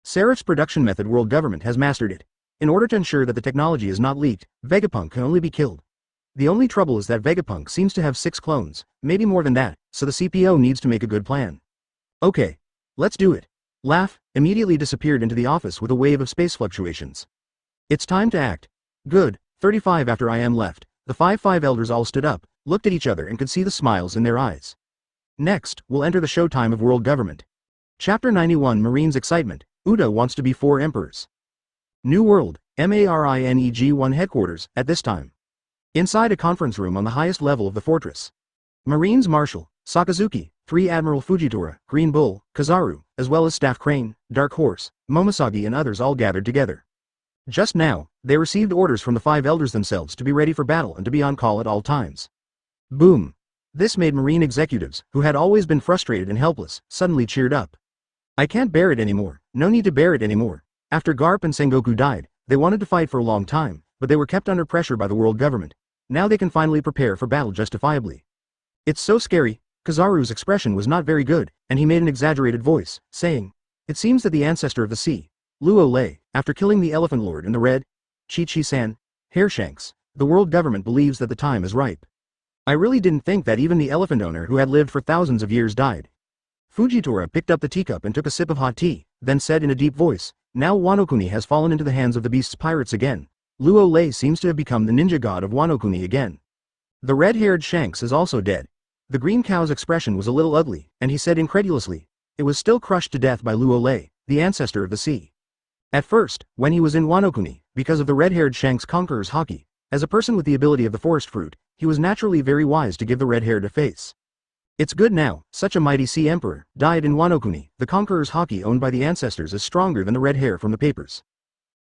Seraph's production method world government has mastered it. In order to ensure that the technology is not leaked, Vegapunk can only be killed. The only trouble is that Vegapunk seems to have 6 clones, maybe more than that, so the CPO needs to make a good plan. Okay. Let's do it. Laugh immediately disappeared into the office with a wave of space fluctuations. It's time to act. Good. 35 After I am left, the five elders all stood up, looked at each other and could see the smiles in their eyes. Next, we'll enter the showtime of world government. Chapter 91 Marine's Excitement. Uda wants to be 4 emperors. New World, Marineg1 headquarters, at this time. Inside a conference room on the highest level of the fortress. Marines Marshal, Sakazuki, 3 Admiral Fujitora, Green Bull, Kizaru, as well as Staff Crane, Dark Horse, Momosagi and others all gathered together. Just now, they received orders from the 5 elders themselves to be ready for battle and to be on call at all times. Boom. This made Marine executives, who had always been frustrated and helpless, suddenly cheered up. I can't bear it anymore, no need to bear it anymore. After Garp and Sengoku died, they wanted to fight for a long time, but they were kept under pressure by the world government. Now they can finally prepare for battle justifiably. It's so scary. Kizaru's expression was not very good, and he made an exaggerated voice, saying, It seems that the ancestor of the sea, Luo Lei, after killing the Elephant Lord and the Red, Chi-San, Hairshanks, the world government believes that the time is ripe. I really didn't think that even the elephant owner who had lived for thousands of years died. Fujitora picked up the teacup and took a sip of hot tea, then said in a deep voice, Now Wanokuni has fallen into the hands of the beast's pirates again. Luo Lei seems to have become the ninja god of Wanokuni again. The red-haired Shanks is also dead. The green cow's expression was a little ugly, and he said incredulously, It was still crushed to death by Luo Lei, the ancestor of the sea. At first, when he was in Wanokuni, because of the red-haired Shanks' conqueror's haki, as a person with the ability of the forest fruit, he was naturally very wise to give the red-haired a face. It's good now, such a mighty sea emperor, died in Wanokuni, the conqueror's haki owned by the ancestors is stronger than the red hair from the papers.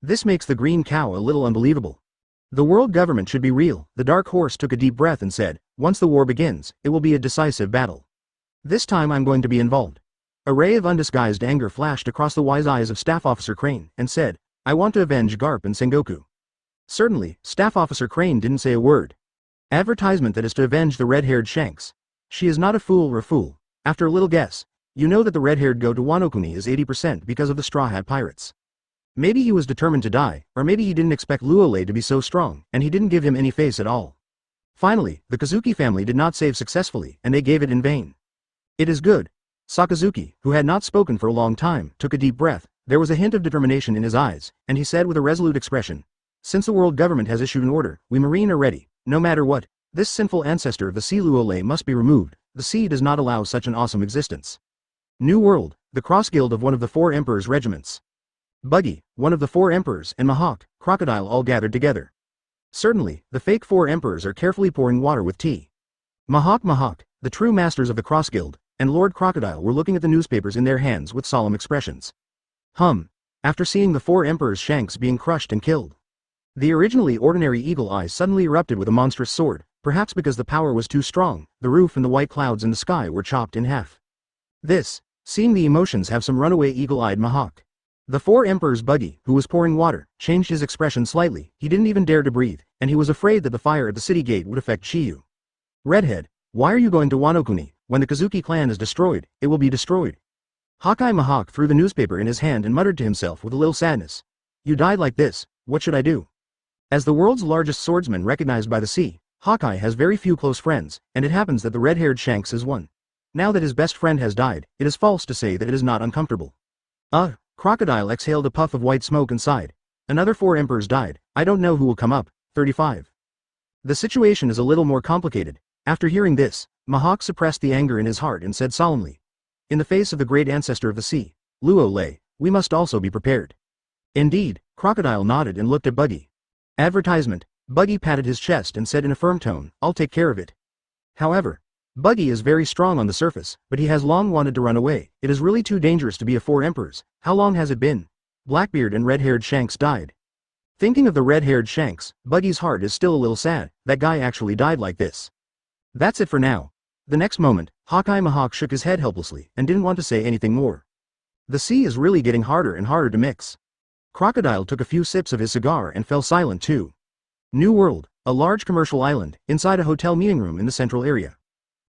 This makes the green cow a little unbelievable. The world government should be real. The dark horse took a deep breath and said, Once the war begins, it will be a decisive battle. This time I'm going to be involved. A ray of undisguised anger flashed across the wise eyes of Staff Officer Crane, and said, I want to avenge Garp and Sengoku. Certainly, Staff Officer Crane didn't say a word. Advertisement that is to avenge the red-haired Shanks. She is not a fool or a fool. After a little guess, you know that the red-haired go to Wanokuni is 80% because of the Straw Hat Pirates. Maybe he was determined to die, or maybe he didn't expect Luo Lei to be so strong, and he didn't give him any face at all. Finally, the Kazuki family did not save successfully, and they gave it in vain. It is good. Sakazuki, who had not spoken for a long time, took a deep breath. There was a hint of determination in his eyes, and he said with a resolute expression, Since the world government has issued an order, we Marine are ready. No matter what, this sinful ancestor of the sea Luo Lei must be removed. The sea does not allow such an awesome existence. New World, the cross guild of one of the 4 emperors' regiments. Buggy, one of the 4 emperors, and Mahawk, Crocodile all gathered together. Certainly, the fake 4 emperors are carefully pouring water with tea. Mahawk, the true masters of the cross guild, and Lord Crocodile were looking at the newspapers in their hands with solemn expressions. After seeing the 4 emperors' Shanks being crushed and killed. The originally ordinary Eagle Eye suddenly erupted with a monstrous sword, perhaps because the power was too strong, the roof and the white clouds in the sky were chopped in half. Seeing the emotions have some runaway eagle-eyed Mahawk. The 4 emperors' Buggy, who was pouring water, changed his expression slightly. He didn't even dare to breathe, and he was afraid that the fire at the city gate would affect Chiyu. Redhead, why are you going to Wanokuni? When the Kazuki clan is destroyed, it will be destroyed. Hawkeye Mahawk threw the newspaper in his hand and muttered to himself with a little sadness. You died like this, what should I do? As the world's largest swordsman recognized by the sea, Hawkeye has very few close friends, and it happens that the red-haired Shanks is one. Now that his best friend has died, it is false to say that it is not uncomfortable. Crocodile exhaled a puff of white smoke and sighed. Another 4 emperors died. I don't know who will come up. 35. The situation is a little more complicated. After hearing this, Mihawk suppressed the anger in his heart and said solemnly. In the face of the great ancestor of the sea, Luo Lei, we must also be prepared. Indeed, Crocodile nodded and looked at Buggy. Advertisement. Buggy patted his chest and said in a firm tone, I'll take care of it. However, Buggy is very strong on the surface, but he has long wanted to run away. It is really too dangerous to be a four emperors. How long has it been? Blackbeard and red-haired Shanks died. Thinking of the red-haired Shanks, Buggy's heart is still a little sad. That guy actually died like this. That's it for now. The next moment, Hawkeye Mihawk shook his head helplessly and didn't want to say anything more. The sea is really getting harder and harder to mix. Crocodile took a few sips of his cigar and fell silent too. New World, a large commercial island, inside a hotel meeting room in the central area.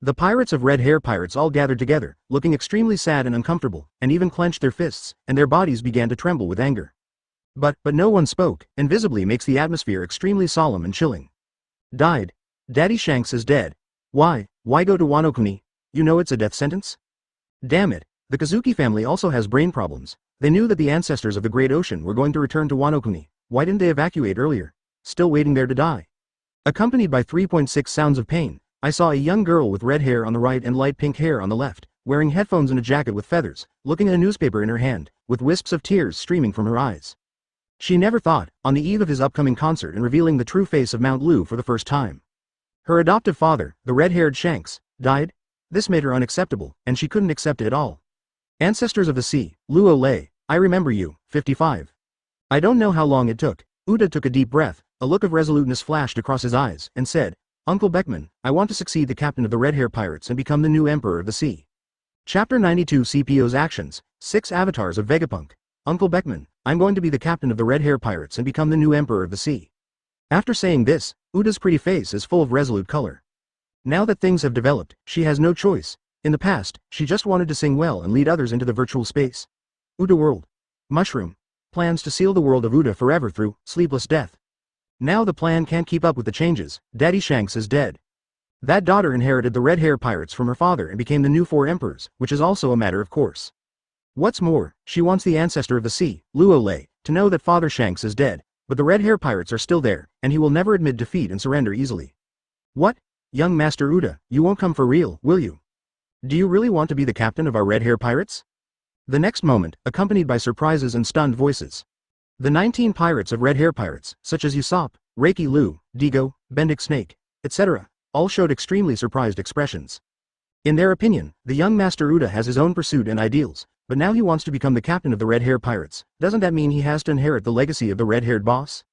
The pirates of Red Hair Pirates all gathered together, looking extremely sad and uncomfortable, and even clenched their fists, and their bodies began to tremble with anger. But no one spoke, and visibly makes the atmosphere extremely solemn and chilling. Died. Daddy Shanks is dead. Why go to Wanokuni? You know it's a death sentence? Damn it, the Kazuki family also has brain problems. They knew that the ancestors of the Great Ocean were going to return to Wanokuni. Why didn't they evacuate earlier? Still waiting there to die. Accompanied by 3.6 sounds of pain, I saw a young girl with red hair on the right and light pink hair on the left, wearing headphones and a jacket with feathers, looking at a newspaper in her hand, with wisps of tears streaming from her eyes. She never thought, on the eve of his upcoming concert and revealing the true face of Mount Lu for the first time. Her adoptive father, the red-haired Shanks, died? This made her unacceptable, and she couldn't accept it at all. Ancestors of the sea, Luo Lei, I remember you, 55. I don't know how long it took. Uda took a deep breath, a look of resoluteness flashed across his eyes, and said, Uncle Beckman, I want to succeed the captain of the Red Hair Pirates and become the new emperor of the sea. Chapter 92 CPO's Actions, 6 Avatars of Vegapunk. Uncle Beckman, I'm going to be the captain of the Red Hair Pirates and become the new emperor of the sea. After saying this, Uda's pretty face is full of resolute color. Now that things have developed, she has no choice. In the past, she just wanted to sing well and lead others into the virtual space. Uda World. Mushroom. Plans to seal the world of Uda forever through sleepless death. Now the plan can't keep up with the changes. Daddy Shanks is dead. That daughter inherited the Red Hair Pirates from her father and became the new 4 emperors, which is also a matter of course. What's more, she wants the ancestor of the sea, Luo Lei, to know that Father Shanks is dead, but the Red Hair Pirates are still there, and he will never admit defeat and surrender easily. What? Young Master Uda, you won't come for real, will you? Do you really want to be the captain of our Red Hair Pirates? The next moment, accompanied by surprises and stunned voices. The 19 pirates of Red Hair Pirates, such as Usopp, Reiki Lu, Digo, Bendick Snake, etc., all showed extremely surprised expressions. In their opinion, the young Master Uda has his own pursuit and ideals, but now he wants to become the captain of the Red Hair Pirates. Doesn't that mean he has to inherit the legacy of the red-haired boss?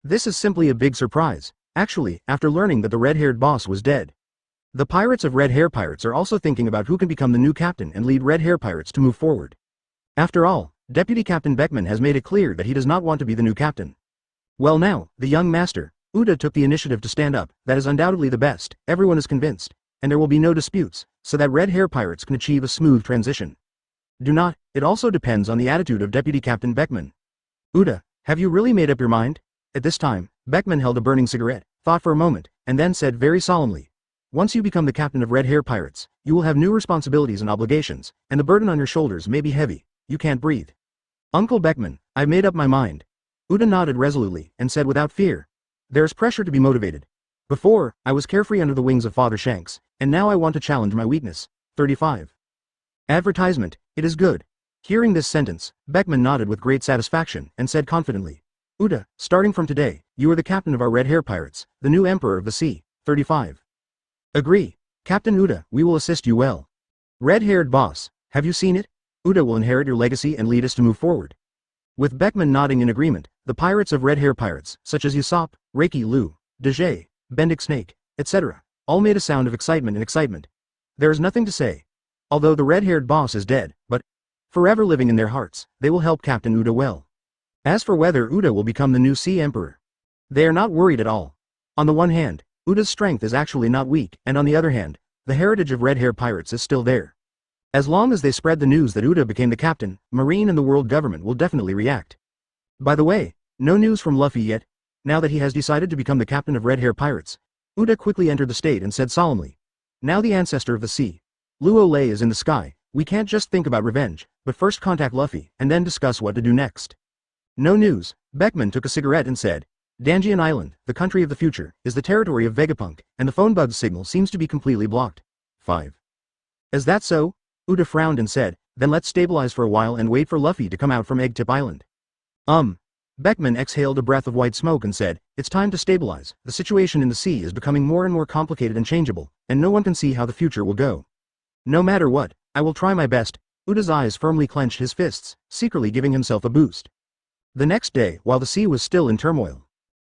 This is simply a big surprise, actually, after learning that the red-haired boss was dead. The pirates of Red Hair Pirates are also thinking about who can become the new captain and lead Red Hair Pirates to move forward. After all, Deputy Captain Beckman has made it clear that he does not want to be the new captain. Well now, the young master, Uda took the initiative to stand up. That is undoubtedly the best, everyone is convinced, and there will be no disputes, so that Red Hair Pirates can achieve a smooth transition. It also depends on the attitude of Deputy Captain Beckman. Uda, have you really made up your mind? At this time, Beckman held a burning cigarette, thought for a moment, and then said very solemnly, once you become the captain of Red Hair Pirates, you will have new responsibilities and obligations, and the burden on your shoulders may be heavy. You can't breathe. Uncle Beckman, I've made up my mind. Uda nodded resolutely and said without fear. There's pressure to be motivated. Before, I was carefree under the wings of Father Shanks, and now I want to challenge my weakness. 35. Advertisement, it is good. Hearing this sentence, Beckman nodded with great satisfaction and said confidently, Uda, starting from today, you are the captain of our Red Hair Pirates, the new emperor of the sea. 35. Agree. Captain Uda, we will assist you well. Red-haired boss, have you seen it? Uda will inherit your legacy and lead us to move forward. With Beckman nodding in agreement, the pirates of Red Hair Pirates, such as Usopp, Reiki Lu, Dejay, Bendick Snake, etc., all made a sound of excitement. There is nothing to say. Although the red-haired boss is dead, but forever living in their hearts, they will help Captain Uda well. As for whether Uda will become the new Sea Emperor, they are not worried at all. On the one hand, Uda's strength is actually not weak, and on the other hand, the heritage of Red Hair Pirates is still there. As long as they spread the news that Uda became the captain, Marine and the world government will definitely react. By the way, no news from Luffy yet. Now that he has decided to become the captain of Red Hair Pirates, Uda quickly entered the state and said solemnly, now the ancestor of the sea, Luo Lei is in the sky. We can't just think about revenge, but first contact Luffy, and then discuss what to do next. No news. Beckman took a cigarette and said, Dangian Island, the country of the future, is the territory of Vegapunk, and the phone bug signal seems to be completely blocked. 5. Is that so? Uda frowned and said, then let's stabilize for a while and wait for Luffy to come out from Egg Tip Island. Beckman exhaled a breath of white smoke and said, it's time to stabilize, the situation in the sea is becoming more and more complicated and changeable, and no one can see how the future will go. No matter what, I will try my best. Uda's eyes firmly clenched his fists, secretly giving himself a boost. The next day, while the sea was still in turmoil,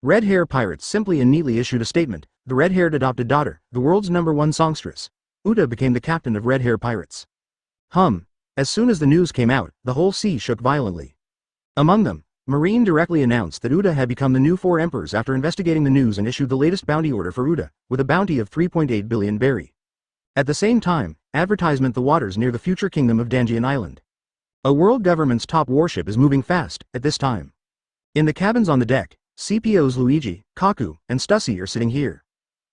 Red Hair Pirates simply and neatly issued a statement, the red-haired adopted daughter, the world's #1 songstress. Uda became the captain of Red Hair Pirates. As soon as the news came out, the whole sea shook violently. Among them, Marine directly announced that Uda had become the new 4 emperors after investigating the news and issued the latest bounty order for Uda, with a bounty of 3.8 billion berry. At the same time, advertisement the waters near the future kingdom of Danjian Island. A world government's top warship is moving fast, at this time. In the cabins on the deck, CPOs Luigi, Kaku, and Stussy are sitting here.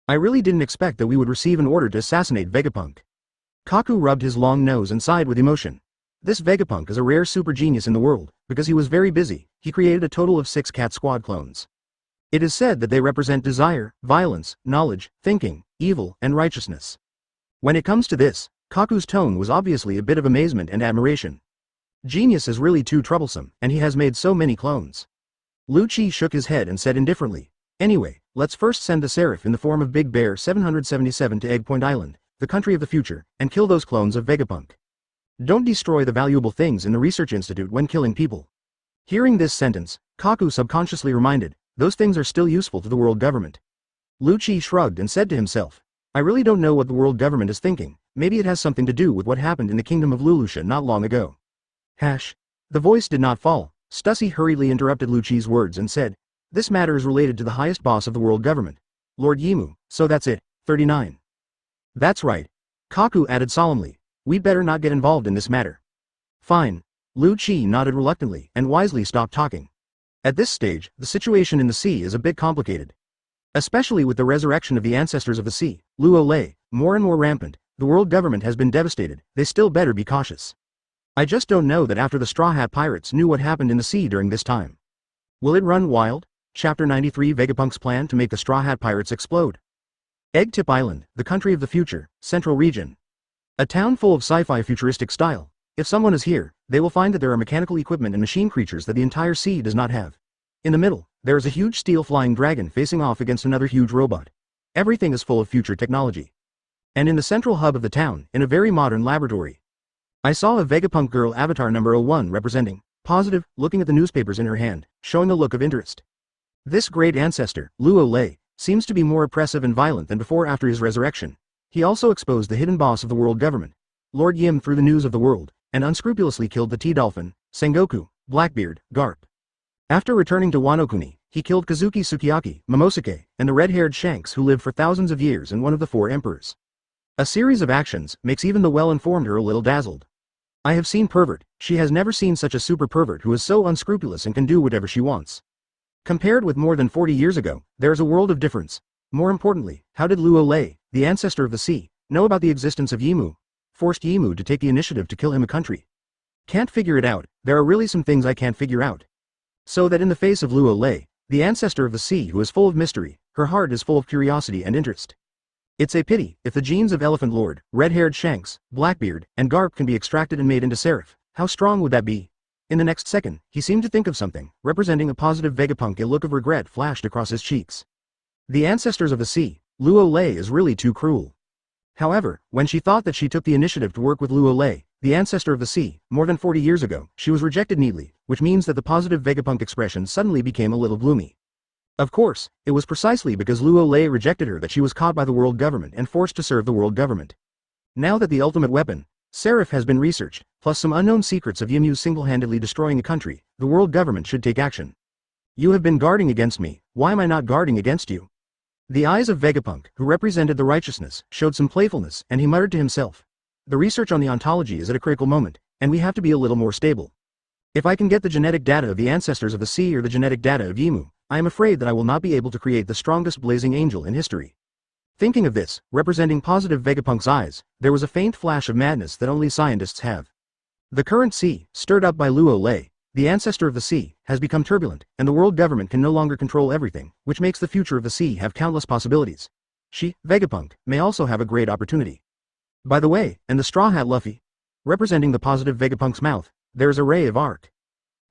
I really didn't expect that we would receive an order to assassinate Vegapunk. Kaku rubbed his long nose and sighed with emotion. This Vegapunk is a rare super genius in the world, because he was very busy, he created a total of 6 Cat Squad clones. It is said that they represent desire, violence, knowledge, thinking, evil, and righteousness. When it comes to this, Kaku's tone was obviously a bit of amazement and admiration. Genius is really too troublesome, and he has made so many clones. Lu Chi shook his head and said indifferently, anyway, let's first send the Seraph in the form of Big Bear 777 to Egg Point Island, the country of the future, and kill those clones of Vegapunk. Don't destroy the valuable things in the research institute when killing people. Hearing this sentence, Kaku subconsciously reminded, those things are still useful to the world government. Lu Chi shrugged and said to himself, I really don't know what the world government is thinking, maybe it has something to do with what happened in the kingdom of Lulusha not long ago. The voice did not fall. Stussy hurriedly interrupted Lu Chi's words and said, this matter is related to the highest boss of the world government, Lord Yimu, so that's it. 39. That's right. Kaku added solemnly, we'd better not get involved in this matter. Fine. Lu Chi nodded reluctantly and wisely stopped talking. At this stage, the situation in the sea is a bit complicated. Especially with the resurrection of the ancestors of the sea, Luo Lei, more and more rampant, the world government has been devastated, they still better be cautious. I just don't know that after the Straw Hat Pirates knew what happened in the sea during this time. Will it run wild? Chapter 93 Vegapunk's plan to make the Straw Hat Pirates explode. Egg Tip Island, the country of the future, central region. A town full of sci-fi futuristic style. If someone is here, they will find that there are mechanical equipment and machine creatures that the entire sea does not have. In the middle, there is a huge steel flying dragon facing off against another huge robot. Everything is full of future technology. And in the central hub of the town, in a very modern laboratory, I saw a Vegapunk girl avatar number 01 representing, positive, looking at the newspapers in her hand, showing a look of interest. This great ancestor, Luo Lei, seems to be more oppressive and violent than before after his resurrection. He also exposed the hidden boss of the world government, Lord Yim, through the news of the world, and unscrupulously killed the T-Dolphin, Sengoku, Blackbeard, Garp. After returning to Wanokuni, he killed Kazuki Sukiyaki, Momosuke, and the red-haired Shanks who lived for thousands of years and one of the 4 emperors. A series of actions makes even the well-informed her a little dazzled. I have seen pervert, she has never seen such a super pervert who is so unscrupulous and can do whatever she wants. Compared with more than 40 years ago, there is a world of difference. More importantly, how did Luo Lei, the ancestor of the sea, know about the existence of Yimu? Forced Yimu to take the initiative to kill him a country. Can't figure it out, there are really some things I can't figure out. So that in the face of Luo Lei, the ancestor of the sea who is full of mystery, her heart is full of curiosity and interest. It's a pity, if the genes of Elephant Lord, red-haired Shanks, Blackbeard, and Garp can be extracted and made into Seraph, how strong would that be? In the next second, he seemed to think of something, representing a positive Vegapunk. A look of regret flashed across his cheeks. The ancestors of the sea, Luo Lei is really too cruel. However, when she thought that she took the initiative to work with Luo Lei, the ancestor of the sea, more than 40 years ago, she was rejected neatly, which means that the positive Vegapunk expression suddenly became a little gloomy. Of course, it was precisely because Luo Lei rejected her that she was caught by the world government and forced to serve the world government. Now that the ultimate weapon, Seraph, has been researched, plus some unknown secrets of Yimu single-handedly destroying a country, the world government should take action. You have been guarding against me, why am I not guarding against you? The eyes of Vegapunk, who represented the righteousness, showed some playfulness, and he muttered to himself. The research on the ontology is at a critical moment, and we have to be a little more stable. If I can get the genetic data of the ancestors of the sea or the genetic data of Yimu, I am afraid that I will not be able to create the strongest blazing angel in history. Thinking of this, representing positive Vegapunk's eyes, there was a faint flash of madness that only scientists have. The current sea, stirred up by Luo Lei, the ancestor of the sea, has become turbulent, and the world government can no longer control everything, which makes the future of the sea have countless possibilities. She, Vegapunk, may also have a great opportunity. By the way, and the Straw Hat Luffy? Representing the positive Vegapunk's mouth, there's a ray of arc.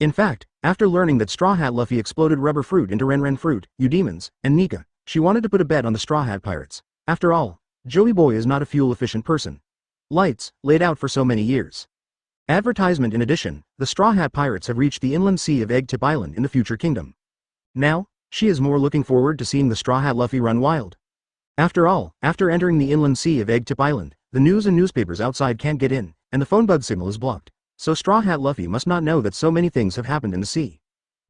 In fact, after learning that Straw Hat Luffy exploded rubber fruit into Ren fruit, Demons, and Nika, she wanted to put a bet on the Straw Hat Pirates. After all, Joey Boy is not a fuel-efficient person. Lights, laid out for so many years. Advertisement. In addition, the Straw Hat Pirates have reached the inland sea of Egg Tip Island in the future kingdom. Now, she is more looking forward to seeing the Straw Hat Luffy run wild. After all, after entering the inland sea of Egg Tip Island, the news and newspapers outside can't get in, and the phone bug signal is blocked, so Straw Hat Luffy must not know that so many things have happened in the sea.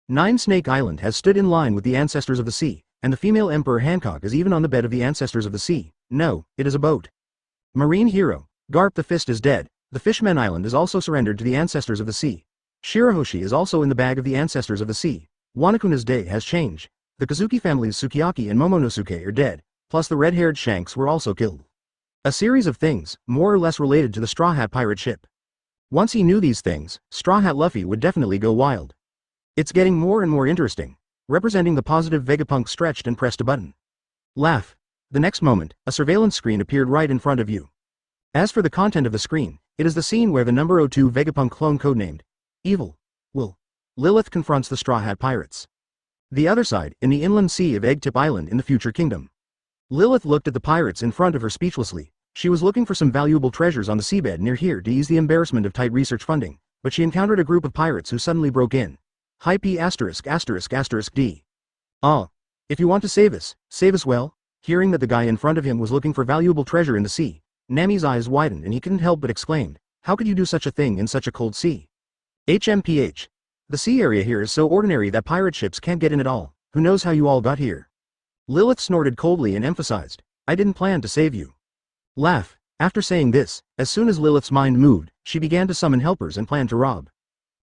Nine Snake Island has stood in line with the ancestors of the sea, and the female Emperor Hancock is even on the bed of the ancestors of the sea. No, it is a boat. Marine hero, Garp the Fist is dead. The Fishman Island is also surrendered to the ancestors of the sea. Shirahoshi is also in the bag of the ancestors of the sea. Wanokuna's day has changed. The Kazuki families Sukiyaki and Momonosuke are dead, plus the red-haired Shanks were also killed. A series of things, more or less related to the Straw Hat pirate ship. Once he knew these things, Straw Hat Luffy would definitely go wild. It's getting more and more interesting. Representing the positive Vegapunk stretched and pressed a button. Laugh. The next moment, a surveillance screen appeared right in front of you. As for the content of the screen, it is the scene where the number 02 Vegapunk clone codenamed Evil Will Lilith confronts the Straw Hat Pirates. The other side, in the inland sea of Egg Tip Island in the future kingdom. Lilith looked at the pirates in front of her speechlessly. She was looking for some valuable treasures on the seabed near here to ease the embarrassment of tight research funding, but she encountered a group of pirates who suddenly broke in. Hi P*********D. Ah. If you want to save us well? Hearing that the guy in front of him was looking for valuable treasure in the sea, Nami's eyes widened and he couldn't help but exclaimed, how could you do such a thing in such a cold sea? HMPH. The sea area here is so ordinary that pirate ships can't get in at all. Who knows how you all got here? Lilith snorted coldly and emphasized, I didn't plan to save you. Laugh. After saying this, as soon as Lilith's mind moved, she began to summon helpers and plan to rob.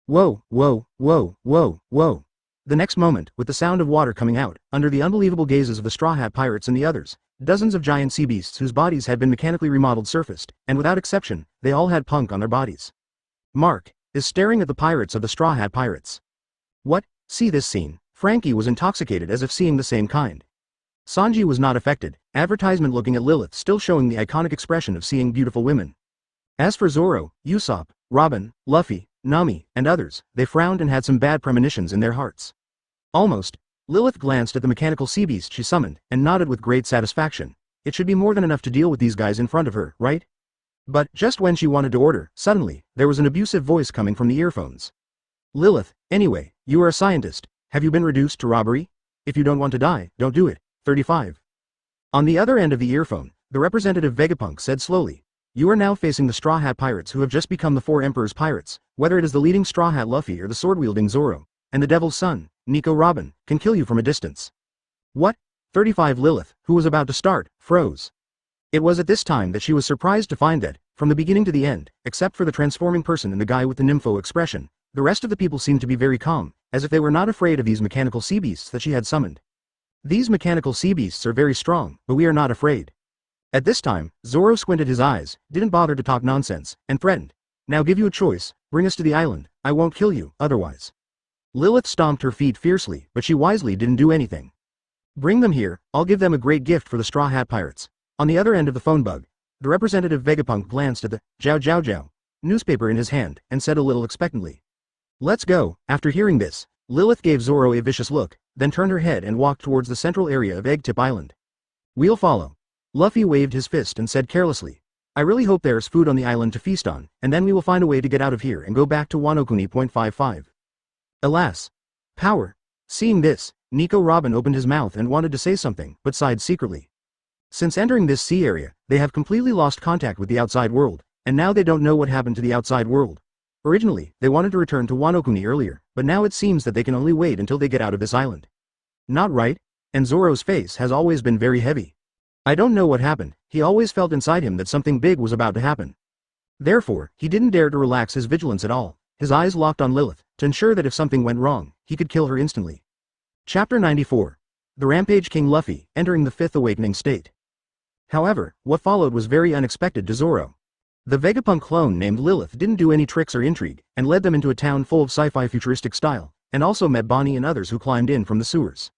Whoa, whoa, whoa, whoa, whoa. The next moment, with the sound of water coming out, under the unbelievable gazes of the Straw Hat Pirates and the others, dozens of giant sea beasts whose bodies had been mechanically remodeled surfaced, and without exception, they all had punk on their bodies. Mark is staring at the pirates of the Straw Hat Pirates. What? See this scene. Frankie was intoxicated as if seeing the same kind. Sanji was not affected, advertisement looking at Lilith still showing the iconic expression of seeing beautiful women. As for Zoro, Usopp, Robin, Luffy, Nami, and others, they frowned and had some bad premonitions in their hearts. Almost. Lilith glanced at the mechanical sea beast she summoned, and nodded with great satisfaction. It should be more than enough to deal with these guys in front of her, right? But, just when she wanted to order, suddenly, there was an abusive voice coming from the earphones. Lilith, anyway, you are a scientist. Have you been reduced to robbery? If you don't want to die, don't do it. 35. On the other end of the earphone, the representative Vegapunk said slowly, you are now facing the Straw Hat Pirates who have just become the four Emperor's pirates, whether it is the leading Straw Hat Luffy or the sword-wielding Zoro, and the Devil's Son, Nico Robin, can kill you from a distance. What? 35 Lilith, who was about to start, froze. It was at this time that she was surprised to find that, from the beginning to the end, except for the transforming person and the guy with the nympho expression, the rest of the people seemed to be very calm, as if they were not afraid of these mechanical sea beasts that she had summoned. These mechanical sea beasts are very strong, but we are not afraid. At this time, Zoro squinted his eyes, didn't bother to talk nonsense, and threatened. Now give you a choice, bring us to the island, I won't kill you, otherwise. Lilith stomped her feet fiercely, but she wisely didn't do anything. Bring them here, I'll give them a great gift for the Straw Hat Pirates. On the other end of the phone bug, the representative Vegapunk glanced at the Jiao newspaper in his hand, and said a little expectantly. Let's go. After hearing this, Lilith gave Zoro a vicious look, then turned her head and walked towards the central area of Egg Tip Island. We'll follow. Luffy waved his fist and said carelessly, I really hope there's food on the island to feast on, and then we will find a way to get out of here and go back to Wanokuni. 55. Alas. Power. Seeing this, Nico Robin opened his mouth and wanted to say something, but sighed secretly. Since entering this sea area, they have completely lost contact with the outside world, and now they don't know what happened to the outside world. Originally, they wanted to return to Wanokuni earlier, but now it seems that they can only wait until they get out of this island. Not right? And Zoro's face has always been very heavy. I don't know what happened, he always felt inside him that something big was about to happen. Therefore, he didn't dare to relax his vigilance at all, his eyes locked on Lilith, to ensure that if something went wrong, he could kill her instantly. Chapter 94. The Rampage King Luffy, entering the Fifth Awakening state. However, what followed was very unexpected to Zoro. The Vegapunk clone named Lilith didn't do any tricks or intrigue, and led them into a town full of sci-fi futuristic style, and also met Bonnie and others who climbed in from the sewers.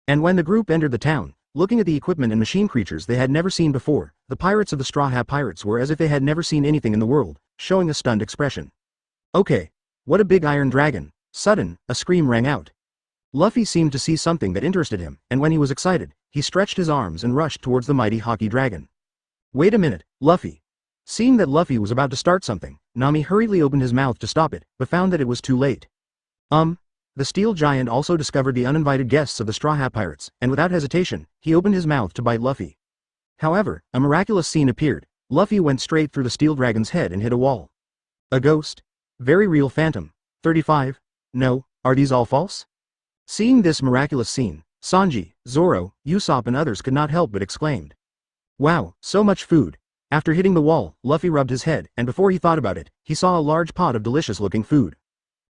And when the group entered the town, Looking at the equipment and machine creatures they had never seen before, the pirates of the Straw Hat Pirates were as if they had never seen anything in the world, showing a stunned expression. Okay. What a big iron dragon. Sudden, a scream rang out. Luffy seemed to see something that interested him, and when he was excited, he stretched his arms and rushed towards the mighty hockey dragon. Wait a minute, Luffy. Seeing that Luffy was about to start something, Nami hurriedly opened his mouth to stop it, but found that it was too late. The steel giant also discovered the uninvited guests of the Straw Hat Pirates, and without hesitation, he opened his mouth to bite Luffy. However, a miraculous scene appeared. Luffy went straight through the steel dragon's head and hit a wall. A ghost? Very real phantom. 35? No, are these all false? Seeing this miraculous scene, Sanji, Zoro, Usopp and others could not help but exclaimed. Wow, so much food. After hitting the wall, Luffy rubbed his head, and before he thought about it, he saw a large pot of delicious-looking food.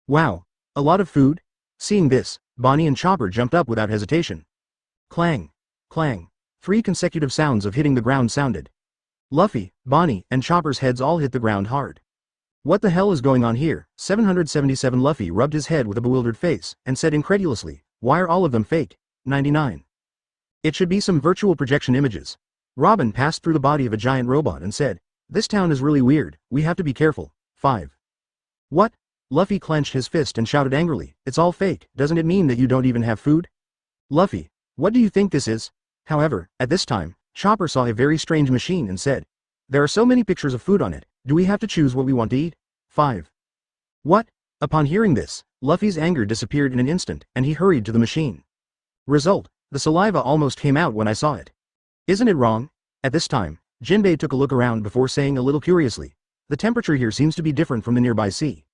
Wow, a lot of food? Seeing this, Bonnie and Chopper jumped up without hesitation. Clang, clang. 3 consecutive sounds of hitting the ground sounded. Luffy, Bonnie, and Chopper's heads all hit the ground hard. What the hell is going on here? 777 Luffy rubbed his head with a bewildered face, and said incredulously, why are all of them fake? 99. It should be some virtual projection images. Robin passed through the body of a giant robot and said, this town is really weird, we have to be careful. 5. What? Luffy clenched his fist and shouted angrily, it's all fake, doesn't it mean that you don't even have food? Luffy, what do you think this is? However, at this time, Chopper saw a very strange machine and said, there are so many pictures of food on it, do we have to choose what we want to eat? 5. What? Upon hearing this, Luffy's anger disappeared in an instant, and he hurried to the machine. Result, the saliva almost came out when I saw it. Isn't it wrong? At this time, Jinbei took a look around before saying a little curiously, the temperature here seems to be different from the nearby sea.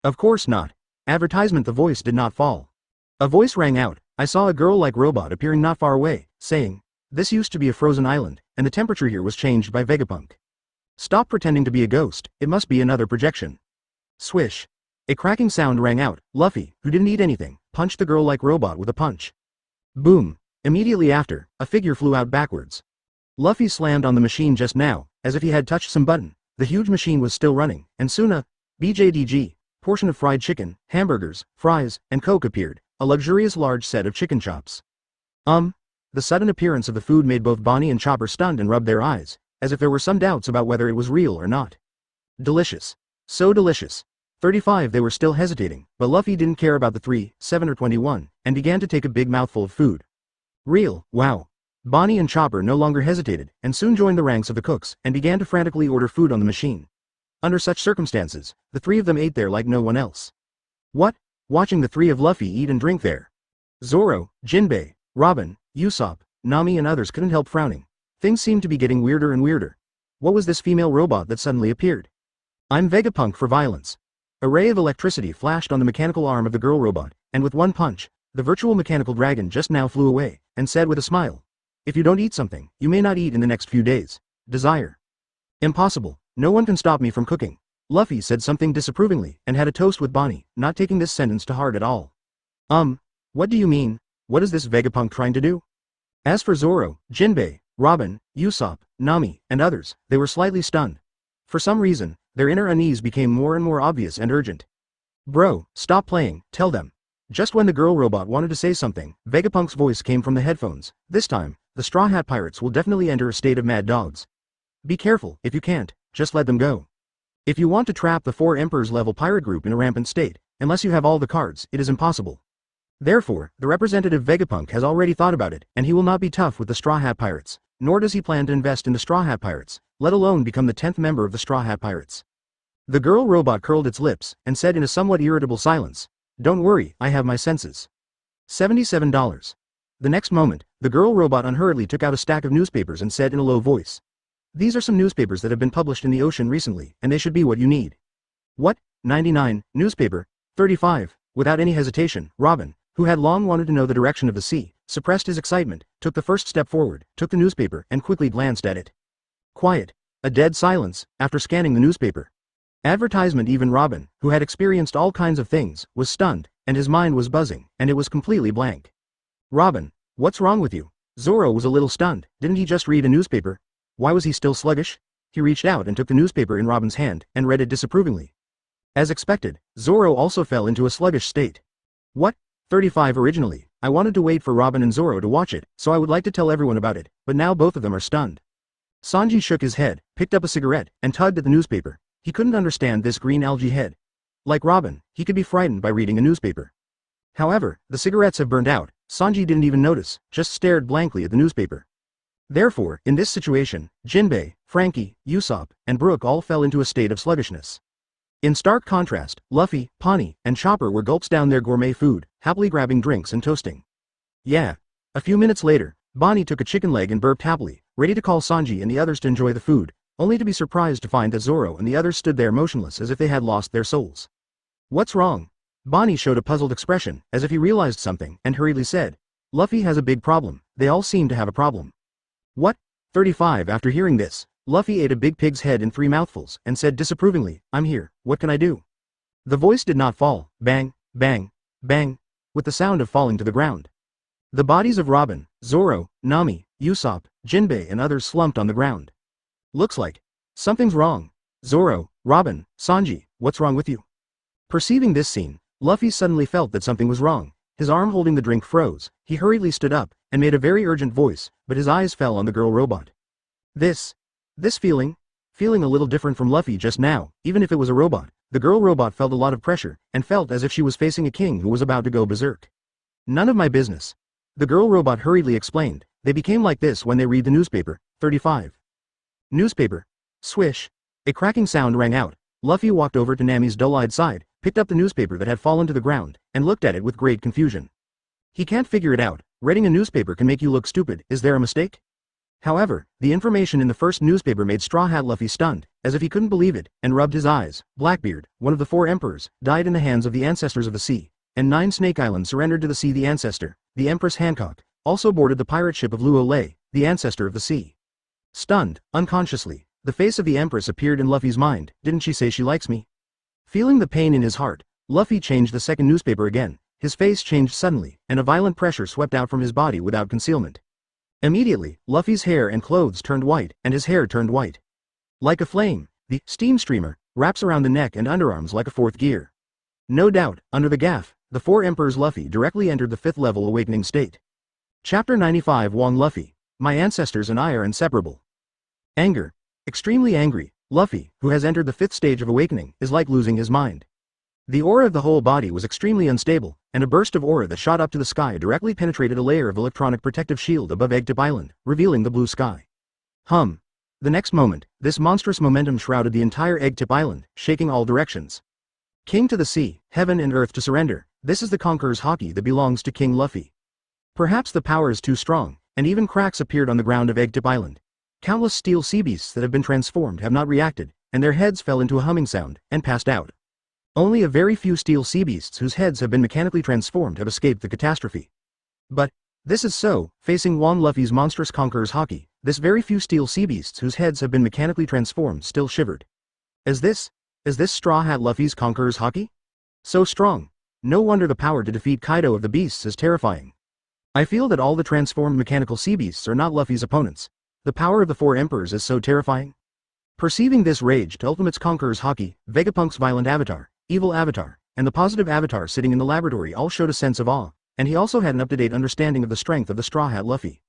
Of course not. Advertisement. The voice did not fall. A voice rang out, I saw a girl-like robot appearing not far away, saying, this used to be a frozen island, and the temperature here was changed by Vegapunk. Stop pretending to be a ghost, it must be another projection. Swish. A cracking sound rang out. Luffy, who didn't eat anything, punched the girl-like robot with a punch. Boom. Immediately after, a figure flew out backwards. Luffy slammed on the machine just now, as if he had touched some button. The huge machine was still running, and soon a BJDG portion of fried chicken, hamburgers, fries, and Coke appeared, a luxurious large set of chicken chops. The sudden appearance of the food made both Bonnie and Chopper stunned and rubbed their eyes, as if there were some doubts about whether it was real or not. Delicious. So delicious. 35. They were still hesitating, but Luffy didn't care about the 3, 7 or 21, and began to take a big mouthful of food. Real, wow. Bonnie and Chopper no longer hesitated, and soon joined the ranks of the cooks, and began to frantically order food on the machine. Under such circumstances, the 3 of them ate there like no one else. What? Watching the 3 of Luffy eat and drink there. Zoro, Jinbei, Robin, Usopp, Nami and others couldn't help frowning. Things seemed to be getting weirder and weirder. What was this female robot that suddenly appeared? I'm Vegapunk for violence. A ray of electricity flashed on the mechanical arm of the girl robot, and with one punch, the virtual mechanical dragon just now flew away, and said with a smile, if you don't eat something, you may not eat in the next few days. Desire. Impossible. No one can stop me from cooking. Luffy said something disapprovingly, and had a toast with Bonnie, not taking this sentence to heart at all. What do you mean? What is this Vegapunk trying to do? As for Zoro, Jinbei, Robin, Usopp, Nami, and others, they were slightly stunned. For some reason, their inner unease became more and more obvious and urgent. Bro, stop playing, tell them. Just when the girl robot wanted to say something, Vegapunk's voice came from the headphones. This time, the Straw Hat Pirates will definitely enter a state of mad dogs. Be careful, if you can't, just let them go. If you want to trap the 4 Emperors level pirate group in a rampant state, unless you have all the cards, it is impossible. Therefore, the representative Vegapunk has already thought about it, and he will not be tough with the Straw Hat Pirates, nor does he plan to invest in the Straw Hat Pirates, let alone become the 10th member of the Straw Hat Pirates. The girl robot curled its lips, and said in a somewhat irritable silence, don't worry, I have my senses. $77. The next moment, the girl robot unhurriedly took out a stack of newspapers and said in a low voice, these are some newspapers that have been published in the ocean recently, and they should be what you need. What? 99, newspaper, 35. Without any hesitation, Robin, who had long wanted to know the direction of the sea, suppressed his excitement, took the first step forward, took the newspaper, and quickly glanced at it. Quiet. A dead silence, after scanning the newspaper. Advertisement. Even Robin, who had experienced all kinds of things, was stunned, and his mind was buzzing, and it was completely blank. Robin, what's wrong with you? Zoro was a little stunned. Didn't he just read a newspaper? Why was he still sluggish? He reached out and took the newspaper in Robin's hand, and read it disapprovingly. As expected, Zoro also fell into a sluggish state. What? 35 originally, I wanted to wait for Robin and Zoro to watch it, so I would like to tell everyone about it, but now both of them are stunned. Sanji shook his head, picked up a cigarette, and tugged at the newspaper. He couldn't understand this green algae head. Like Robin, he could be frightened by reading a newspaper. However, the cigarettes have burned out. Sanji didn't even notice, just stared blankly at the newspaper. Therefore, in this situation, Jinbei, Frankie, Usopp, and Brook all fell into a state of sluggishness. In stark contrast, Luffy, Pawnee, and Chopper were gulps down their gourmet food, happily grabbing drinks and toasting. Yeah. A few minutes later, Bonnie took a chicken leg and burped happily, ready to call Sanji and the others to enjoy the food, only to be surprised to find that Zoro and the others stood there motionless as if they had lost their souls. What's wrong? Bonnie showed a puzzled expression, as if he realized something, and hurriedly said, Luffy has a big problem. They all seem to have a problem. What? 35. After hearing this, Luffy ate a big pig's head in 3 mouthfuls, and said disapprovingly, I'm here, what can I do? The voice did not fall, bang, bang, bang, with the sound of falling to the ground. The bodies of Robin, Zoro, Nami, Usopp, Jinbei and others slumped on the ground. Looks like something's wrong. Zoro, Robin, Sanji, what's wrong with you? Perceiving this scene, Luffy suddenly felt that something was wrong. His arm holding the drink froze. He hurriedly stood up, and made a very urgent voice, but his eyes fell on the girl robot. This feeling a little different from Luffy just now. Even if it was a robot, the girl robot felt a lot of pressure, and felt as if she was facing a king who was about to go berserk. None of my business. The girl robot hurriedly explained, they became like this when they read the newspaper. 35. Newspaper. Swish. A cracking sound rang out. Luffy walked over to Nami's dull-eyed side, picked up the newspaper that had fallen to the ground, and looked at it with great confusion. He can't figure it out. Reading a newspaper can make you look stupid. Is there a mistake? However, the information in the first newspaper made Straw Hat Luffy stunned, as if he couldn't believe it, and rubbed his eyes. Blackbeard, one of the 4 emperors, died in the hands of the ancestors of the sea, and 9 Snake Islands surrendered to the sea. The ancestor, the Empress Hancock, also boarded the pirate ship of Luo Lei, the ancestor of the sea. Stunned, unconsciously, the face of the Empress appeared in Luffy's mind. Didn't she say she likes me? Feeling the pain in his heart, Luffy changed the second newspaper again. His face changed suddenly, and a violent pressure swept out from his body without concealment. Immediately, Luffy's hair and clothes turned white, and his hair turned white. Like a flame, the steam streamer wraps around the neck and underarms like a 4th gear. No doubt, under the gaff, the 4 emperors Luffy directly entered the 5th level awakening state. Chapter 95 Wong Luffy. My ancestors and I are inseparable. Anger. Extremely angry, Luffy, who has entered the 5th stage of awakening, is like losing his mind. The aura of the whole body was extremely unstable, and a burst of aura that shot up to the sky directly penetrated a layer of electronic protective shield above Eggtip Island, revealing the blue sky. The next moment, this monstrous momentum shrouded the entire Eggtip Island, shaking all directions. King to the sea, heaven and earth to surrender. This is the Conqueror's Haki that belongs to King Luffy. Perhaps the power is too strong, and even cracks appeared on the ground of Eggtip Island. Countless steel sea beasts that have been transformed have not reacted, and their heads fell into a humming sound, and passed out. Only a very few steel sea beasts whose heads have been mechanically transformed have escaped the catastrophe. But this is so, facing Wong Luffy's monstrous Conqueror's Haki, this very few steel sea beasts whose heads have been mechanically transformed still shivered. Is this Straw Hat Luffy's Conqueror's Haki? So strong. No wonder the power to defeat Kaido of the beasts is terrifying. I feel that all the transformed mechanical sea beasts are not Luffy's opponents. The power of the 4 emperors is so terrifying. Perceiving this raged Ultimate's Conqueror's Haki, Vegapunk's violent avatar, evil avatar, and the positive avatar sitting in the laboratory all showed a sense of awe, and he also had an up-to-date understanding of the strength of the Straw Hat Luffy.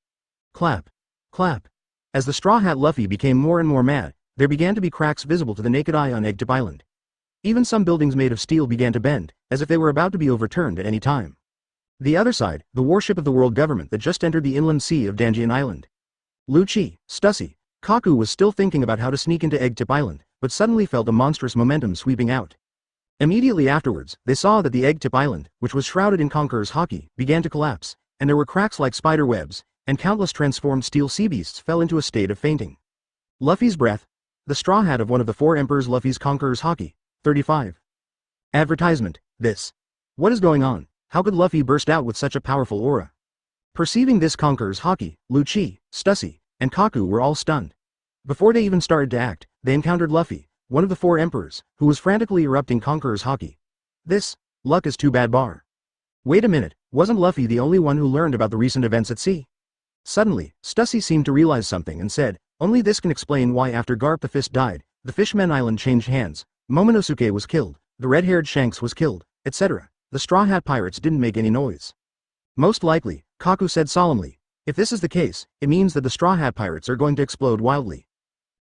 Clap. Clap. As the Straw Hat Luffy became more and more mad, there began to be cracks visible to the naked eye on Eggtip Island. Even some buildings made of steel began to bend, as if they were about to be overturned at any time. The other side, the warship of the world government that just entered the inland sea of Danjian Island. Lucci, Stussy, Kaku was still thinking about how to sneak into Eggtip Island, but suddenly felt a monstrous momentum sweeping out. Immediately afterwards, they saw that the Eggtip Island, which was shrouded in Conqueror's Haki, began to collapse, and there were cracks like spider webs, and countless transformed steel sea beasts fell into a state of fainting. Luffy's breath. The straw hat of one of the 4 emperors Luffy's Conqueror's Haki. 35. Advertisement. This. What is going on? How could Luffy burst out with such a powerful aura? Perceiving this Conqueror's Haki, Lucci, Stussy, and Kaku were all stunned. Before they even started to act, they encountered Luffy, one of the 4 emperors, who was frantically erupting Conqueror's Haki. This, luck is too bad bar. Wait a minute, wasn't Luffy the only one who learned about the recent events at sea? Suddenly, Stussy seemed to realize something and said, only this can explain why after Garp the Fist died, the Fishman Island changed hands, Momonosuke was killed, the red-haired Shanks was killed, etc. The Straw Hat Pirates didn't make any noise. Most likely, Kaku said solemnly. If this is the case, it means that the Straw Hat Pirates are going to explode wildly.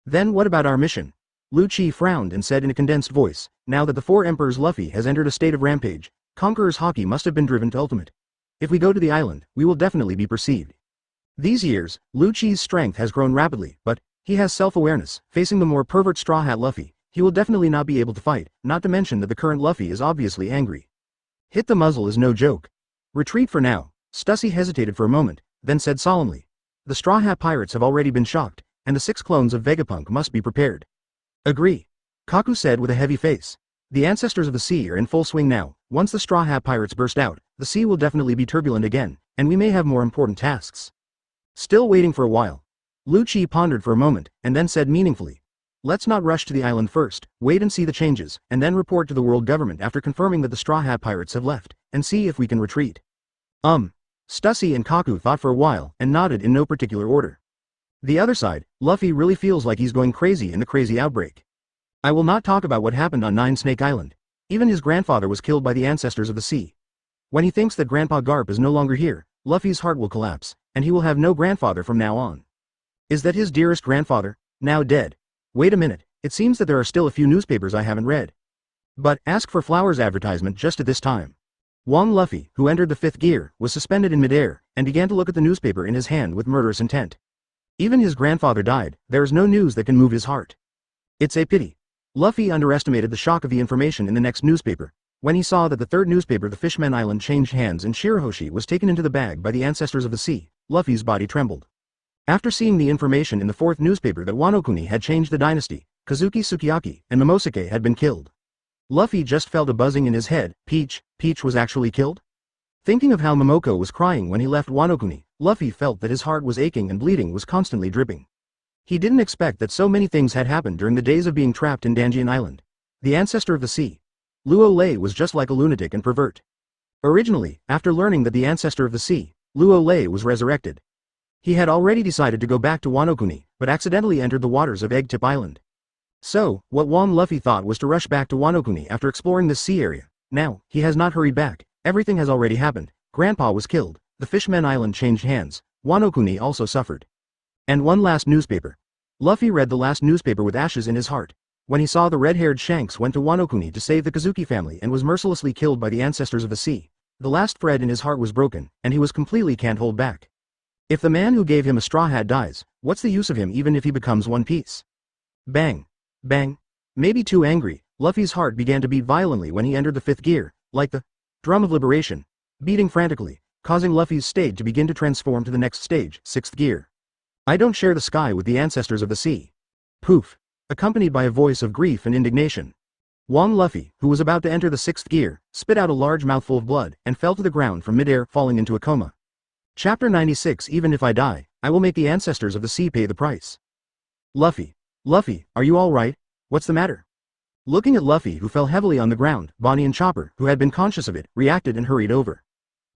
Then what about our mission? Lu Chi frowned and said in a condensed voice, now that the Four Emperors Luffy has entered a state of rampage, Conqueror's haki must have been driven to ultimate. If we go to the island, we will definitely be perceived. These years, Lu Chi's strength has grown rapidly, but he has self-awareness. Facing the more pervert Straw Hat Luffy, he will definitely not be able to fight, not to mention that the current Luffy is obviously angry. Hit the muzzle is no joke. Retreat for now. Stussy hesitated for a moment, then said solemnly. The Straw Hat Pirates have already been shocked, and the 6 clones of Vegapunk must be prepared. Agree. Kaku said with a heavy face. The ancestors of the sea are in full swing now. Once the Straw Hat Pirates burst out, the sea will definitely be turbulent again, and we may have more important tasks. Still waiting for a while. Lu Chi pondered for a moment, and then said meaningfully. Let's not rush to the island first, wait and see the changes, and then report to the world government after confirming that the Straw Hat Pirates have left, and see if we can retreat. Stussy and Kaku thought for a while, and nodded in no particular order. The other side, Luffy really feels like he's going crazy in the crazy outbreak. I will not talk about what happened on Nine Snake Island. Even his grandfather was killed by the ancestors of the sea. When he thinks that Grandpa Garp is no longer here, Luffy's heart will collapse, and he will have no grandfather from now on. Is that his dearest grandfather, now dead? Wait a minute, it seems that there are still a few newspapers I haven't read. But, ask for flowers advertisement just at this time. Wong Luffy, who entered the 5th gear, was suspended in midair, and began to look at the newspaper in his hand with murderous intent. Even his grandfather died, there is no news that can move his heart. It's a pity. Luffy underestimated the shock of the information in the next newspaper. When he saw that the 3rd newspaper, the Fishman Island, changed hands and Shirahoshi was taken into the bag by the ancestors of the sea, Luffy's body trembled. After seeing the information in the 4th newspaper that Wanokuni had changed the dynasty, Kazuki Sukiyaki and Momosuke had been killed. Luffy just felt a buzzing in his head. Peach was actually killed? Thinking of how Momoko was crying when he left Wanokuni, Luffy felt that his heart was aching and bleeding was constantly dripping. He didn't expect that so many things had happened during the days of being trapped in Danjian Island. The ancestor of the sea. Luo Lei was just like a lunatic and pervert. Originally, after learning that the ancestor of the sea, Luo Lei was resurrected. He had already decided to go back to Wanokuni, but accidentally entered the waters of Egg Tip Island. So, what Wong Luffy thought was to rush back to Wanokuni after exploring this sea area. Now, he has not hurried back, everything has already happened. Grandpa was killed, the Fishman Island changed hands, Wanokuni also suffered. And one last newspaper. Luffy read the last newspaper with ashes in his heart. When he saw the red-haired Shanks went to Wanokuni to save the Kazuki family and was mercilessly killed by the ancestors of the sea, the last thread in his heart was broken, and he was completely can't hold back. If the man who gave him a straw hat dies, what's the use of him even if he becomes One Piece? Bang. Bang. Maybe too angry, Luffy's heart began to beat violently when he entered the 5th gear, like the drum of liberation, beating frantically, causing Luffy's state to begin to transform to the next stage, 6th gear. I don't share the sky with the ancestors of the sea. Poof. Accompanied by a voice of grief and indignation. Wong Luffy, who was about to enter the 6th gear, spit out a large mouthful of blood and fell to the ground from midair, falling into a coma. Chapter 96. Even if I die, I will make the ancestors of the sea pay the price. Luffy, are you alright? What's the matter? Looking at Luffy, who fell heavily on the ground, Bonnie and Chopper, who had been conscious of it, reacted and hurried over.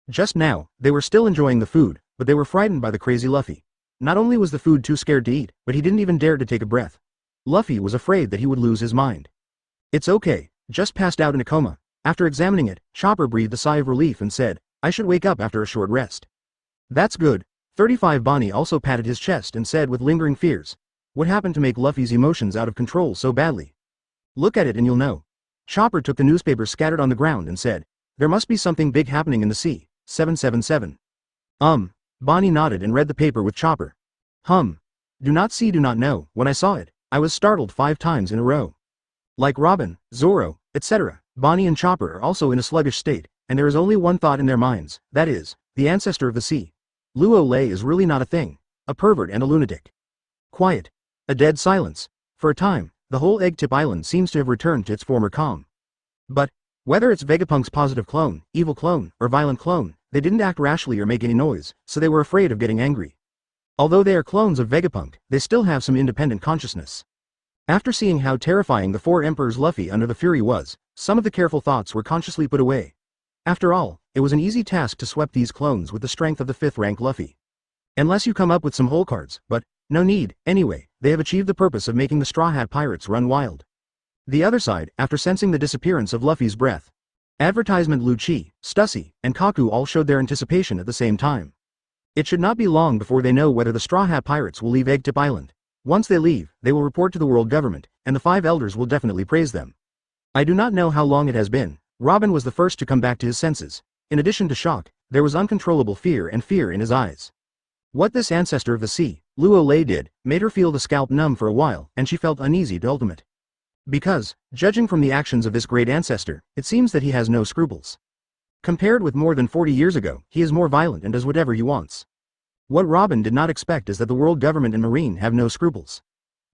Just now, they were still enjoying the food, but they were frightened by the crazy Luffy. Not only was the food too scared to eat, but he didn't even dare to take a breath. Luffy was afraid that he would lose his mind. It's okay, just passed out in a coma. After examining it, Chopper breathed a sigh of relief and said, I should wake up after a short rest. That's good. 35 Bonnie also patted his chest and said with lingering fears, what happened to make Luffy's emotions out of control so badly? Look at it and you'll know. Chopper took the newspaper scattered on the ground and said, there must be something big happening in the sea. 777. Bonnie nodded and read the paper with Chopper. Do not see, do not know. When I saw it, I was startled 5 times in a row. Like Robin, Zoro, etc., Bonnie and Chopper are also in a sluggish state, and there is only one thought in their minds, that is, the ancestor of the sea. Luo Lei is really not a thing, a pervert and a lunatic. Quiet. A dead silence. For a time, the whole Egg Tip Island seems to have returned to its former calm. But, whether it's Vegapunk's positive clone, evil clone, or violent clone, they didn't act rashly or make any noise, so they were afraid of getting angry. Although they are clones of Vegapunk, they still have some independent consciousness. After seeing how terrifying the 4 Emperors Luffy under the Fury was, some of the careful thoughts were consciously put away. After all, it was an easy task to sweep these clones with the strength of the 5th rank Luffy. Unless you come up with some whole cards, but, no need, anyway, they have achieved the purpose of making the Straw Hat Pirates run wild. The other side, after sensing the disappearance of Luffy's breath. Advertisement. Lucci, Stussy, and Kaku all showed their anticipation at the same time. It should not be long before they know whether the Straw Hat Pirates will leave Eggtip Island. Once they leave, they will report to the world government, and the 5 elders will definitely praise them. I do not know how long it has been. Robin was the first to come back to his senses. In addition to shock, there was uncontrollable fear in his eyes. What this ancestor of the sea, Luo Lei, did, made her feel the scalp numb for a while, and she felt uneasy to ultimate. Because, judging from the actions of this great ancestor, it seems that he has no scruples. Compared with more than 40 years ago, he is more violent and does whatever he wants. What Robin did not expect is that the world government and Marine have no scruples.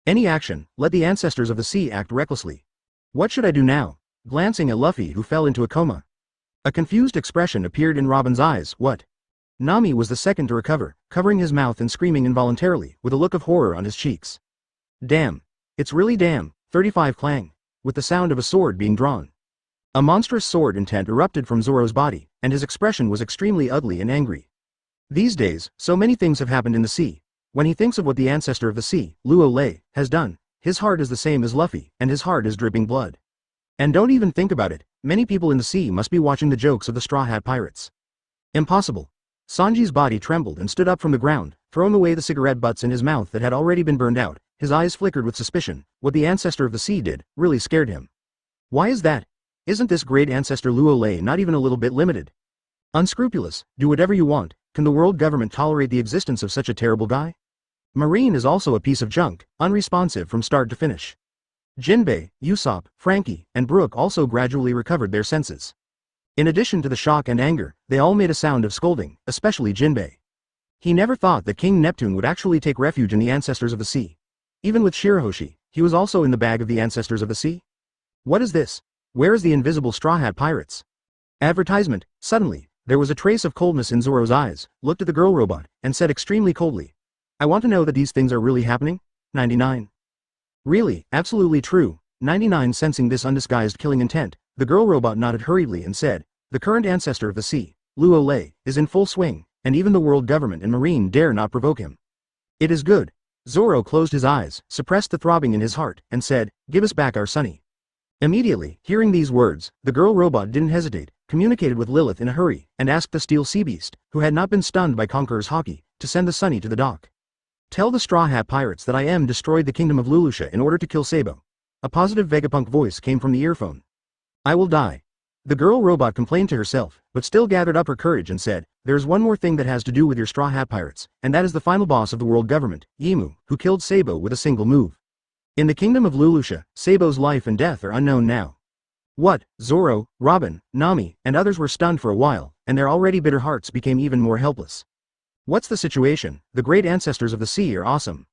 Any action, let the ancestors of the sea act recklessly. What should I do now? Glancing at Luffy, who fell into a coma. A confused expression appeared in Robin's eyes. What? Nami was the second to recover, covering his mouth and screaming involuntarily, with a look of horror on his cheeks. Damn. It's really damn. 35 clang. With the sound of a sword being drawn. A monstrous sword intent erupted from Zoro's body, and his expression was extremely ugly and angry. These days, so many things have happened in the sea. When he thinks of what the ancestor of the sea, Luo Lei, has done, his heart is the same as Luffy, and his heart is dripping blood. And don't even think about it, many people in the sea must be watching the jokes of the Straw Hat Pirates. Impossible. Sanji's body trembled and stood up from the ground, throwing away the cigarette butts in his mouth that had already been burned out. His eyes flickered with suspicion. What the ancestor of the sea did really scared him. Why is that? Isn't this great ancestor Luo Lei not even a little bit limited? Unscrupulous, do whatever you want. Can the world government tolerate the existence of such a terrible guy? Marine is also a piece of junk, unresponsive from start to finish. Jinbei, Usopp, Frankie, and Brook also gradually recovered their senses. In addition to the shock and anger, they all made a sound of scolding, especially Jinbei. He never thought that King Neptune would actually take refuge in the ancestors of the sea. Even with Shirahoshi, he was also in the bag of the ancestors of the sea. What is this? Where is the invisible Straw Hat Pirates? Advertisement. Suddenly, there was a trace of coldness in Zoro's eyes, looked at the girl robot, and said extremely coldly, I want to know that these things are really happening? 99. Really, absolutely true. 99. Sensing this undisguised killing intent, the girl robot nodded hurriedly and said, the current ancestor of the sea, Luo Lei, is in full swing, and even the world government and Marine dare not provoke him. It is good. Zoro closed his eyes, suppressed the throbbing in his heart, and said, give us back our Sunny. Immediately, hearing these words, the girl robot didn't hesitate, communicated with Lilith in a hurry, and asked the Steel Sea Beast, who had not been stunned by Conqueror's Haki, to send the Sunny to the dock. Tell the Straw Hat Pirates that I am destroyed the kingdom of Lulusha in order to kill Sabo. A positive Vegapunk voice came from the earphone. I will die. The girl robot complained to herself, but still gathered up her courage and said, there is one more thing that has to do with your Straw Hat Pirates, and that is the final boss of the world government, Yimu, who killed Sabo with a single move. In the kingdom of Lulusha, Sabo's life and death are unknown now. What? Zoro, Robin, Nami, and others were stunned for a while, and their already bitter hearts became even more helpless. What's the situation? The great ancestors of the sea are awesome.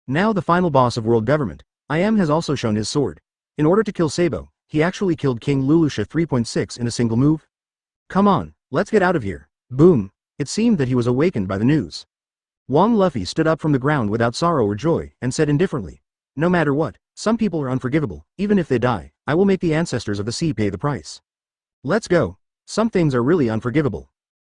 Now the final boss of world government, IM, has also shown his sword. In order to kill Sabo, he actually killed King Lulusha 3.6 in a single move? Come on, let's get out of here. Boom. It seemed that he was awakened by the news. Wang Luffy stood up from the ground without sorrow or joy, and said indifferently, no matter what, some people are unforgivable. Even if they die, I will make the ancestors of the sea pay the price. Let's go. Some things are really unforgivable.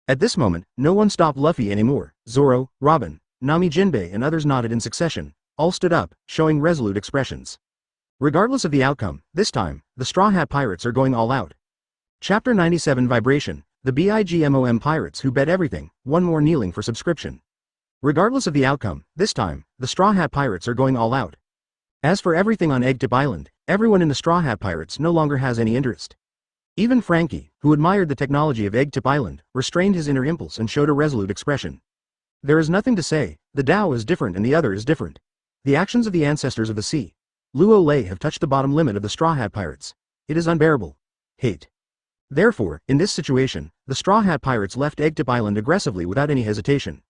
At this moment, no one stopped Luffy anymore. Zoro, Robin, Nami, Jinbei, and others nodded in succession. All stood up, showing resolute expressions. Regardless of the outcome, this time, the Straw Hat Pirates are going all out. Chapter 97 Vibration, the BIGMOM Pirates who bet everything, one more kneeling for subscription. Regardless of the outcome, this time, the Straw Hat Pirates are going all out. As for everything on Eggtip Island, everyone in the Straw Hat Pirates no longer has any interest. Even Frankie, who admired the technology of Eggtip Island, restrained his inner impulse and showed a resolute expression. There is nothing to say, the Tao is different and the other is different. The actions of the ancestors of the sea, Luo Lei, have touched the bottom limit of the Straw Hat Pirates. It is unbearable. Hate. Therefore, in this situation, the Straw Hat Pirates left Eggtip Island aggressively without any hesitation.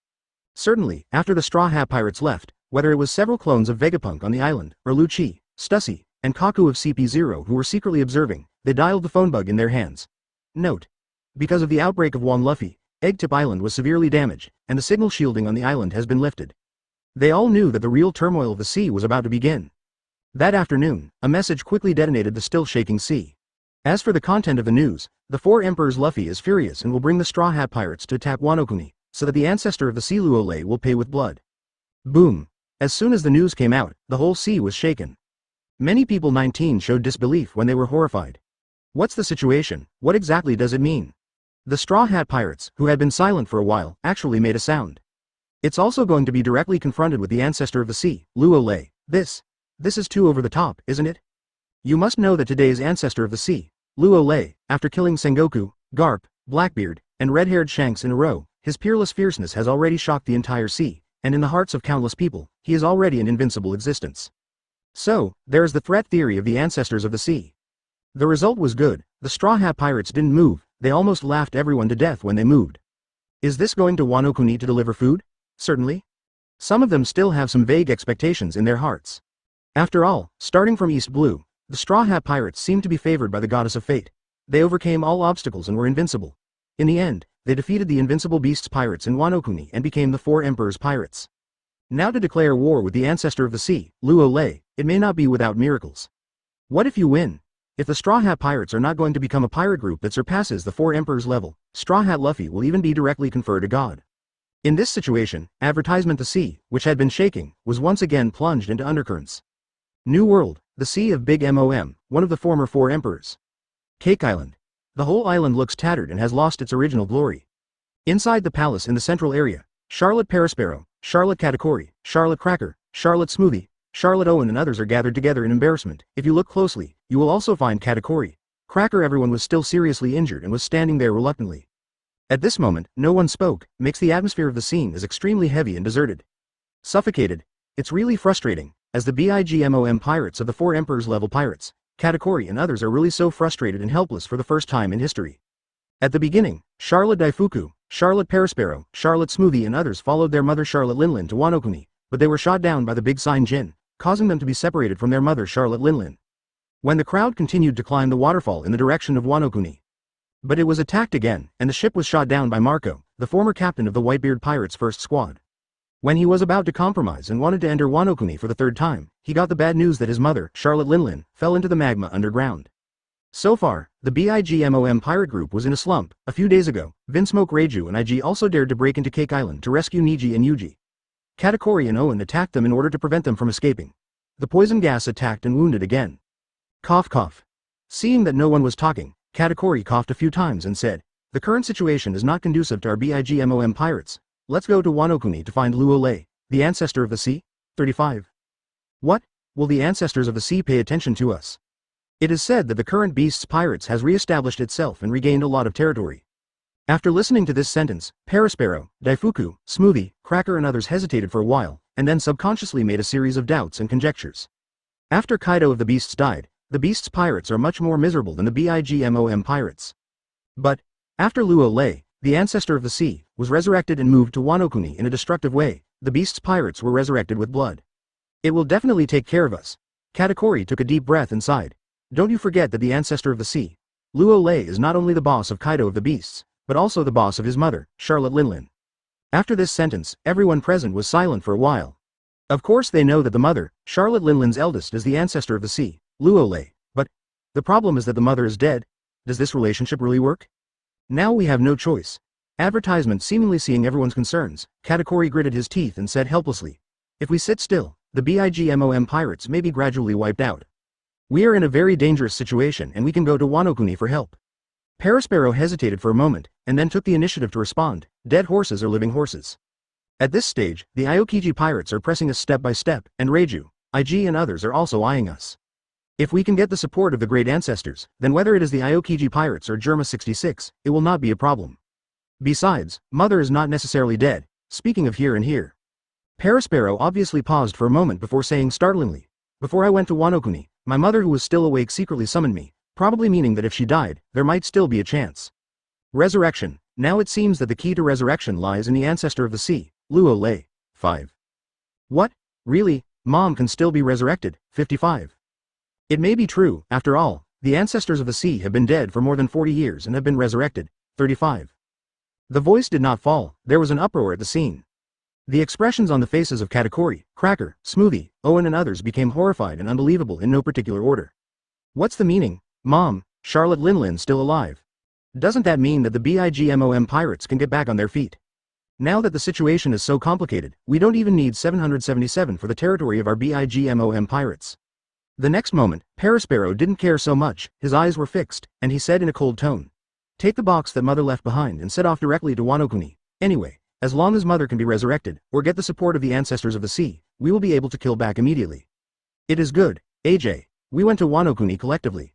Certainly, after the Straw Hat Pirates left, whether it was several clones of Vegapunk on the island, or Lucci, Stussy, and Kaku of CP0 who were secretly observing, they dialed the phone bug in their hands. Note. Because of the outbreak of Wang Luffy, Eggtip Island was severely damaged, and the signal shielding on the island has been lifted. They all knew that the real turmoil of the sea was about to begin. That afternoon, a message quickly detonated the still shaking sea. As for the content of the news, the Four Emperors Luffy is furious and will bring the Straw Hat Pirates to attack Wanokuni, so that the ancestor of the sea Luo Lei will pay with blood. Boom. As soon as the news came out, the whole sea was shaken. Many people 19 showed disbelief when they were horrified. What's the situation? What exactly does it mean? The Straw Hat Pirates, who had been silent for a while, actually made a sound. It's also going to be directly confronted with the ancestor of the sea, Luo Lei. This is too over the top, isn't it? You must know that today's ancestor of the sea, Luo Lei, after killing Sengoku, Garp, Blackbeard, and red-haired Shanks in a row, his peerless fierceness has already shocked the entire sea, and in the hearts of countless people, he is already an invincible existence. So, there is the threat theory of the ancestors of the sea. The result was good. The Straw Hat Pirates didn't move, they almost laughed everyone to death when they moved. Is this going to Wanokuni to deliver food? Certainly. Some of them still have some vague expectations in their hearts. After all, starting from East Blue, the Straw Hat Pirates seemed to be favored by the goddess of fate. They overcame all obstacles and were invincible. In the end, they defeated the Invincible Beasts pirates in Wanokuni and became the Four Emperors pirates. Now to declare war with the ancestor of the sea, Luo Lei, it may not be without miracles. What if you win? If the Straw Hat Pirates are not going to become a pirate group that surpasses the Four Emperors level, Straw Hat Luffy will even be directly conferred a god. In this situation, Advertisement the Sea, which had been shaking, was once again plunged into undercurrents. New World, the Sea of Big Mom, one of the former Four Emperors. Cake Island. The whole island looks tattered and has lost its original glory. Inside the palace in the central area, Charlotte Parasparrow, Charlotte Katakuri, Charlotte Cracker, Charlotte Smoothie, Charlotte Owen and others are gathered together in embarrassment. If you look closely, you will also find Katakuri. Cracker everyone was still seriously injured and was standing there reluctantly. At this moment, no one spoke, makes the atmosphere of the scene is extremely heavy and deserted. Suffocated. It's really frustrating, as the BIGMOM pirates of the Four Emperors level pirates, Katakuri and others are really so frustrated and helpless for the first time in history. At the beginning, Charlotte Daifuku, Charlotte Parasparrow, Charlotte Smoothie and others followed their mother Charlotte Linlin to Wanokuni, but they were shot down by the Big Sign Jin, causing them to be separated from their mother Charlotte Linlin. When the crowd continued to climb the waterfall in the direction of Wanokuni. But it was attacked again, and the ship was shot down by Marco, the former captain of the Whitebeard Pirates' first squad. When he was about to compromise and wanted to enter Wanokuni for the third time, he got the bad news that his mother, Charlotte Linlin, fell into the magma underground. So far, the BIGMOM pirate group was in a slump. A few days ago, Vinsmoke Reiju and IG also dared to break into Cake Island to rescue Niji and Yuji. Katakuri and Owen attacked them in order to prevent them from escaping. The poison gas attacked and wounded again. Cough cough. Seeing that no one was talking, Katakuri coughed a few times and said, "The current situation is not conducive to our BIGMOM pirates. Let's go to Wanokuni to find Luo Lei, the ancestor of the sea." 35. What? Will the ancestors of the sea pay attention to us? It is said that the current Beasts Pirates has re-established itself and regained a lot of territory. After listening to this sentence, Parasparrow, Daifuku, Smoothie, Cracker and others hesitated for a while, and then subconsciously made a series of doubts and conjectures. After Kaido of the Beasts died, the Beasts Pirates are much more miserable than the BIGMOM Pirates. But, after Luo Lei, the ancestor of the sea, was resurrected and moved to Wanokuni in a destructive way, the Beasts Pirates were resurrected with blood. It will definitely take care of us. Katakuri took a deep breath and sighed. Don't you forget that the ancestor of the sea, Luo Lei, is not only the boss of Kaido of the Beasts, but also the boss of his mother, Charlotte Linlin. After this sentence, everyone present was silent for a while. Of course they know that the mother, Charlotte Linlin's eldest, is the ancestor of the sea, Luo Lei, but the problem is that the mother is dead. Does this relationship really work? Now we have no choice. Advertisement seemingly seeing everyone's concerns, Katakuri gritted his teeth and said helplessly, "If we sit still, the BIGMOM pirates may be gradually wiped out. We are in a very dangerous situation and we can go to Wanokuni for help." Parasparrow hesitated for a moment, and then took the initiative to respond, "Dead horses are living horses." At this stage, the Aokiji pirates are pressing us step by step, and Reiju, IG and others are also eyeing us. If we can get the support of the great ancestors, then whether it is the Aokiji pirates or Germa 66, it will not be a problem. Besides, Mother is not necessarily dead, speaking of here and here. Parasparrow obviously paused for a moment before saying startlingly, "Before I went to Wanokuni, my mother who was still awake secretly summoned me, probably meaning that if she died, there might still be a chance." Resurrection. Now it seems that the key to resurrection lies in the ancestor of the sea, Luo Lei. 5. What? Really? Mom can still be resurrected? 55. It may be true, after all, the ancestors of the sea have been dead for more than 40 years and have been resurrected. 35. The voice did not fall, there was an uproar at the scene. The expressions on the faces of Katakuri, Cracker, Smoothie, Owen and others became horrified and unbelievable in no particular order. What's the meaning? Mom, Charlotte Linlin still alive. Doesn't that mean that the BIGMOM pirates can get back on their feet? Now that the situation is so complicated, we don't even need 777 for the territory of our BIGMOM pirates. The next moment, Parasparrow didn't care so much, his eyes were fixed, and he said in a cold tone. Take the box that Mother left behind and set off directly to Wanokuni. Anyway, as long as Mother can be resurrected, or get the support of the ancestors of the sea, we will be able to kill back immediately. It is good, AJ. We went to Wanokuni collectively.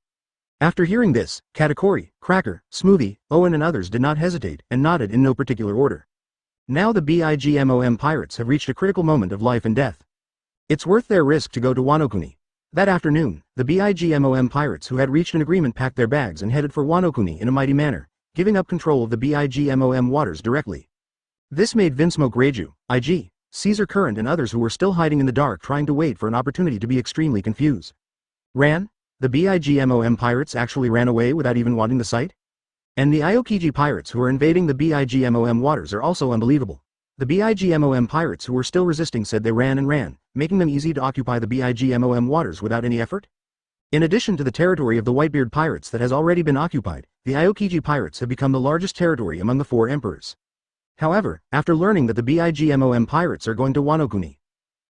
After hearing this, Katakuri, Cracker, Smoothie, Owen and others did not hesitate and nodded in no particular order. Now the BIGMOM pirates have reached a critical moment of life and death. It's worth their risk to go to Wanokuni. That afternoon, the BIGMOM pirates who had reached an agreement packed their bags and headed for Wanokuni in a mighty manner, giving up control of the BIGMOM waters directly. This made Vinsmoke Reiju, IG, Caesar Current and others who were still hiding in the dark trying to wait for an opportunity to be extremely confused. Ran? The BIGMOM pirates actually ran away without even wanting the sight? And the Aokiji pirates who are invading the BIGMOM waters are also unbelievable. The BIGMOM pirates who were still resisting said they ran and ran, making them easy to occupy the BIGMOM waters without any effort? In addition to the territory of the Whitebeard pirates that has already been occupied, the Aokiji pirates have become the largest territory among the four emperors. However, after learning that the BIGMOM pirates are going to Wanokuni,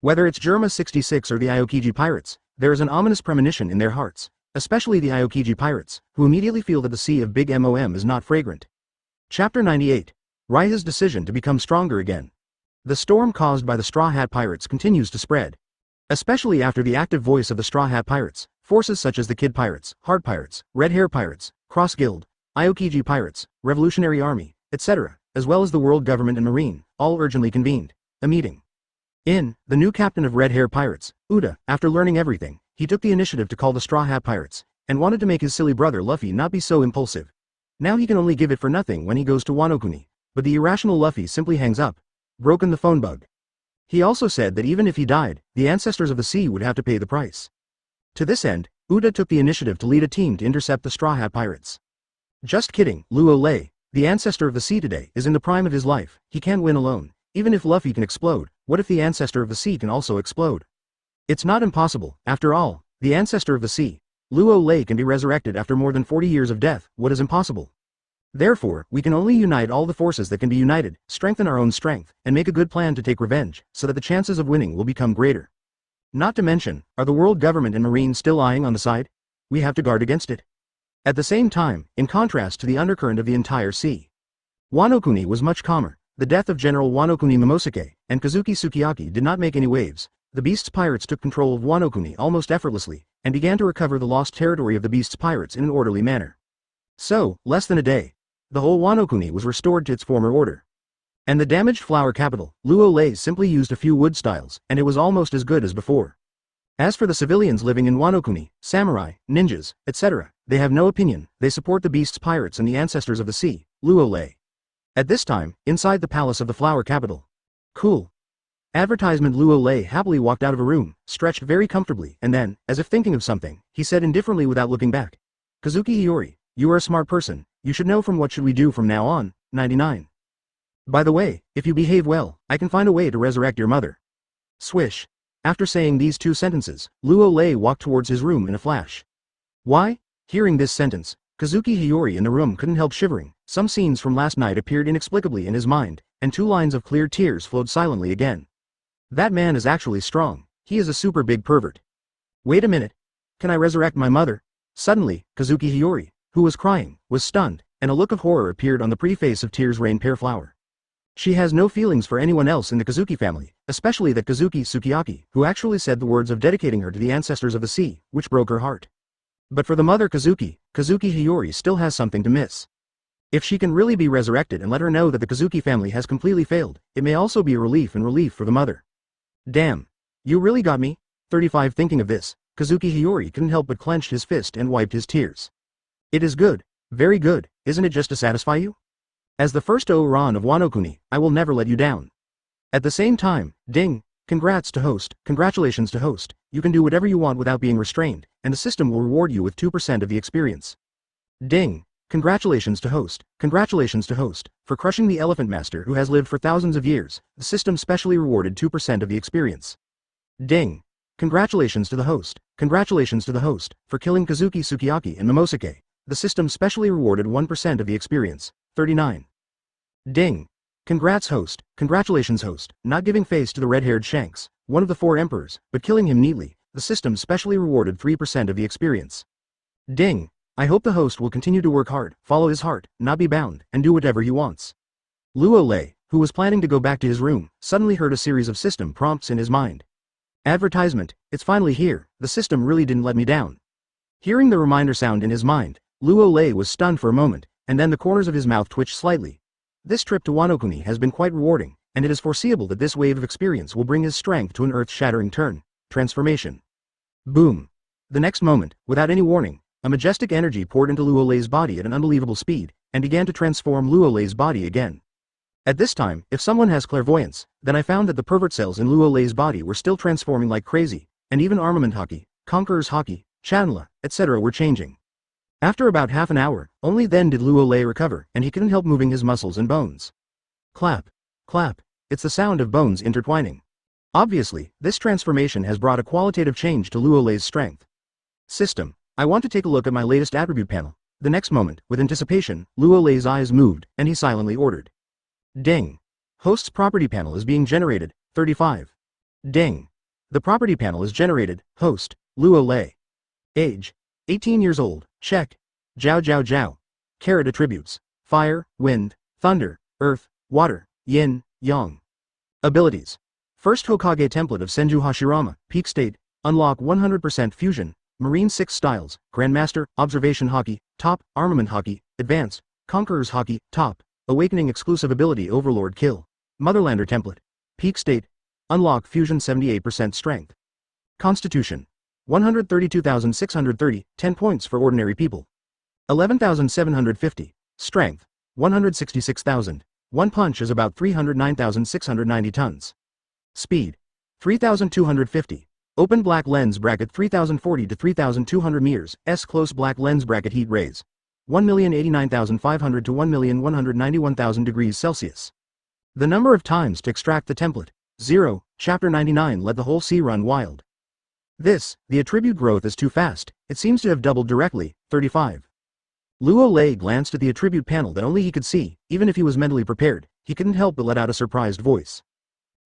whether it's Germa 66 or the Aokiji pirates, there is an ominous premonition in their hearts, especially the Aokiji pirates, who immediately feel that the sea of Big MOM is not fragrant. Chapter 98. Raiha's decision to become stronger again. The storm caused by the Straw Hat Pirates continues to spread. Especially after the active voice of the Straw Hat Pirates, forces such as the Kid Pirates, Hard Pirates, Red Hair Pirates, Cross Guild, Aokiji Pirates, Revolutionary Army, etc., as well as the World Government and Marine, all urgently convened a meeting. The new captain of Red Hair Pirates, Uda, after learning everything, he took the initiative to call the Straw Hat Pirates, and wanted to make his silly brother Luffy not be so impulsive. Now he can only give it for nothing when he goes to Wanokuni. But the irrational Luffy simply hangs up. Broken the phone bug. He also said that even if he died, the ancestors of the sea would have to pay the price. To this end, Uda took the initiative to lead a team to intercept the Straw Hat Pirates. Just kidding, Luo Lei, the ancestor of the sea today, is in the prime of his life. He can't win alone. Even if Luffy can explode, what if the ancestor of the sea can also explode? It's not impossible. After all, the ancestor of the sea, Luo Lei, can be resurrected after more than 40 years of death. What is impossible? Therefore, we can only unite all the forces that can be united, strengthen our own strength, and make a good plan to take revenge, so that the chances of winning will become greater. Not to mention, are the world government and marine still eyeing on the side? We have to guard against it. At the same time, in contrast to the undercurrent of the entire sea, Wanokuni was much calmer. The death of General Wanokuni Momosuke and Kazuki Sukiyaki did not make any waves. The Beast's pirates took control of Wanokuni almost effortlessly, and began to recover the lost territory of the Beast's pirates in an orderly manner. So, less than a day, the whole Wanokuni was restored to its former order. And the damaged flower capital, Luo Lei, simply used a few wood styles, and it was almost as good as before. As for the civilians living in Wanokuni, samurai, ninjas, etc., they have no opinion. They support the Beast's pirates and the ancestors of the sea, Luo Lei. At this time, inside the palace of the flower capital. Cool. Advertisement. Luo Lei happily walked out of a room, stretched very comfortably, and then, as if thinking of something, he said indifferently without looking back. Kazuki Hiyori, you are a smart person. You should know from what should we do from now on. 99. By the way, if you behave well, I can find a way to resurrect your mother. Swish. After saying these two sentences, Luo Lei walked towards his room in a flash. Why? Hearing this sentence, Kazuki Hiyori in the room couldn't help shivering. Some scenes from last night appeared inexplicably in his mind, and 2 lines of clear tears flowed silently again. That man is actually strong. He is a super big pervert. Wait a minute. Can I resurrect my mother? Suddenly, Kazuki Hiyori, who was crying, was stunned, and a look of horror appeared on the pretty face of Tears Rain Pear Flower. She has no feelings for anyone else in the Kazuki family, especially that Kazuki Sukiyaki, who actually said the words of dedicating her to the ancestors of the sea, which broke her heart. But for the mother Kazuki Hiyori still has something to miss. If she can really be resurrected and let her know that the Kazuki family has completely failed, it may also be a relief for the mother. Damn. You really got me? 35. Thinking of this, Kazuki Hiyori couldn't help but clenched his fist and wiped his tears. It is good. Very good, isn't it, just to satisfy you? As the first Oran of Wanokuni, I will never let you down. At the same time, ding, congrats to host, congratulations to host, you can do whatever you want without being restrained, and the system will reward you with 2% of the experience. Ding, congratulations to host, for crushing the Elephant Master who has lived for thousands of years, the system specially rewarded 2% of the experience. Ding, congratulations to the host, for killing Kazuki Sukiyaki and Momosuke. The system specially rewarded 1% of the experience. 39. Ding. Congrats host, congratulations host, not giving face to the red-haired Shanks, one of the 4 emperors, but killing him neatly. the system specially rewarded 3% of the experience. Ding! I hope the host will continue to work hard, follow his heart, not be bound, and do whatever he wants. Luo Lei, who was planning to go back to his room, suddenly heard a series of system prompts in his mind. Advertisement, it's finally here, the system really didn't let me down. Hearing the reminder sound in his mind, Luo Lei was stunned for a moment, and then the corners of his mouth twitched slightly. This trip to Wanokuni has been quite rewarding, and it is foreseeable that this wave of experience will bring his strength to an earth-shattering turn. Transformation. Boom. The next moment, without any warning, a majestic energy poured into Luo Lei's body at an unbelievable speed, and began to transform Luo Lei's body again. At this time, if someone has clairvoyance, then I found that the pervert cells in Luo Lei's body were still transforming like crazy, and even armament hockey, conqueror's hockey, chanla, etc. were changing. After about half an hour, only then did Luo Lei recover, and he couldn't help moving his muscles and bones. Clap. Clap. It's the sound of bones intertwining. Obviously, this transformation has brought a qualitative change to Luo Lei's strength. System. I want to take a look at my latest attribute panel. The next moment, with anticipation, Luo Lei's eyes moved, and he silently ordered. Ding. Host's property panel is being generated, 35. Ding. The property panel is generated, host, Luo Lei. Age, 18 years old, check. Jiao Jiao Jiao. Carrot attributes, fire, wind, thunder, earth, water, yin, yang. Abilities. First Hokage template of Senju Hashirama, peak state, unlock 100% fusion, Marine 6 styles, Grandmaster, Observation Hockey, top, Armament Hockey, Advanced, Conqueror's Hockey, top, Awakening exclusive ability Overlord Kill. Motherlander template. Peak state. Unlock fusion 78% strength. Constitution. 132,630, 10 points for ordinary people. 11,750. Strength. 166,000. One punch is about 309,690 tons. Speed. 3,250. Open black lens bracket 3040 to 3200 meters, S close black lens bracket heat rays. 1,089,500 to 1,191,000 degrees Celsius. The number of times to extract the template. 0. Chapter 99 Let the whole sea run wild. The attribute growth is too fast, it seems to have doubled directly, 35. Luo Lei glanced at the attribute panel that only he could see, even if he was mentally prepared, he couldn't help but let out a surprised voice.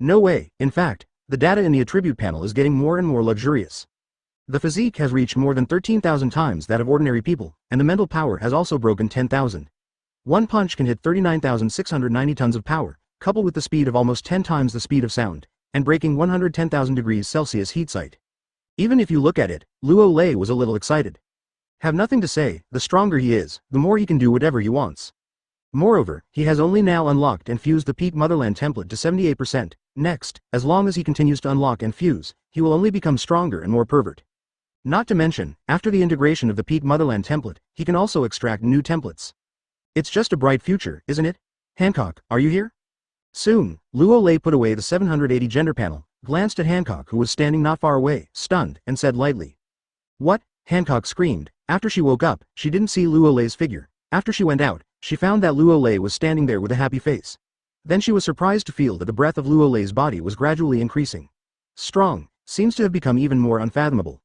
No way, in fact, the data in the attribute panel is getting more and more luxurious. The physique has reached more than 13,000 times that of ordinary people, and the mental power has also broken 10,000. One punch can hit 39,690 tons of power, coupled with the speed of almost 10 times the speed of sound, and breaking 110,000 degrees Celsius heat sight. Even if you look at it, Luo Lei was a little excited. Have nothing to say, the stronger he is, the more he can do whatever he wants. Moreover, he has only now unlocked and fused the peak Motherland template to 78%, next, as long as he continues to unlock and fuse, he will only become stronger and more pervert. Not to mention, after the integration of the peak Motherland template, he can also extract new templates. It's just a bright future, isn't it? Hancock, are you here? Soon, Luo Lei put away the 780 gender panel, glanced at Hancock who was standing not far away, stunned, and said lightly. What? Hancock screamed. After she woke up, she didn't see Luo Lei's figure. After she went out, she found that Luo Lei was standing there with a happy face. Then she was surprised to feel that the breath of Luo Lei's body was gradually increasing. Strong, seems to have become even more unfathomable.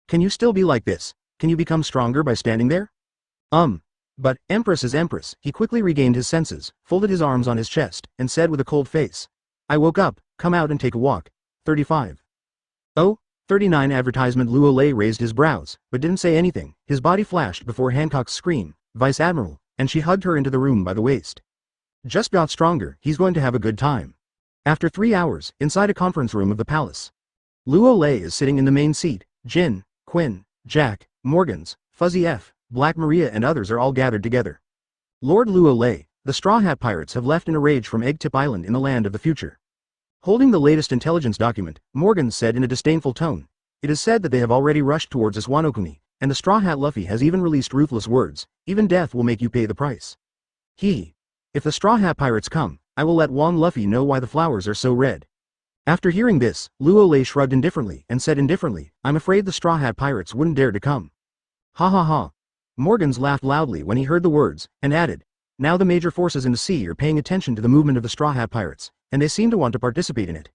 Can you still be like this? Can you become stronger by standing there? But, Empress is Empress. He quickly regained his senses, folded his arms on his chest, and said with a cold face. I woke up, come out and take a walk. 35. Oh, 39 advertisement. Luo Lei raised his brows, but didn't say anything. His body flashed before Hancock's scream, Vice Admiral, and she hugged her into the room by the waist. Just got stronger, he's going to have a good time. After 3 hours, inside a conference room of the palace. Luo Lei is sitting in the main seat. Jin, Quinn, Jack, Morgans, Fuzzy F, Black Maria and others are all gathered together. Lord Luo Lei, the Straw Hat Pirates have left in a rage from Egg Tip Island in the land of the future. Holding the latest intelligence document, Morgans said in a disdainful tone, it is said that they have already rushed towards us Wanokuni, and the Straw Hat Luffy has even released ruthless words, even death will make you pay the price. If the Straw Hat Pirates come, I will let Wong Luffy know why the flowers are so red. After hearing this, Luo Lei shrugged indifferently and said indifferently, I'm afraid the Straw Hat Pirates wouldn't dare to come. Ha ha ha. Morgans laughed loudly when he heard the words, and added, now the major forces in the sea are paying attention to the movement of the Straw Hat Pirates, and they seem to want to participate in it.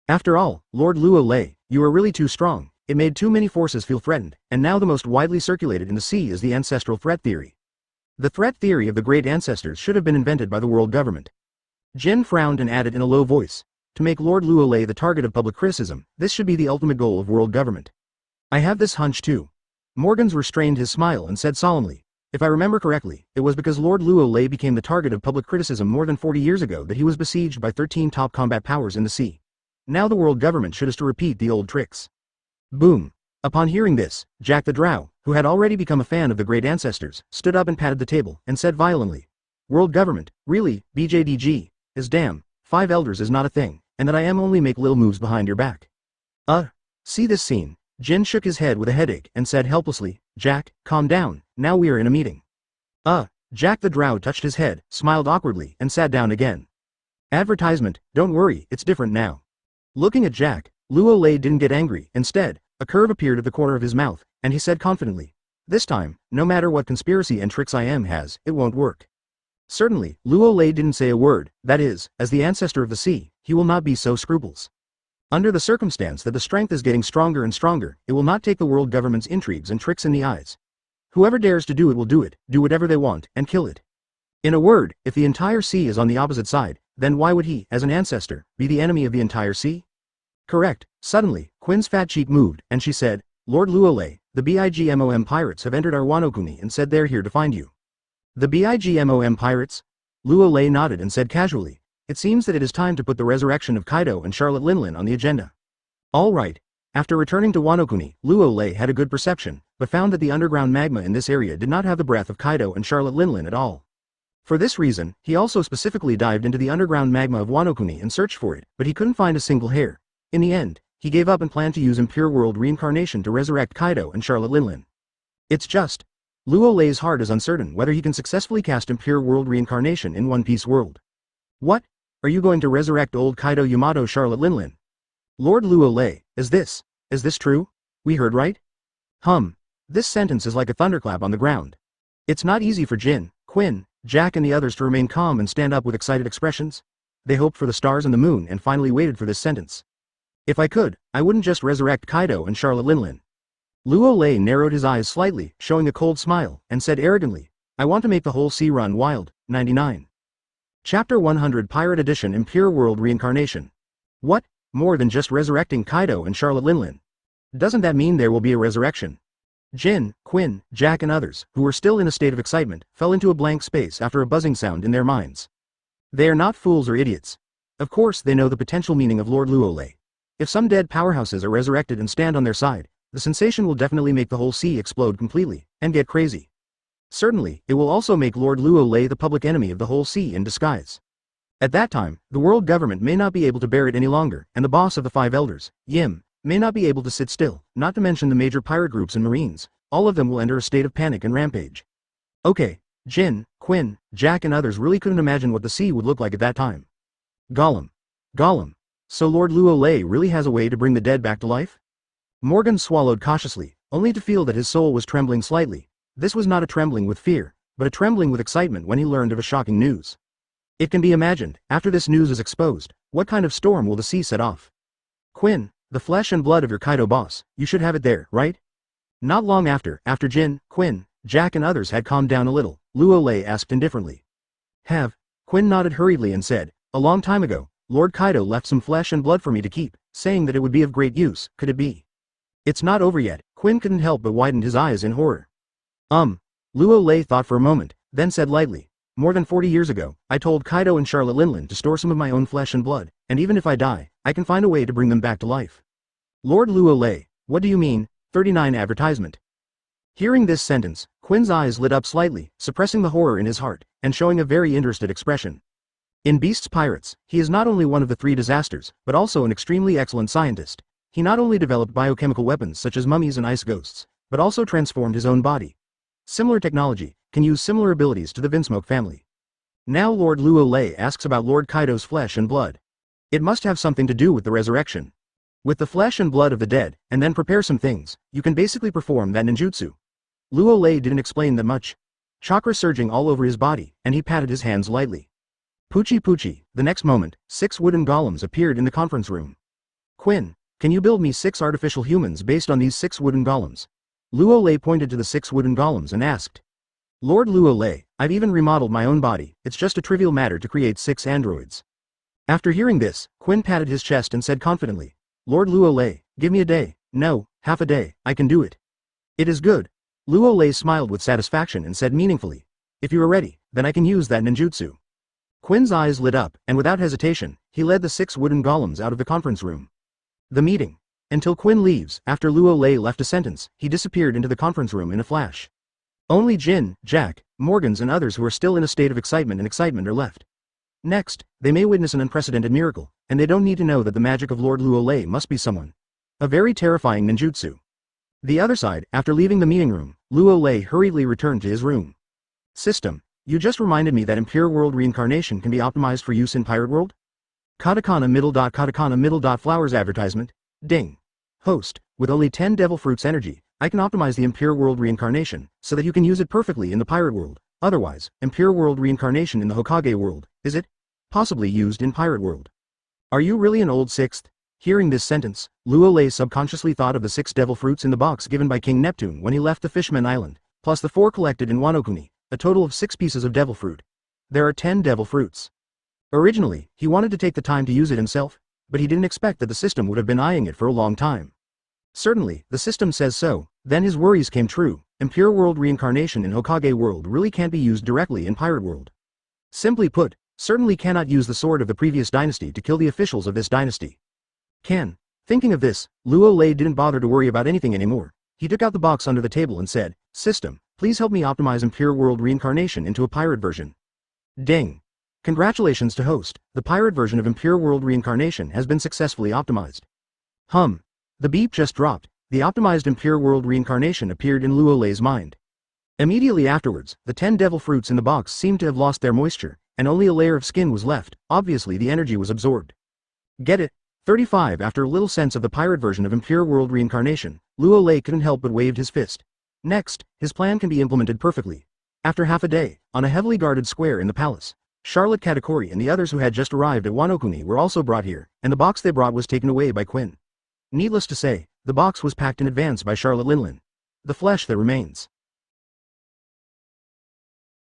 After all, Lord Luo Lei, you are really too strong, it made too many forces feel threatened, and now the most widely circulated in the sea is the ancestral threat theory. The threat theory of the great ancestors should have been invented by the world government. Jin frowned and added in a low voice, to make Lord Luo Lei the target of public criticism, this should be the ultimate goal of world government. I have this hunch too. Morgans restrained his smile and said solemnly, if I remember correctly, it was because Lord Luo Lei became the target of public criticism more than 40 years ago that he was besieged by 13 top combat powers in the sea. Now the world government should us to repeat the old tricks. Boom. Upon hearing this, Jack the Drow, who had already become a fan of the great ancestors, stood up and patted the table, and said violently, world government, really, BJDG, is damn, 5 elders is not a thing, and that I am only make lil moves behind your back. See this scene. Jin shook his head with a headache and said helplessly, Jack, calm down, now we are in a meeting. Jack the Drow touched his head, smiled awkwardly, and sat down again. Advertisement, don't worry, it's different now. Looking at Jack, Luo Lei didn't get angry, instead, a curve appeared at the corner of his mouth, and he said confidently, this time, no matter what conspiracy and tricks I am has, it won't work. Certainly, Luo Lei didn't say a word, that is, as the ancestor of the sea, he will not be so scrupulous. Under the circumstance that the strength is getting stronger and stronger, it will not take the world government's intrigues and tricks in the eyes. Whoever dares to do it will do it, do whatever they want, and kill it. In a word, if the entire sea is on the opposite side, then why would he, as an ancestor, be the enemy of the entire sea? Correct. Suddenly, Quinn's fat cheek moved, and she said, Lord Luo Lei, the BIGMOM pirates have entered our Wanokuni and said they're here to find you. The BIGMOM pirates? Luo Lei nodded and said casually, it seems that it is time to put the resurrection of Kaido and Charlotte Linlin on the agenda. All right. After returning to Wanokuni, Luo Lei had a good perception, but found that the underground magma in this area did not have the breath of Kaido and Charlotte Linlin at all. For this reason, he also specifically dived into the underground magma of Wanokuni and searched for it, but he couldn't find a single hair. In the end, he gave up and planned to use Impure World reincarnation to resurrect Kaido and Charlotte Linlin. It's just, Luo Lei's heart is uncertain whether he can successfully cast Impure World reincarnation in One Piece world. What? Are you going to resurrect old Kaido Yamato Charlotte Linlin? Lord Luo Lei, is this true? We heard right? This sentence is like a thunderclap on the ground. It's not easy for Jin, Quinn, Jack and the others to remain calm and stand up with excited expressions. They hoped for the stars and the moon and finally waited for this sentence. If I could, I wouldn't just resurrect Kaido and Charlotte Linlin. Luo Lei narrowed his eyes slightly, showing a cold smile, and said arrogantly, I want to make the whole sea run wild. 99. Chapter 100 Pirate Edition Impure World Reincarnation. What? More than just resurrecting Kaido and Charlotte Linlin? Doesn't that mean there will be a resurrection? Jin, Quinn, Jack and others, who were still in a state of excitement, fell into a blank space after a buzzing sound in their minds. They are not fools or idiots. Of course they know the potential meaning of Lord Luo Lei. If some dead powerhouses are resurrected and stand on their side, the sensation will definitely make the whole sea explode completely, and get crazy. Certainly, it will also make Lord Luo Lei the public enemy of the whole sea in disguise. At that time, the world government may not be able to bear it any longer, and the boss of the 5 elders, Yim, may not be able to sit still, not to mention the major pirate groups and marines. All of them will enter a state of panic and rampage. Okay, Jin, Quinn, Jack and others really couldn't imagine what the sea would look like at that time. Gollum. So Lord Luo Lei really has a way to bring the dead back to life? Morgan swallowed cautiously, only to feel that his soul was trembling slightly. This was not a trembling with fear, but a trembling with excitement when he learned of a shocking news. It can be imagined, after this news is exposed, what kind of storm will the sea set off? Quinn, the flesh and blood of your Kaido boss, you should have it there, right? Not long after Jin, Quinn, Jack and others had calmed down a little, Luo Lei asked indifferently. Have? Quinn nodded hurriedly and said, a long time ago, Lord Kaido left some flesh and blood for me to keep, saying that it would be of great use. Could it be? It's not over yet. Quinn couldn't help but widened his eyes in horror. Luo Lei thought for a moment, then said lightly, more than 40 years ago, I told Kaido and Charlotte Linlin to store some of my own flesh and blood, and even if I die, I can find a way to bring them back to life. Lord Luo Lei, what do you mean? 39 advertisement. Hearing this sentence, Quinn's eyes lit up slightly, suppressing the horror in his heart, and showing a very interested expression. In Beast's Pirates, he is not only one of the 3 disasters, but also an extremely excellent scientist. He not only developed biochemical weapons such as mummies and ice ghosts, but also transformed his own body. Similar technology can use similar abilities to the Vinsmoke family. Now Lord Luo Lei asks about Lord Kaido's flesh and blood. It must have something to do with the resurrection. With the flesh and blood of the dead, and then prepare some things, you can basically perform that ninjutsu. Luo Lei didn't explain that much. Chakra surging all over his body, and he patted his hands lightly. Poochie. The next moment, 6 wooden golems appeared in the conference room. Quinn, can you build me 6 artificial humans based on these 6 wooden golems? Luo Lei pointed to the 6 wooden golems and asked. Lord Luo Lei, I've even remodeled my own body, it's just a trivial matter to create 6 androids. After hearing this, Quinn patted his chest and said confidently, Lord Luo Lei, give me a day, No, half a day, I can do it. It is good. Luo Lei smiled with satisfaction and said meaningfully. If you are ready, then I can use that ninjutsu. Quinn's eyes lit up, and without hesitation, he led the 6 wooden golems out of the conference room. The meeting. Until Quinn leaves, after Luo Lei left a sentence, he disappeared into the conference room in a flash. Only Jin, Jack, Morgans and others who are still in a state of excitement are left. Next, they may witness an unprecedented miracle, and they don't need to know that the magic of Lord Luo Lei must be someone. A very terrifying ninjutsu. The other side, after leaving the meeting room, Luo Lei hurriedly returned to his room. System, you just reminded me that Impure World reincarnation can be optimized for use in Pirate World? Katakana middle dot flowers advertisement. Ding. Host, with only 10 Devil Fruits energy, I can optimize the Impure World reincarnation, so that you can use it perfectly in the Pirate World. Otherwise, Impure World reincarnation in the Hokage World, is it? Possibly used in Pirate World. Are you really an old 6th? Hearing this sentence, Luo Lei subconsciously thought of the 6 Devil Fruits in the box given by King Neptune when he left the Fishman Island, plus the 4 collected in Wanokuni, a total of 6 pieces of Devil Fruit. There are 10 Devil Fruits. Originally, he wanted to take the time to use it himself, but he didn't expect that the system would have been eyeing it for a long time. Certainly, the system says so, then his worries came true. Impure World reincarnation in Hokage World really can't be used directly in Pirate World. Simply put, certainly cannot use the sword of the previous dynasty to kill the officials of this dynasty. Thinking of this, Luo Lei didn't bother to worry about anything anymore. He took out the box under the table and said, System, please help me optimize Impure World reincarnation into a pirate version. Ding. Congratulations to host, the pirate version of Impure World reincarnation has been successfully optimized. The beep just dropped. The optimized Impure World reincarnation appeared in Luo Lei's mind. Immediately afterwards, the 10 Devil Fruits in the box seemed to have lost their moisture, and only a layer of skin was left. Obviously the energy was absorbed. Get it? 35 After a little sense of the pirate version of Impure World reincarnation, Luo Lei couldn't help but waved his fist. Next, his plan can be implemented perfectly. After half a day, on a heavily guarded square in the palace, Charlotte Katakuri and the others who had just arrived at Wanokuni were also brought here, and the box they brought was taken away by Quinn. Needless to say, the box was packed in advance by Charlotte Linlin. The flesh that remains.